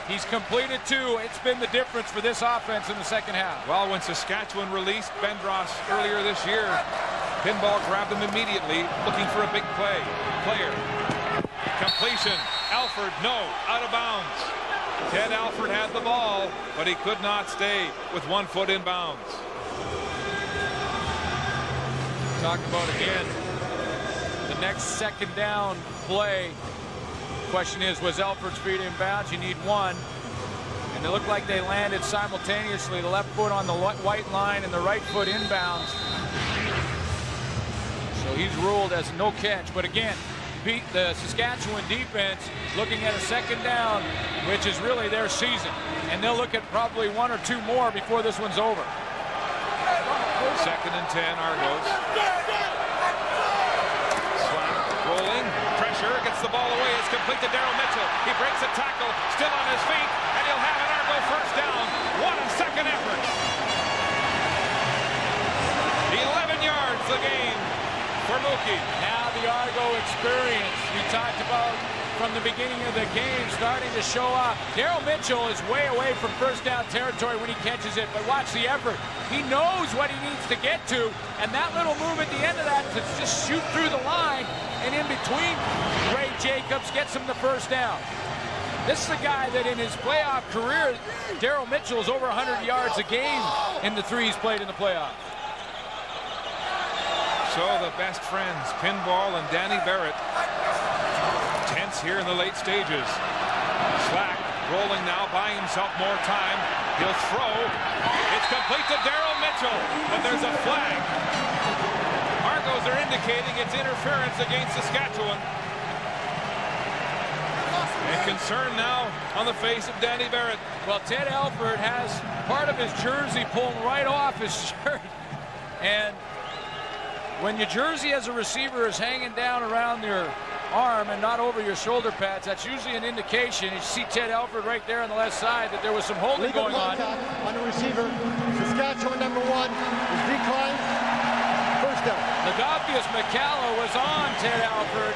He's completed 2. It's been the difference for this offense in the second half. Well, when Saskatchewan released Ben Dross earlier this year, Pinball grabbed him immediately, looking for a big player. Completion. Alford, no, out of bounds. Ted Alford had the ball, but he could not stay with 1 foot in bounds. Talk about again the next second down play. Question is, was Alford's feet in bounds? You need 1. And it looked like they landed simultaneously. The left foot on the white line and the right foot inbounds. So he's ruled as no catch. But again, beat the Saskatchewan defense looking at a second down, which is really their season. And they'll look at probably 1 or 2 more before this one's over. 2nd and 10, Argos. Slack rolling, pressure, gets the ball away. It's complete to Daryl Mitchell. He breaks a tackle, still on his feet, and he'll have an Argo first down. 1 second effort. 11 yards the game for Mookie. Now the Argo experience we talked about from the beginning of the game starting to show up. Daryl Mitchell is way away from first down territory when he catches it, but watch the effort. He knows what he needs to get to, and that little move at the end of that to just shoot through the line and in between Ray Jacobs gets him the first down. This is a guy that in his playoff career, Daryl Mitchell is over 100 yards a game in the 3 he's played in the playoffs. So the best friends, Pinball and Danny Barrett. Tense here in the late stages. Slack rolling now by himself, more time. He'll throw. It's complete to Daryl Mitchell, but there's a flag. Argos are indicating it's interference against Saskatchewan. And concern now on the face of Danny Barrett. Well, Ted Alford has part of his jersey pulled right off his shirt. And when your jersey as a receiver is hanging down around your arm and not over your shoulder pads, that's usually an indication. You see Ted Alford right there on the left side that there was some holding going on. On the receiver, Saskatchewan number 1 is declined. First down. Legopius McCalla was on Ted Alford.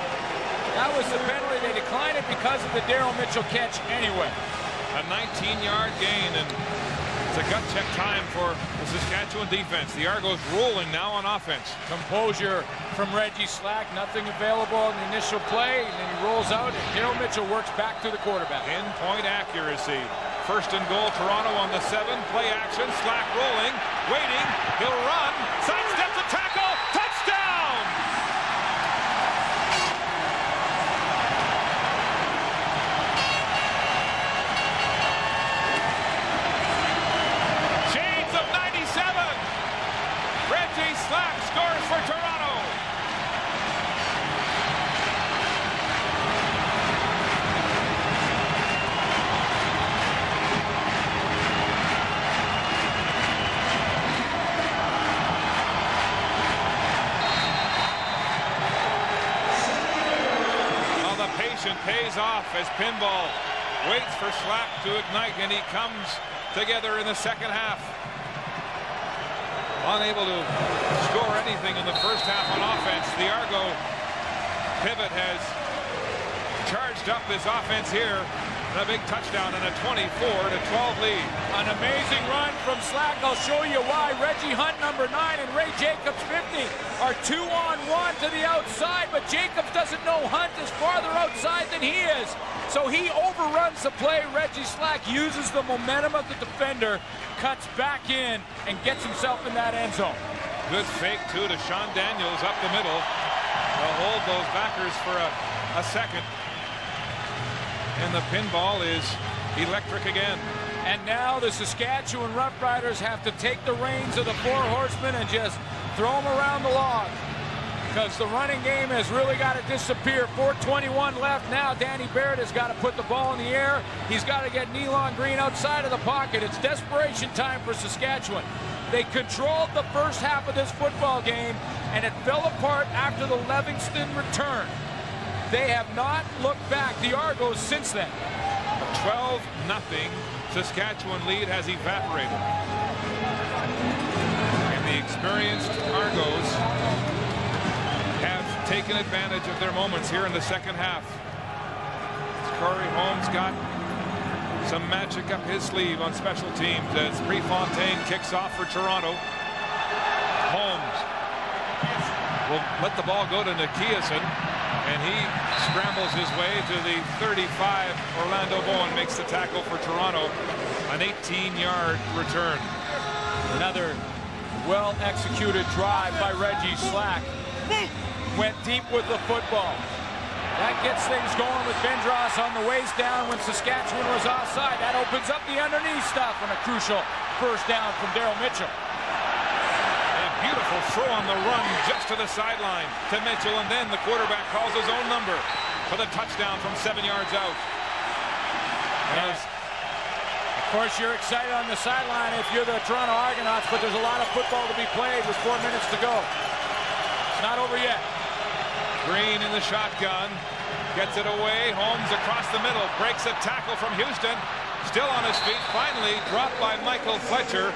That was the penalty. They declined it because of the Daryl Mitchell catch anyway. A 19-yard gain, and it's a gut check time for the Saskatchewan defense. The Argos rolling now on offense. Composure from Reggie Slack. Nothing available in the initial play, and then he rolls out, and Daryl Mitchell works back to the quarterback. Pinpoint accuracy. 1st and goal, Toronto on the 7. Play action. Slack rolling, waiting. He'll run. Sidesteps a tackle. Touchdown! Reggie Slack scores for Toronto. Well, the patience pays off as Pinball waits for Slack to ignite, and he comes together in the second half. Unable to score anything in the first half on offense. The Argo pivot has charged up this offense here. And a big touchdown and a 24-12 lead. An amazing run from Slack. I'll show you why. Reggie Hunt, number 9, and Ray Jacobs, 50, are 2-on-1 to the outside, but Jacobs doesn't know Hunt is farther outside than he is. So he overruns the play. Reggie Slack uses the momentum of the defender, cuts back in, and gets himself in that end zone. Good fake, too, to Sean Daniels up the middle. They'll hold those backers for a second. And the Pinball is electric again. And now the Saskatchewan Roughriders have to take the reins of the 4 horsemen and just throw them around the log, because the running game has really got to disappear. 4:21 left now. Danny Barrett has got to put the ball in the air. He's got to get Nealon Green outside of the pocket. It's desperation time for Saskatchewan. They controlled the first half of this football game, and it fell apart after the Livingston return. They have not looked back, the Argos, since then. A 12-0 Saskatchewan lead has evaporated. And the experienced Argos have taken advantage of their moments here in the second half. Corey Holmes got some magic up his sleeve on special teams as Prefontaine kicks off for Toronto. Holmes will let the ball go to Nikiasen, and he scrambles his way to the 35. Orlando Bowen makes the tackle for Toronto. An 18-yard return. Another well-executed drive by Reggie Slack. Went deep with the football. That gets things going with Bendros on the waist down when Saskatchewan was offside. That opens up the underneath stuff and a crucial first down from Daryl Mitchell. A beautiful throw on the run just to the sideline to Mitchell, and then the quarterback calls his own number for the touchdown from 7 yards out. Yes. Of course, you're excited on the sideline if you're the Toronto Argonauts, but there's a lot of football to be played with 4 minutes to go. It's not over yet. Green in the shotgun, gets it away. Holmes across the middle, breaks a tackle from Houston, still on his feet, finally dropped by Michael Fletcher,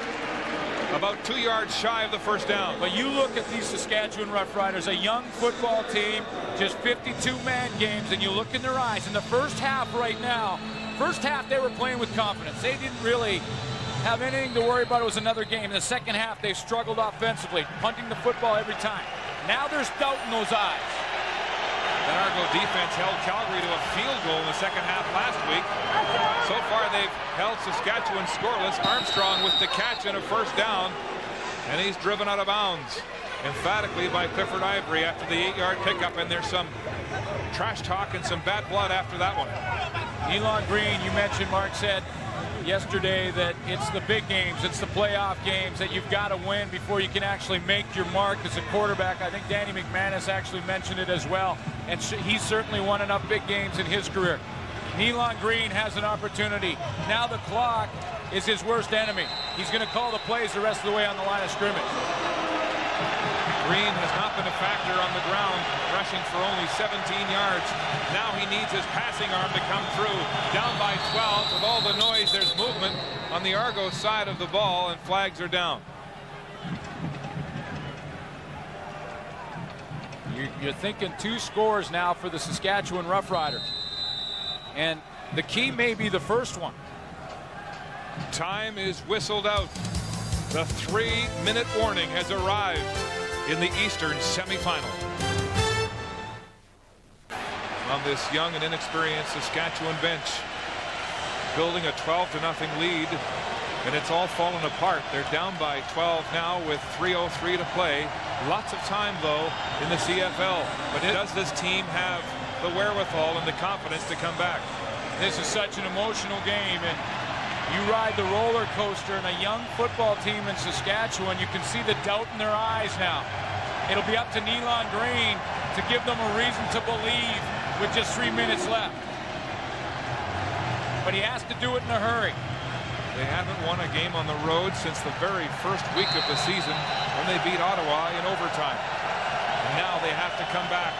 about 2 yards shy of the first down. But you look at these Saskatchewan Roughriders, a young football team, just 52-man games, and you look in their eyes. In the first half right now, first half they were playing with confidence. They didn't really have anything to worry about. It was another game. In the second half, they struggled offensively, punting the football every time. Now there's doubt in those eyes. That Argo defense held Calgary to a field goal in the second half last week. So far, they've held Saskatchewan scoreless. Armstrong with the catch and a first down, and he's driven out of bounds emphatically by Clifford Ivory after the 8-yard pickup, and there's some trash talk and some bad blood after that one. Elon Green, you mentioned, Mark said yesterday that it's the big games, it's the playoff games that you've got to win before you can actually make your mark as a quarterback. I think Danny McManus actually mentioned it as well, and he's certainly won enough big games in his career. Elon Green has an opportunity. Now the clock is his worst enemy. He's going to call the plays the rest of the way on the line of scrimmage. Green has not been a factor on the ground, rushing for only 17 yards. Now he needs his passing arm to come through. Down by 12. With all the noise, there's movement on the Argos side of the ball, and flags are down. You're thinking 2 scores now for the Saskatchewan Roughriders. And the key may be the first one. Time is whistled out. The 3-minute warning has arrived in the Eastern semifinal. On this young and inexperienced Saskatchewan bench, building a 12-0 lead, and it's all fallen apart. They're down by 12 now with 3:03 to play. Lots of time, though, in the CFL. But does this team have the wherewithal and the confidence to come back? This is such an emotional game, and you ride the roller coaster, and a young football team in Saskatchewan, you can see the doubt in their eyes now. It'll be up to Elon Green to give them a reason to believe with just 3 minutes left. But he has to do it in a hurry. They haven't won a game on the road since the very first week of the season when they beat Ottawa in overtime. And now they have to come back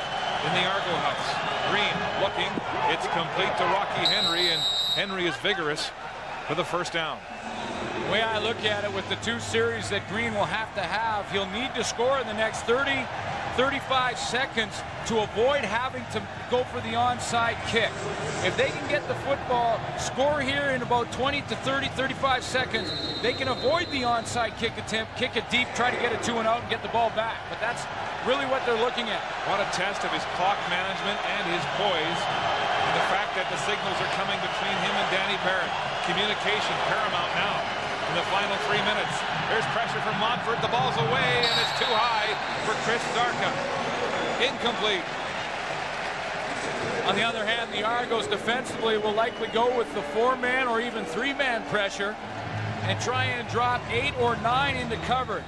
in the Argo house. Green looking. It's complete to Rocky Henry, and Henry is vigorous for the first down. The way I look at it, with the 2 series that Green will have to have, he'll need to score in the next 30-35 seconds to avoid having to go for the onside kick. If they can get the football, score here in about 20 to 35 seconds, they can avoid the onside kick attempt, kick it deep, try to get it 2 and out and get the ball back. But that's really what they're looking at. What a test of his clock management and his poise, and the fact that the signals are coming between him and Danny Barrett. Communication paramount now in the final 3 minutes. There's pressure from Montfort. The ball's away, and it's too high for Chris Darka. Incomplete. On the other hand, the Argos defensively will likely go with the 4-man or even 3-man pressure and try and drop 8 or 9 into coverage.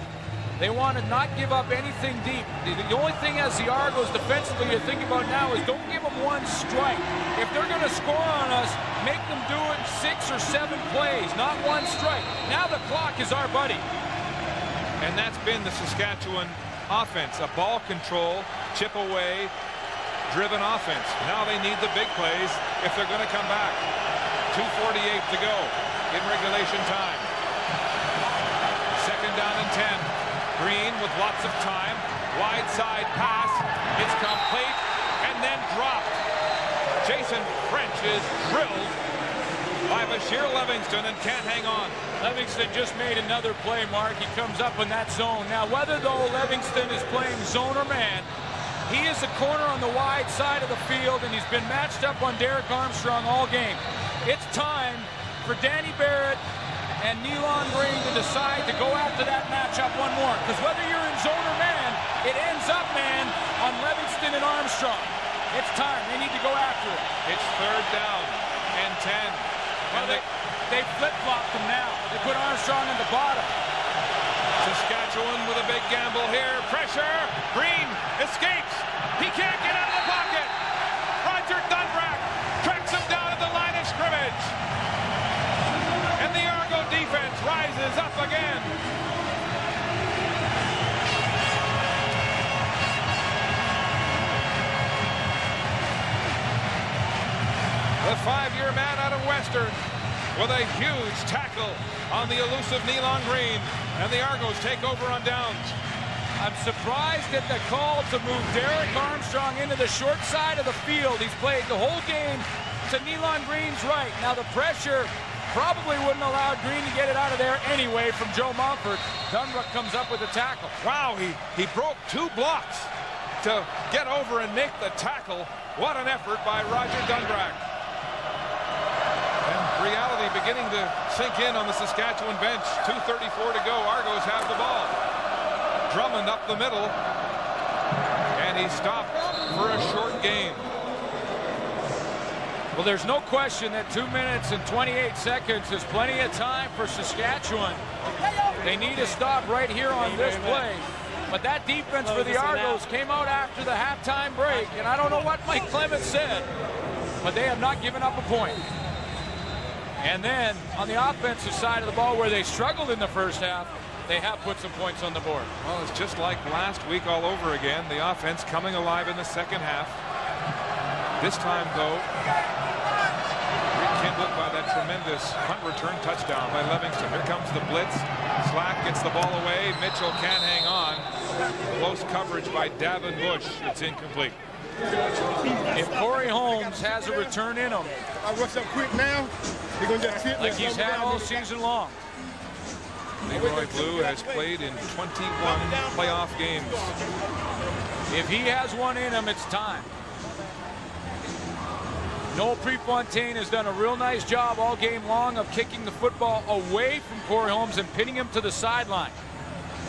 They want to not give up anything deep. The only thing as the Argos defensively you're thinking about now is don't give them 1 strike. If they're going to score on us, make them do it 6 or 7 plays, not 1 strike. Now the clock is our buddy. And that's been the Saskatchewan offense, a ball control, chip away, driven offense. Now they need the big plays if they're going to come back. 2:48 to go in regulation time. Second down and 10. Green with lots of time. Wide side pass. It's complete and then dropped. Jason French is drilled by Bashir Livingston and can't hang on. Livingston just made another play, Mark. He comes up in that zone. Now, whether, though, Livingston is playing zone or man, he is the corner on the wide side of the field, and he's been matched up on Derek Armstrong all game. It's time for Danny Barrett and Nealon Green to decide to go after that matchup one more. Because whether you're in zone or man, it ends up man on Livingston and Armstrong. It's time. They need to go after it. It's third down and 10. Well, they flip-flopped him now. They put Armstrong in the bottom. Saskatchewan with a big gamble here. Pressure. Green escapes. He can't get out of the pocket. Roger Dunbrack tracks him down at the line of scrimmage. And the Argo defense rises up again. The 5-year man out of Western with a huge tackle on the elusive Nealon Green, and the Argos take over on downs. I'm surprised at the call to move Derek Armstrong into the short side of the field. He's played the whole game to Nealon Green's right. Now the pressure probably wouldn't allow Green to get it out of there anyway from Joe Mumford. Dunbrook comes up with the tackle. Wow, he broke 2 blocks to get over and make the tackle. What an effort by Roger Dunbrack. And reality beginning to sink in on the Saskatchewan bench. 2:34 to go. Argos have the ball. Drummond up the middle, and he stopped for a short gain. Well, there's no question that 2 minutes and 28 seconds is plenty of time for Saskatchewan. They need a stop right here on this play. But that defense for the Argos came out after the halftime break, and I don't know what Mike Clements said, but they have not given up a point. And then on the offensive side of the ball, where they struggled in the first half, they have put some points on the board. Well, it's just like last week all over again. The offense coming alive in the second half. This time, though, rekindled by that tremendous punt return touchdown by Livingston. Here comes the blitz. Slack gets the ball away. Mitchell can't hang on. Close coverage by Davin Bush. It's incomplete. If Corey Holmes has a return in him, I rush up quick now. You're gonna just hit like he's had all season long. Leroy Blue has played in 21 playoff games. If he has one in him, it's time. Noel Prefontaine has done a real nice job all game long of kicking the football away from Corey Holmes and pinning him to the sideline.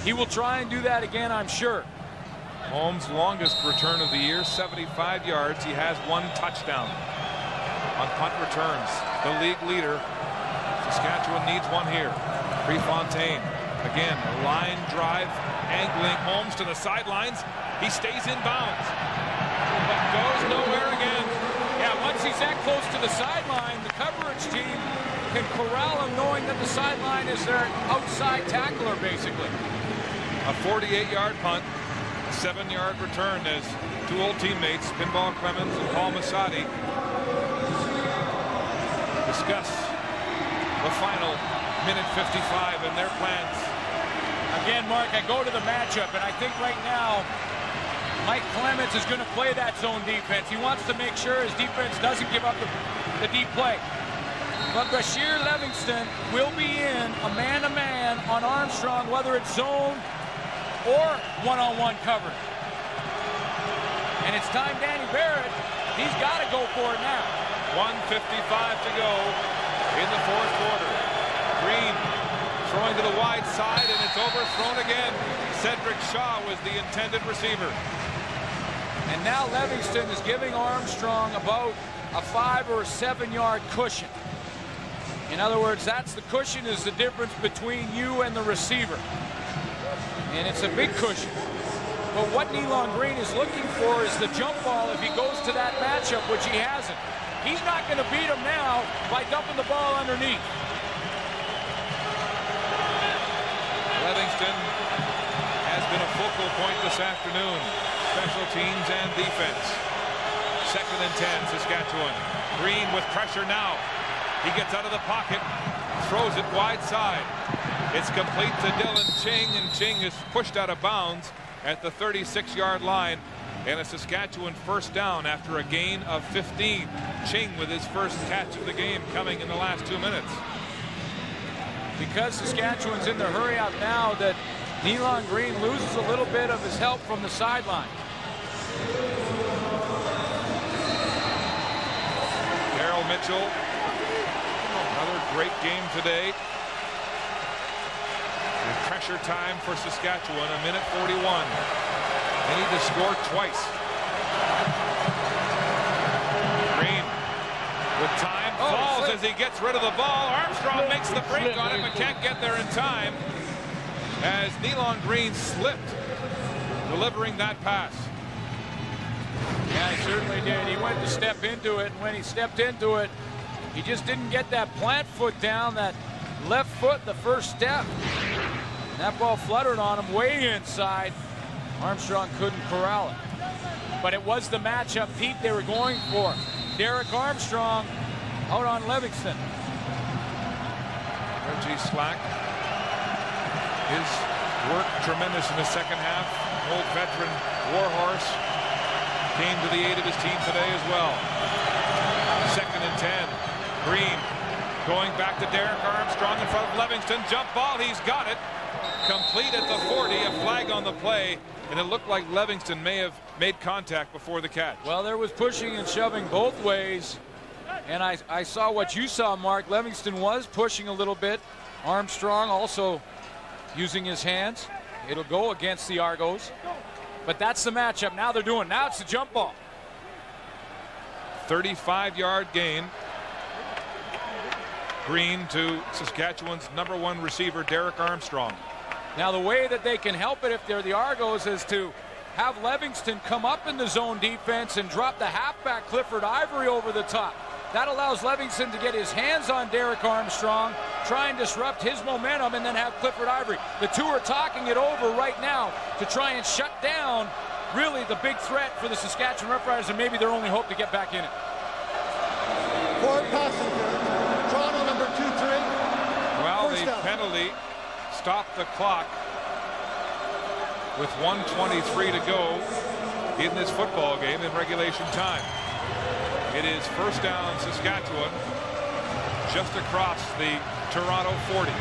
He will try and do that again, I'm sure. Holmes' longest return of the year, 75 yards. He has 1 touchdown on punt returns. The league leader. Saskatchewan needs one here. Prefontaine, again, line drive, angling Holmes to the sidelines. He stays in bounds, but goes nowhere again. Yeah, once he's that close to the sideline, the coverage team can corral him knowing that the sideline is their outside tackler, basically. A 48-yard punt, a 7-yard return as 2 old teammates, Pinball Clemens and Paul Masadi, discuss the final minute 55 and their plans. Again, Mark, I go to the matchup, and I think right now Mike Clements is going to play that zone defense. He wants to make sure his defense doesn't give up the deep play. But Bashir Livingston will be in a man-to-man on Armstrong, whether it's zone or one-on-one coverage. And it's time Danny Barrett, he's got to go for it now. 1:55 to go in the 4th quarter. Green throwing to the wide side, and it's overthrown again. Cedric Shaw was the intended receiver. And now Livingston is giving Armstrong about a 5 or 7 yard cushion. In other words, that's the cushion is the difference between you and the receiver. And it's a big cushion. But what Nealon Green is looking for is the jump ball if he goes to that matchup, which he hasn't. He's not going to beat him now by dumping the ball underneath. Livingston Levingston has been a focal point this afternoon. Special teams and defense. 2nd and 10, Saskatchewan. Green with pressure now. He gets out of the pocket, throws it wide side. It's complete to Dylan Ching, and Ching is pushed out of bounds at the 36-yard line. And a Saskatchewan first down after a gain of 15. Ching with his first catch of the game coming in the last 2 minutes. Because Saskatchewan's in the hurry out now, that Nealon Green loses a little bit of his help from the sideline. Darryl Mitchell, another great game today. With pressure time for Saskatchewan, 1:41. They need to score twice. Green with time, falls as he gets rid of the ball. Armstrong makes the break on it, but can't get there in time as Nealon Green slipped delivering that pass. Yeah, he certainly did. He went to step into it, and when he stepped into it, he just didn't get that plant foot down, that left foot, the first step. And that ball fluttered on him way inside. Armstrong couldn't corral it. But it was the matchup, Pete, they were going for. Derek Armstrong out on Levingston. Reggie Slack, his work tremendous in the second half. Old veteran warhorse came to the aid of his team today as well. 2nd and 10. Green going back to Derek Armstrong in front of Levingston. Jump ball, he's got it. Complete at the 40, a flag on the play, and it looked like Levingston may have made contact before the catch. Well, there was pushing and shoving both ways, and I saw what you saw, Mark. Levingston was pushing a little bit. Armstrong also using his hands. It'll go against the Argos, but that's the matchup. Now they're doing. Now it's the jump ball. 35-yard gain. Green to Saskatchewan's #1 receiver, Derek Armstrong. Now the way that they can help it if they're the Argos is to have Levingston come up in the zone defense and drop the halfback Clifford Ivory over the top. That allows Levingston to get his hands on Derek Armstrong, try and disrupt his momentum, and then have Clifford Ivory. The two are talking it over right now to try and shut down really the big threat for the Saskatchewan Roughriders, and maybe their only hope to get back in it. Forward passenger, Toronto number 2-3. Well, the penalty stopped the clock with 1:23 to go in this football game in regulation time. It is first down Saskatchewan just across the Toronto 40.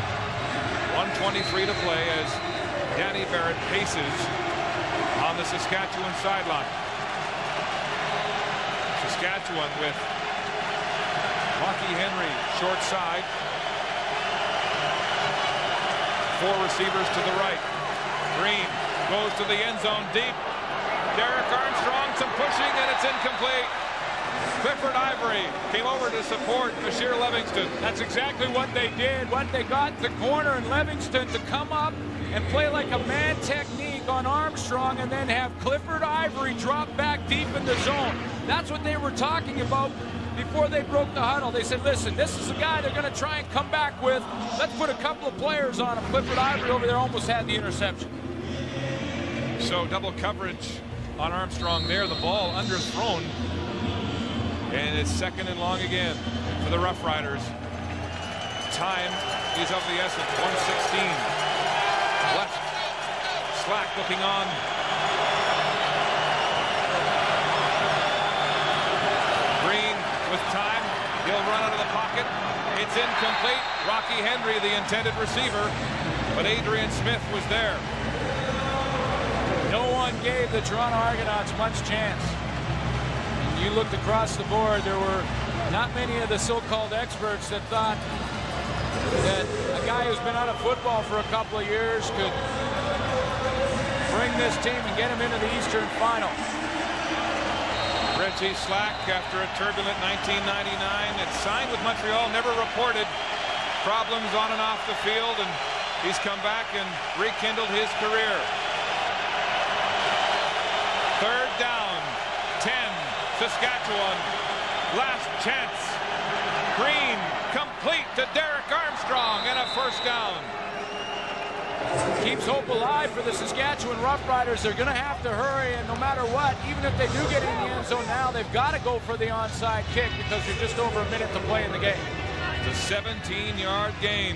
1:23 to play as Danny Barrett paces on the Saskatchewan sideline. Saskatchewan with Rocky Henry short side. 4 receivers to the right. Green goes to the end zone deep. Derek Armstrong, some pushing, and it's incomplete. Clifford Ivory came over to support Bashir Levingston. That's exactly what they did. What they got the corner and Levingston to come up and play like a man technique on Armstrong, and then have Clifford Ivory drop back deep in the zone. That's what they were talking about before they broke the huddle. They said, listen, this is the guy they're going to try and come back with. Let's put a couple of players on him. Clifford Ivory over there almost had the interception. So double coverage on Armstrong there. The ball underthrown. And it's 2nd and long again for the Roughriders. Time is of the essence. 1:16 left. Slack looking on. Green with time. He'll run out of the pocket. It's incomplete. Rocky Henry, the intended receiver, but Adrian Smith was there. No one gave the Toronto Argonauts much chance. You looked across the board, there were not many of the so-called experts that thought that a guy who's been out of football for a couple of years could bring this team and get him into the Eastern Final. Reggie Slack, after a turbulent 1999, had signed with Montreal, never reported problems on and off the field, and he's come back and rekindled his career. 3rd down, 10. Saskatchewan, last chance. Green, complete to Derek Armstrong, and a first down. keeps hope alive for the Saskatchewan Roughriders. They're going to have to hurry, and no matter what, even if they do get in the end zone now, they've got to go for the onside kick because there's just over a minute to play in the game. It's a 17-yard gain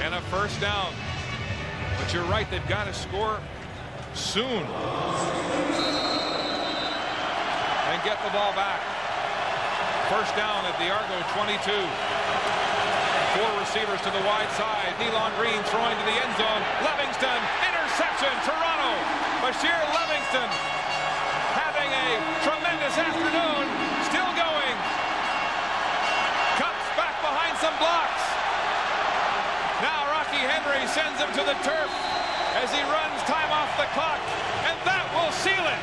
and a first down. But you're right, they've got to score soon and get the ball back. First down at the Argo 22. 4 receivers to the wide side. Nealon Green throwing to the end zone. Livingston, interception, Toronto. Bashir Livingston having a tremendous afternoon. Still going. Cups back behind some blocks. Now Rocky Henry sends him to the turf as he runs time off the clock, and that will seal it.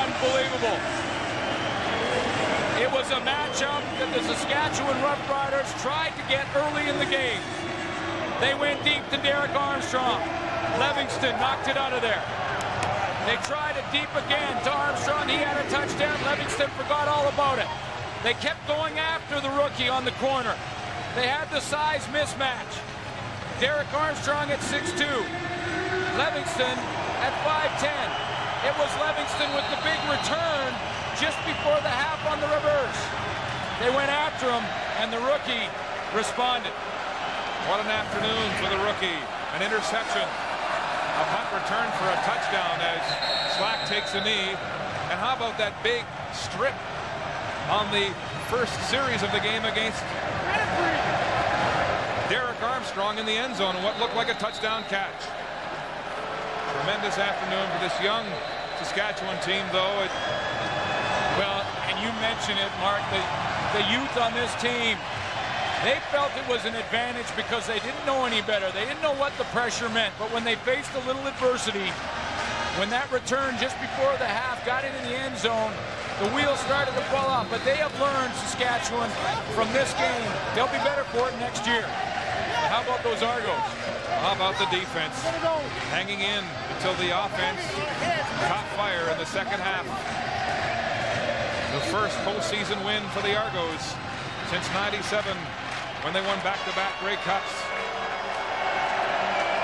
Unbelievable. It was a matchup that the Saskatchewan Roughriders tried to get early in the game. They went deep to Derek Armstrong. Livingston knocked it out of there. They tried it deep again to Armstrong. He had a touchdown. Livingston forgot all about it. They kept going after the rookie on the corner. They had the size mismatch. Derek Armstrong at 6'2". Livingston at 5'10". It was Livingston with the big return just before the half on the reverse. They went after him, and the rookie responded. What an afternoon for the rookie. An interception. A punt return for a touchdown as Slack takes a knee. And how about that big strip on the first series of the game against Derek Armstrong in the end zone, and what looked like a touchdown catch. Tremendous afternoon for this young Saskatchewan team, though. Well, and you mentioned it, Mark, the youth on this team, they felt it was an advantage because they didn't know any better. They didn't know what the pressure meant, but when they faced a little adversity, when that return just before the half got into the end zone, the wheels started to fall off. But they have learned, Saskatchewan, from this game. They'll be better for it next year. But how about those Argos? How about the defense hanging in until the offense caught fire in the second half? The first postseason win for the Argos since '97 when they won back-to-back Grey Cups.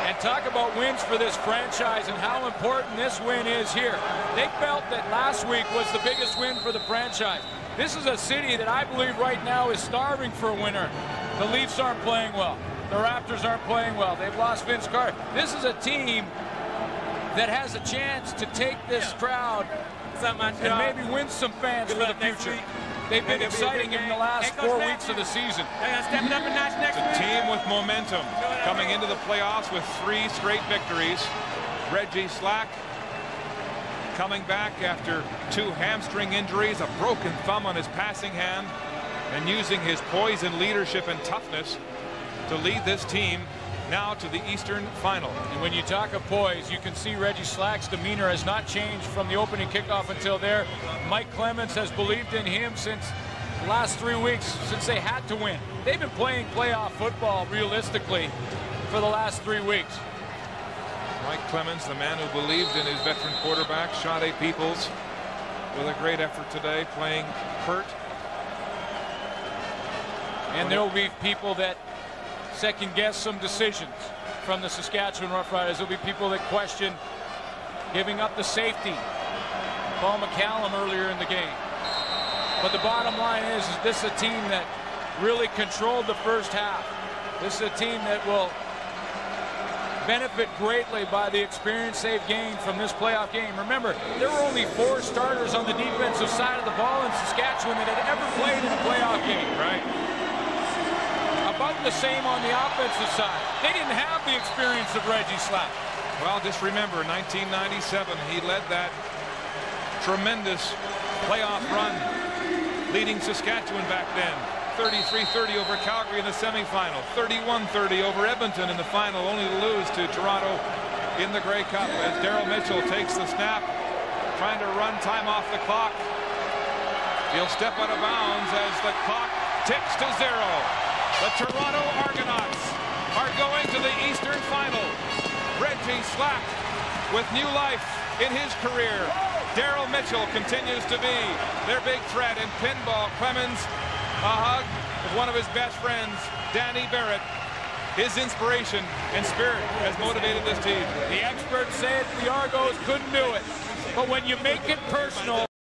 And talk about wins for this franchise and how important this win is here. They felt that last week was the biggest win for the franchise. This is a city that I believe right now is starving for a winner. The Leafs aren't playing well. The Raptors aren't playing well. They've lost Vince Carter. This is a team that has a chance to take this crowd and maybe win some fans for the future. They've been exciting in the last 4 weeks of the season. It's a team with momentum coming into the playoffs with 3 straight victories. Reggie Slack coming back after 2 hamstring injuries, a broken thumb on his passing hand, and using his poise and leadership and toughness to lead this team now to the Eastern Final. And when you talk of poise, you can see Reggie Slack's demeanor has not changed from the opening kickoff until there. Mike Clemens has believed in him since the last 3 weeks, since they had to win. They've been playing playoff football realistically for the last 3 weeks. Mike Clemens, the man who believed in his veteran quarterback, Sade Peoples, with a great effort today, playing hurt. And there will be people that second-guess some decisions from the Saskatchewan Roughriders. There'll be people that question giving up the safety, Paul McCallum, earlier in the game. But the bottom line is this is a team that really controlled the first half. This is a team that will benefit greatly by the experience they've gained from this playoff game. Remember, there were only 4 starters on the defensive side of the ball in Saskatchewan that had ever played in a playoff game. Right. About the same on the offensive side. They didn't have the experience of Reggie Slack. Well, just remember, 1997, he led that tremendous playoff run, leading Saskatchewan back then. 33-30 over Calgary in the semifinal. 31-30 over Edmonton in the final, only to lose to Toronto in the Grey Cup as Daryl Mitchell takes the snap, trying to run time off the clock. He'll step out of bounds as the clock ticks to 0. The Toronto Argonauts are going to the Eastern Final. Reggie Slack with new life in his career. Daryl Mitchell continues to be their big threat in pinball. Clemens, a hug with one of his best friends, Danny Barrett. His inspiration and spirit has motivated this team. The experts said the Argos couldn't do it. But when you make it personal,